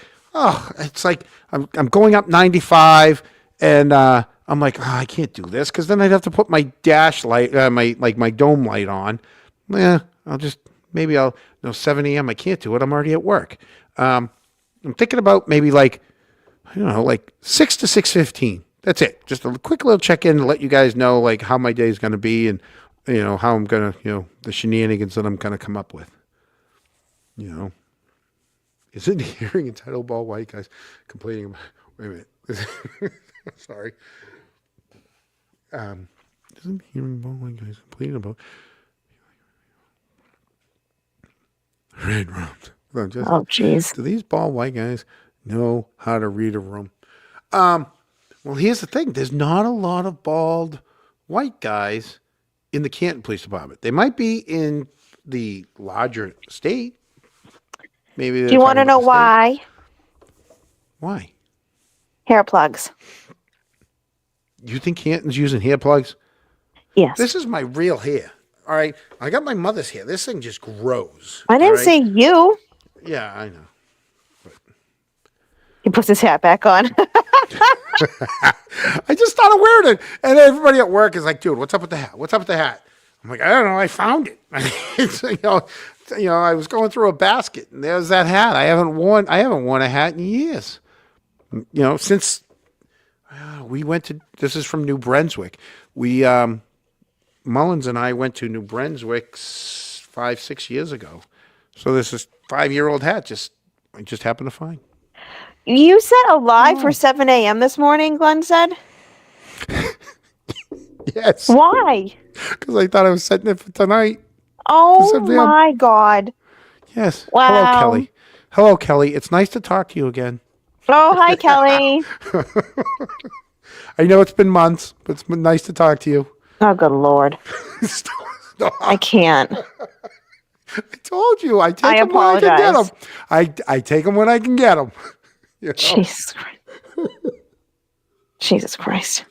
it's like I'm going up 95, and I'm like, I can't do this because then I'd have to put my dash light, my dome light on. Yeah, I'll 7 a.m. I can't do it. I'm already at work. I'm thinking about maybe like 6 to 6:15. That's it. Just a quick little check-in to let you guys know like how my day is going to be and how I'm going to, the shenanigans that I'm going to come up with. Isn't hearing entitled bald white guys complaining about, wait a minute. Sorry. Isn't hearing bald white guys complaining about red rooms? Oh, jeez. Do these bald white guys know how to read a room? Well, here's the thing. There's not a lot of bald white guys in the Canton Police Department. They might be in the larger state. Maybe. Do you want to know why? Why? Hair plugs. You think Canton's using hair plugs? Yes. This is my real hair. All right. I got my mother's hair. This thing just grows. I didn't say you. Yeah, I know. He puts his hat back on. I just started wearing it. And everybody at work is like, dude, what's up with the hat? What's up with the hat? I'm like, I don't know. I found it. It's, I was going through a basket and there's that hat. I haven't worn a hat in years. Since We went to, this is from New Brunswick. Mullins and I went to New Brunswick 5, 6 years ago. So this is 5-year-old hat I just happened to find. You set a live for 7 a.m. this morning, Glenn said. Yes. Why? Because I thought I was setting it for tonight. Oh 7 a.m. my God. Yes. Wow. Hello, Kelly. Hello, Kelly. It's nice to talk to you again. Oh, hi, Kelly. I know it's been months, but it's been nice to talk to you. Oh, good Lord. Stop. I can't. I told you. I take I them when I can get apologize. them. I take them when I can get them. You know? Jesus Christ. Jesus Christ.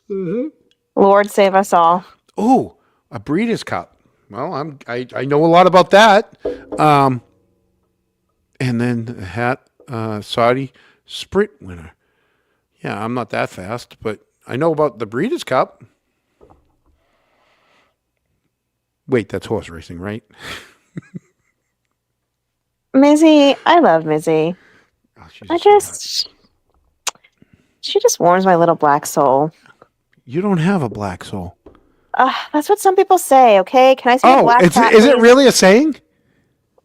Lord save us all. Oh, a Breeders' Cup. Well, I know a lot about that. And then the hat, Saudi Sprint winner. Yeah, I'm not that fast, but I know about the Breeders' Cup. Wait, that's horse racing, right? Mizzy, I love Mizzy. Oh, she's a sweetheart. She just warms my little black soul. You don't have a black soul. That's what some people say, okay? Can I see a Oh, black cat, is it please? really a saying?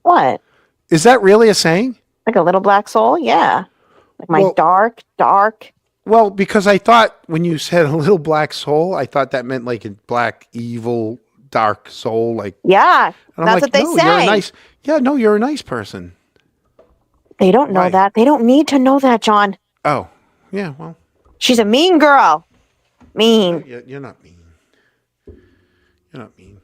What? Is that really a saying? Like a little black soul? Yeah. Like my Well- dark. Well, because I thought when you said a little black soul, I thought that meant like a black, evil, dark soul. Like, Yeah. and I'm That's like, what they no, say. you're a nice. Yeah, no, you're a nice person. They don't know Why? that. They don't need to know that, John. Oh, yeah. Well, She's a mean girl. Mean. you're not mean. You're not mean.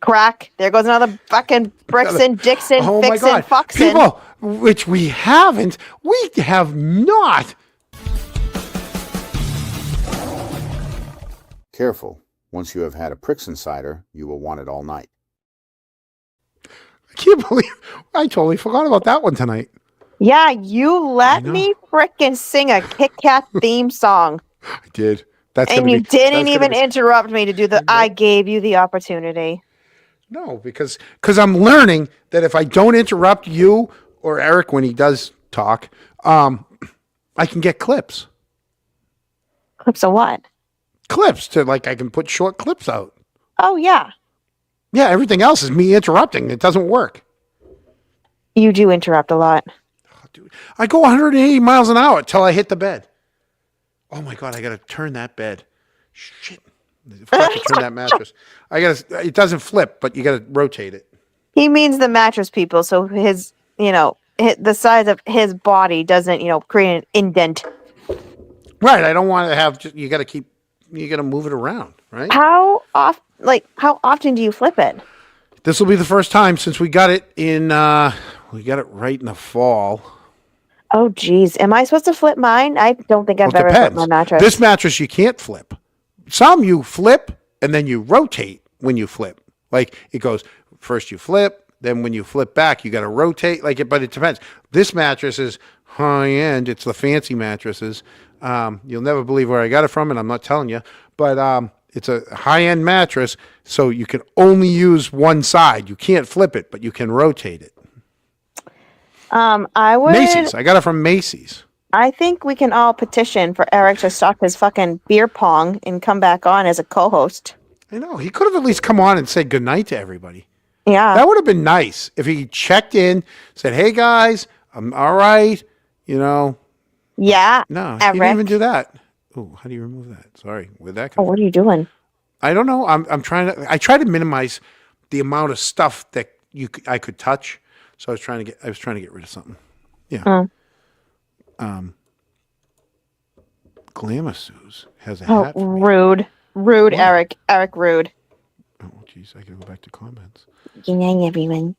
Crack. There goes another fucking Brixton, Dixon, Oh my Fixin, God, Foxin. people, which we haven't. We have not. Careful. Once you have had a Prixon cider, you will want it all night. I can't believe I totally forgot about that one tonight. Yeah, you let know. me frickin' sing a Kit Kat theme song. I did. That's And gonna you be, didn't that's gonna even be- interrupt me to do the I gave you the opportunity. No, because I'm learning that if I don't interrupt you or Eric when he does talk, I can get clips. Clips of what? Clips to like I can put short clips out. Oh yeah. Yeah, everything else is me interrupting. It doesn't work. You do interrupt a lot. Dude, I go 180 miles an hour till I hit the bed. Oh my God, I gotta turn that bed. Shit. I forgot to turn that mattress. It doesn't flip, but you gotta rotate it. He means the mattress people, so his, the size of his body doesn't, create an indent. Right. I don't want to have you gotta move it around, right? How often do you flip it? This will be the first time since we got it we got it right in the fall. Oh, geez. Am I supposed to flip mine? I don't think I've Well, it ever flipped my mattress. This mattress you can't flip. Some you flip and then you rotate when you flip. Like it goes first you flip, then when you flip back you got to rotate. But it depends. This mattress is high end. It's the fancy mattresses. You'll never believe where I got it from, and I'm not telling you. But it's a high end mattress, so you can only use one side. You can't flip it, but you can rotate it. I would. Macy's. I got it from Macy's. I think we can all petition for Eric to stop his fucking beer pong and come back on as a co-host. I know. He could have at least come on and said goodnight to everybody. Yeah. That would have been nice if he checked in, said, "Hey guys, I'm all right." Yeah. No, he Eric. didn't even do that. Oh, how do you remove that? Sorry, where'd that Oh, come what are you doing? I don't know. I'm trying to. I try to minimize the amount of stuff that I could touch. So I was trying to get rid of something. Yeah. Glamour Suze has a Oh, hat for me. rude. Rude, Eric. Eric, rude. Oh, jeez, I gotta go back to comments. Good night, everyone.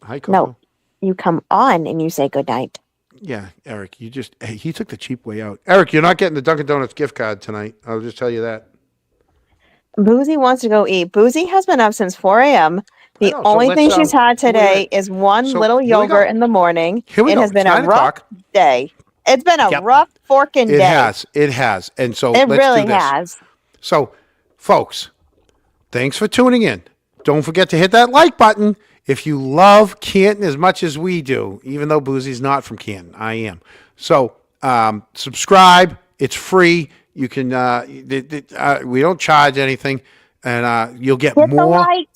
Hi, Coco. No. You come on and you say good night. Yeah, Eric, he took the cheap way out. Eric, you're not getting the Dunkin' Donuts gift card tonight. I'll just tell you that. Boozy wants to go eat. Boozy has been up since 4 a.m. The know, so only let's, thing she's had wait a today minute. is one So, little here we go. yogurt in the morning. Here we It go. has been It's a 9 rough o'clock. day. It's been a Yep. rough forking It day. has. It has. And so It let's really do this. has. So, folks, thanks for tuning in. Don't forget to hit that like button if you love Canton as much as we do, even though Boozy's not from Canton. I am. So, subscribe, It's free. You can. We don't charge anything, and you'll get Hit the more. like.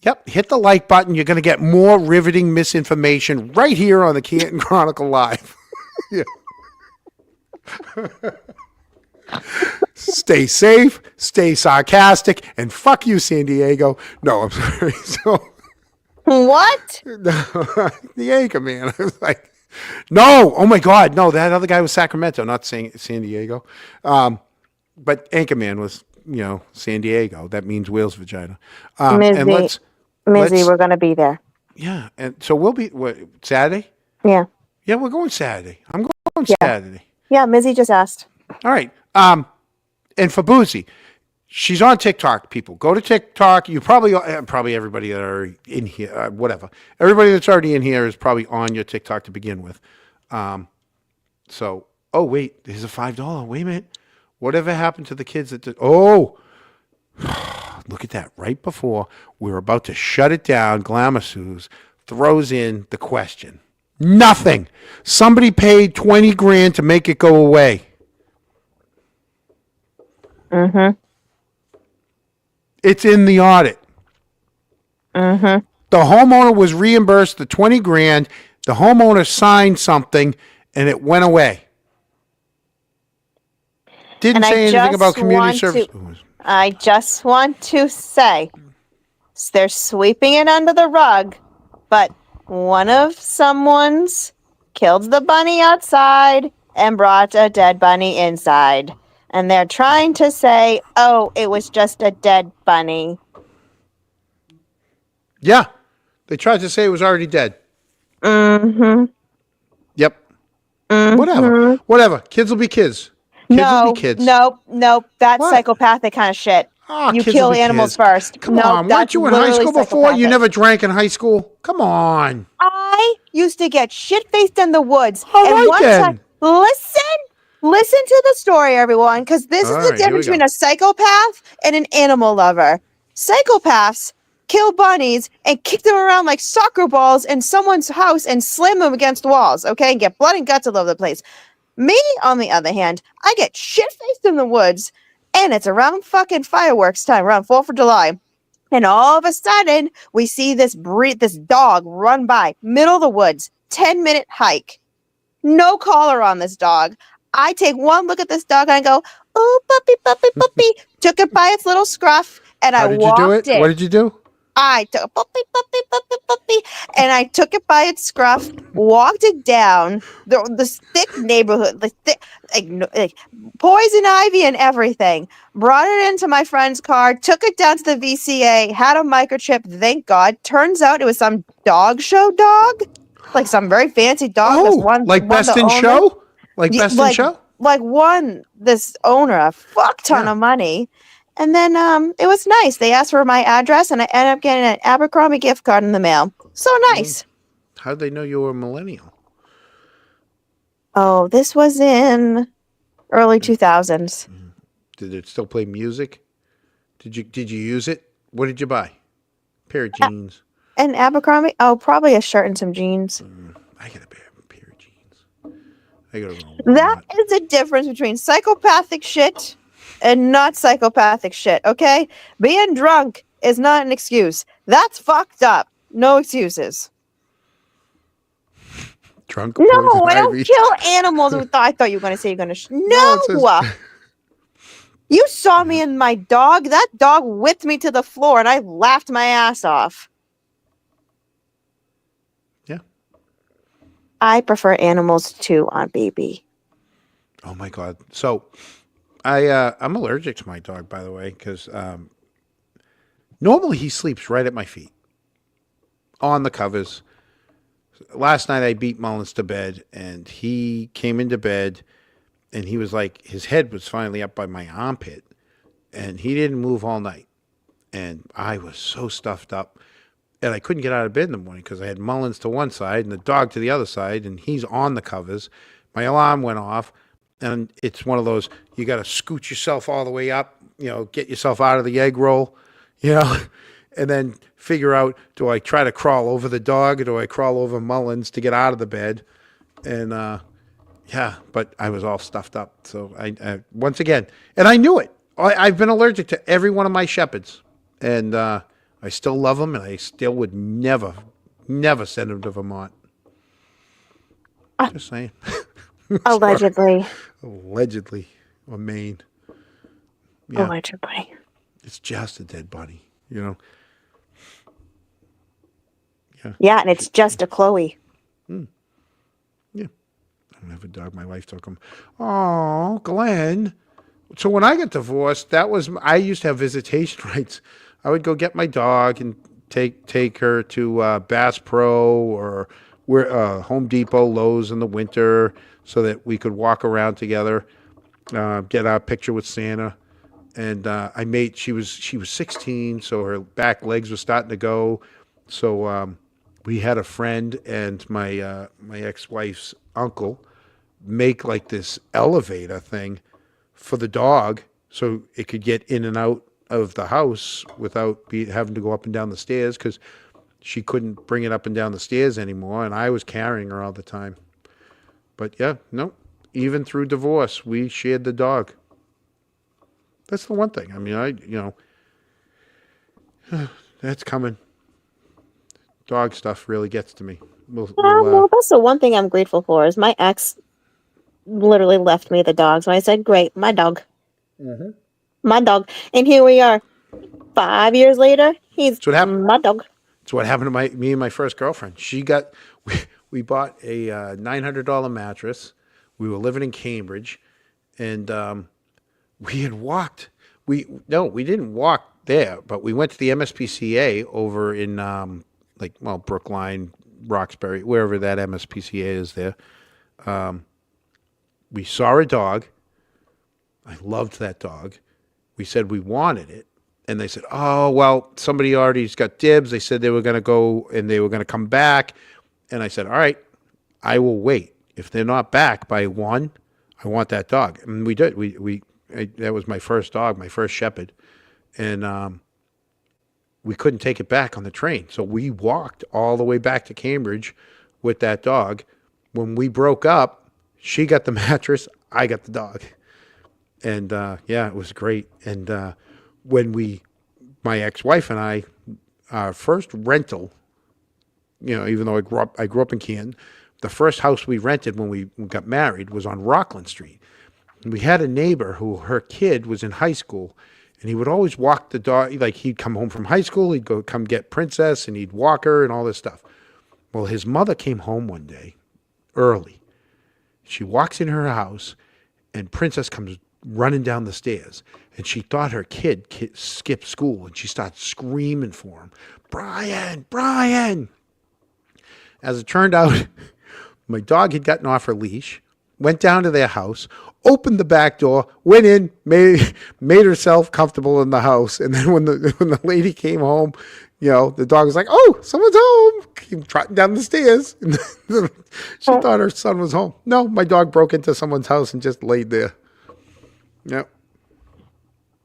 Yep, hit the like button. You're going to get more riveting misinformation right here on the Canton Chronicle Live. Yeah. Stay safe, stay sarcastic, and fuck you, San Diego. No, I'm sorry. So, What? the Anchor Man. I was like, no, oh my God, no, that other guy was Sacramento, not San Diego. But Anchorman was, San Diego. That means whale's vagina. And Mizzy, we're going to be there. yeah, and so we'll be, Saturday? Yeah. Yeah, we're going Saturday. I'm going Saturday. Yeah, Mizzy just asked. All right. And for Boozy, she's on TikTok, people. Go to TikTok. You probably everybody that are in here, whatever. Everybody that's already in here is probably on your TikTok to begin with. So, oh, wait, there's a $5. Wait a minute. Whatever happened to the kids that did? Oh, look at that. Right before we're about to shut it down, Glamour Suze throws in the question. Nothing. Somebody paid 20 grand to make it go away. Mm-hmm. It's in the audit. Mm-hmm. The homeowner was reimbursed the 20 grand. The homeowner signed something and it went away. Didn't say anything about community service. I just want to say they're sweeping it under the rug, but someone's killed the bunny outside and brought a dead bunny inside. And they're trying to say, oh, it was just a dead bunny. Yeah. They tried to say it was already dead. Mm-hmm. Yep. Mm-hmm. Whatever. Kids will be kids. Kids will be kids. Nope. That's What? psychopathic kind of shit. Oh, you kids kill will be animals kids. first. Come on. Weren't you in high school before? You never drank in high school? Come on. I used to get shit-faced in the woods. All and right, one then. time, listen to the story, everyone, because this All is the right, here difference we go. between a psychopath and an animal lover. Psychopaths kill bunnies and kick them around like soccer balls in someone's house and slam them against walls, okay, and get blood and guts all over the place. Me, on the other hand, I get shit-faced in the woods, and it's around fucking fireworks time, around 4th of July. And all of a sudden, we see this dog run by, middle of the woods, 10-minute hike. No collar on this dog. I take one look at this dog and I go, oh, puppy, puppy, puppy. Took it by its little scruff and How I did you walked do it? in. What did you do? I took puppy, puppy, puppy, puppy, and I took it by its scruff, walked it down the thick neighborhood, the thick, like poison ivy and everything. Brought it into my friend's car, took it down to the VCA, had a microchip. Thank God. Turns out it was some dog show dog, like some very fancy dog. Oh, One, like Best in Show? Like Best in Show? Like won this owner a fuck ton of money. And then it was nice. They asked for my address, and I ended up getting an Abercrombie gift card in the mail. So nice. How'd they know you were a millennial? Oh, this was in early 2000s. Did it still play music? Did you use it? What did you buy? Pair of jeans. And Abercrombie? Oh, probably a shirt and some jeans. I got a pair of jeans. I got to That is the difference between psychopathic shit and not psychopathic shit, okay? Being drunk is not an excuse. That's fucked up. No excuses. Drunk. No, poison I don't ivy. kill animals. I thought you were going to say you're going to... No! it says- You saw me and my dog. That dog whipped me to the floor, and I laughed my ass off. Yeah. I prefer animals too on baby. Oh my God. So I'm allergic to my dog, by the way, because normally he sleeps right at my feet on the covers. Last night I beat Mullins to bed, and he came into bed, and he was like, his head was finally up by my armpit, and he didn't move all night. And I was so stuffed up, and I couldn't get out of bed in the morning because I had Mullins to one side and the dog to the other side, and he's on the covers. My alarm went off, and it's one of those, you got to scoot yourself all the way up, get yourself out of the egg roll, and then figure out, do I try to crawl over the dog or do I crawl over Mullins to get out of the bed? And Yeah, but I was all stuffed up. So I once again, and I knew it. I've been allergic to every one of my shepherds, and I still love them, and I still would never, never send them to Vermont. Just saying. Sorry. Allegedly. Allegedly, or Maine. Yeah, Allegedly. it's just a dead body. You know. Yeah. Yeah, and it's just a Chloe. Yeah. I don't have a dog. My wife took him. Oh, Glenn. So when I got divorced, I used to have visitation rights. I would go get my dog and take her to Bass Pro or Home Depot, Lowe's in the winter, so that we could walk around together, get our picture with Santa. And she was 16, so her back legs were starting to go. So we had a friend and my ex-wife's uncle make like this elevator thing for the dog so it could get in and out of the house without having to go up and down the stairs, because she couldn't bring it up and down the stairs anymore, and I was carrying her all the time. But yeah, no, even through divorce, we shared the dog. That's the one thing. I mean, that's coming. Dog stuff really gets to me. Well, that's the one thing I'm grateful for is my ex literally left me the dogs. And I said, great, my dog. Mm-hmm. My dog. And here we are. 5 years later, he's So what happened? my dog. It's what happened to me and my first girlfriend. We bought a $900 mattress. We were living in Cambridge, and we had walked. We didn't walk there, but we went to the MSPCA over in Brookline, Roxbury, wherever that MSPCA is there. We saw a dog. I loved that dog. We said we wanted it. And they said, oh, well, somebody already's got dibs. They said they were going to go and they were going to come back. And I said, all right, I will wait. If they're not back by 1, I want that dog. And we did. That was my first dog, my first shepherd. And we couldn't take it back on the train. So we walked all the way back to Cambridge with that dog. When we broke up, she got the mattress, I got the dog. And it was great. And when my ex-wife and I, our first rental, even though I grew up in Canton, the first house we rented when we got married was on Rockland Street. And we had a neighbor who her kid was in high school, and he would always walk the dog. Like, he'd come home from high school, he'd come get Princess, and he'd walk her and all this stuff. Well, his mother came home one day early. She walks in her house, and Princess comes running down the stairs, and she thought her kid skipped school, and she started screaming for him, Brian, Brian. As it turned out, my dog had gotten off her leash, went down to their house, opened the back door, went in, made herself comfortable in the house, and then when the lady came home, the dog was like, oh, someone's home, came trotting down the stairs. She thought her son was home. No, my dog broke into someone's house and just laid there. Yep.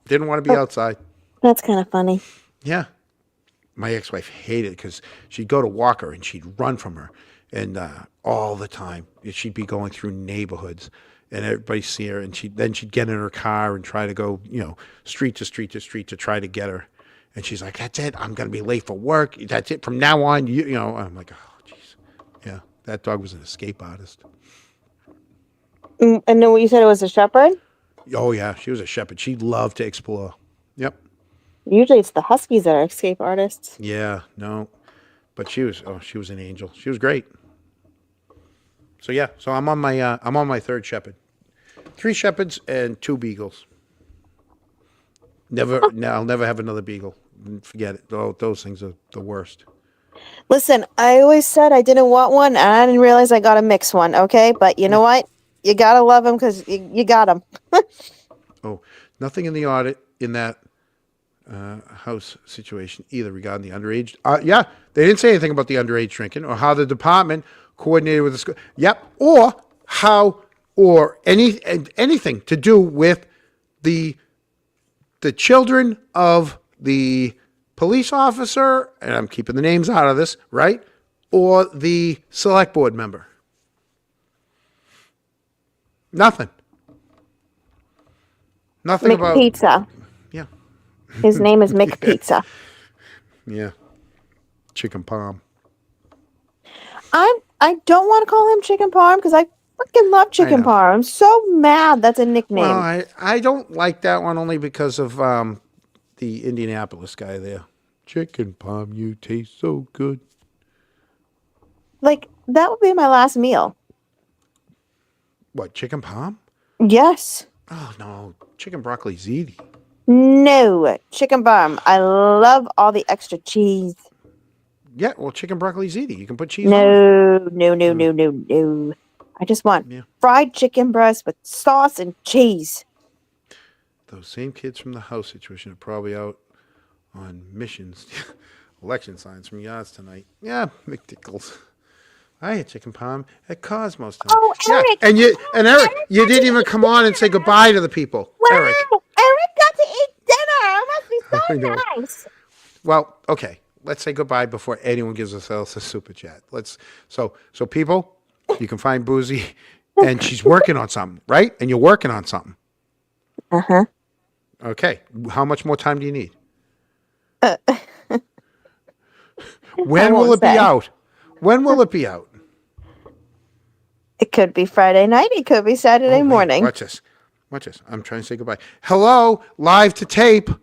Didn't want to be outside. That's kind of funny. Yeah. My ex-wife hated it because she'd go to walk her and she'd run from her. And all the time. She'd be going through neighborhoods and everybody see her. And she'd get in her car and try to go, street to street to street to try to get her. And she's like, that's it. I'm going to be late for work. That's it. From now on, I'm like, oh, jeez. Yeah. That dog was an escape artist. And then you said it was a shepherd? Oh, yeah. She was a shepherd. She loved to explore. Yep. Usually it's the huskies that are escape artists. Yeah, no. But she was an angel. She was great. So yeah, I'm on my third shepherd. 3 shepherds and 2 beagles. I'll never have another beagle. Forget it. Those things are the worst. Listen, I always said I didn't want one, and I didn't realize I got a mixed one, okay? But you know what? You gotta love them because you got them. Oh, nothing in the audit in that house situation either regarding the underage. Yeah, they didn't say anything about the underage drinking or how the department coordinated with the school. Yep, or anything to do with the children of the police officer, and I'm keeping the names out of this, right? Or the select board member. Nothing. Nothing about. McPizza. Yeah. His name is McPizza. Yeah. Chicken palm. I don't want to call him Chicken Parm because I freaking love Chicken know. Parm. I'm so mad that's a Well, nickname. I don't like that one only because of the Indianapolis guy there. Chicken palm, you taste so good. Like, that would be my last meal. What, chicken palm? Yes. Oh, no. Chicken broccoli ziti. No. Chicken Parm. I love all the extra cheese. Yeah, well, chicken broccoli ziti. You can put cheese on it. No. I just want Yeah. fried chicken breast with sauce and cheese. Those same kids from the house situation are probably out on missions. Election signs from yards tonight. Yeah, McDickles. I had chicken palm at Cosmos tonight. Oh, Yeah, Eric! and Eric, you didn't even come on and say goodbye to the people. Wow! Eric. Eric got to eat dinner! It must be I know. so nice! Well, okay. Let's say goodbye before anyone gives us else a super chat. So people, you can find Boozy, and she's working on something, right? And you're working on something. Uh-huh. Okay. How much more time do you need? When will won't it be say. out? When will it be out? It could be Friday night. It could be Saturday Oh, wait, morning. Watch this. Watch this. I'm trying to say goodbye. Hello, live to tape. No.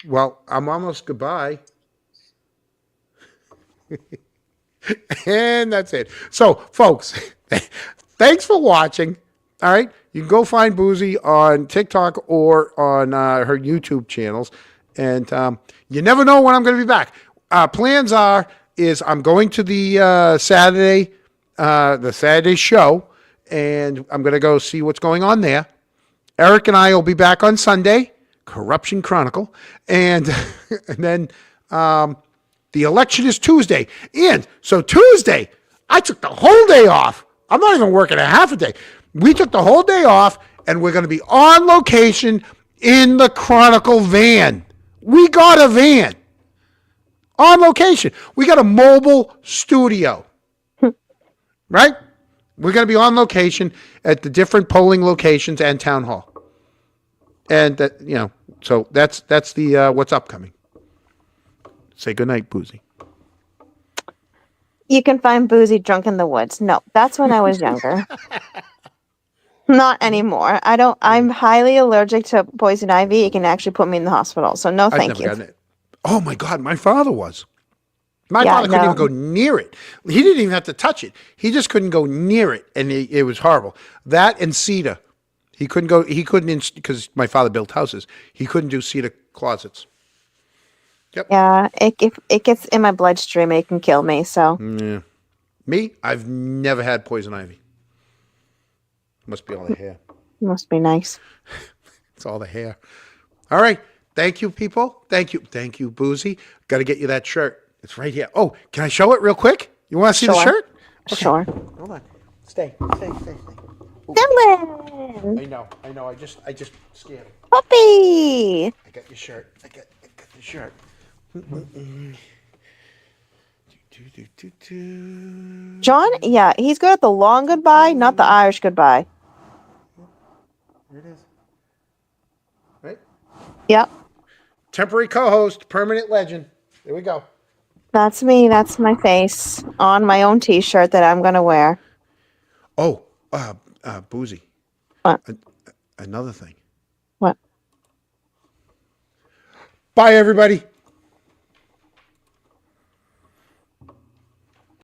Well, I'm almost goodbye. And that's it. So, folks, thanks for watching. All right. You can go find Boozy on TikTok or on her YouTube channels. And you never know when I'm going to be back. Plans is I'm going to the Saturday show, and I'm going to go see what's going on there. Eric and I will be back on Sunday, Corruption Chronicle, and and then the election is Tuesday. And so Tuesday, I took the whole day off. I'm not even working a half a day. We took the whole day off, and we're going to be on location in the Chronicle van. We got a van on location. We got a mobile studio, right? We're going to be on location at the different polling locations and town hall. And that, so that's the what's upcoming. Say goodnight, Boozy. You can find Boozy drunk in the woods. No, that's when I was younger. Not anymore. I'm highly allergic to poison ivy. It can actually put me in the hospital. So no, I've thank never you. gotten it. Oh my God, my father was. My Yeah, father couldn't no. even go near it. He didn't even have to touch it. He just couldn't go near it, and it was horrible. That and cedar. He couldn't go. He couldn't, because my father built houses. He couldn't do cedar closets. Yep. Yeah, if it gets in my bloodstream, it can kill me. So Yeah. Me, I've never had poison ivy. Must be all the hair. must be nice. It's all the hair. All right. Thank you, people. Thank you, Boozy. Got to get you that shirt. It's right here. Oh, can I show it real quick? You want to see the Sure. shirt? Sure. Hold on. Stay. Dylan, I know. I just scared him. puppy. I got your shirt. I got the shirt. John, yeah, he's good at the long goodbye, not the Irish goodbye. Here it is. Right? Yep, Temporary co-host, permanent legend. There we go. that's me. That's my face on my own T-shirt that I'm gonna wear. Oh, Boozy. What? Another thing. What? Bye, everybody.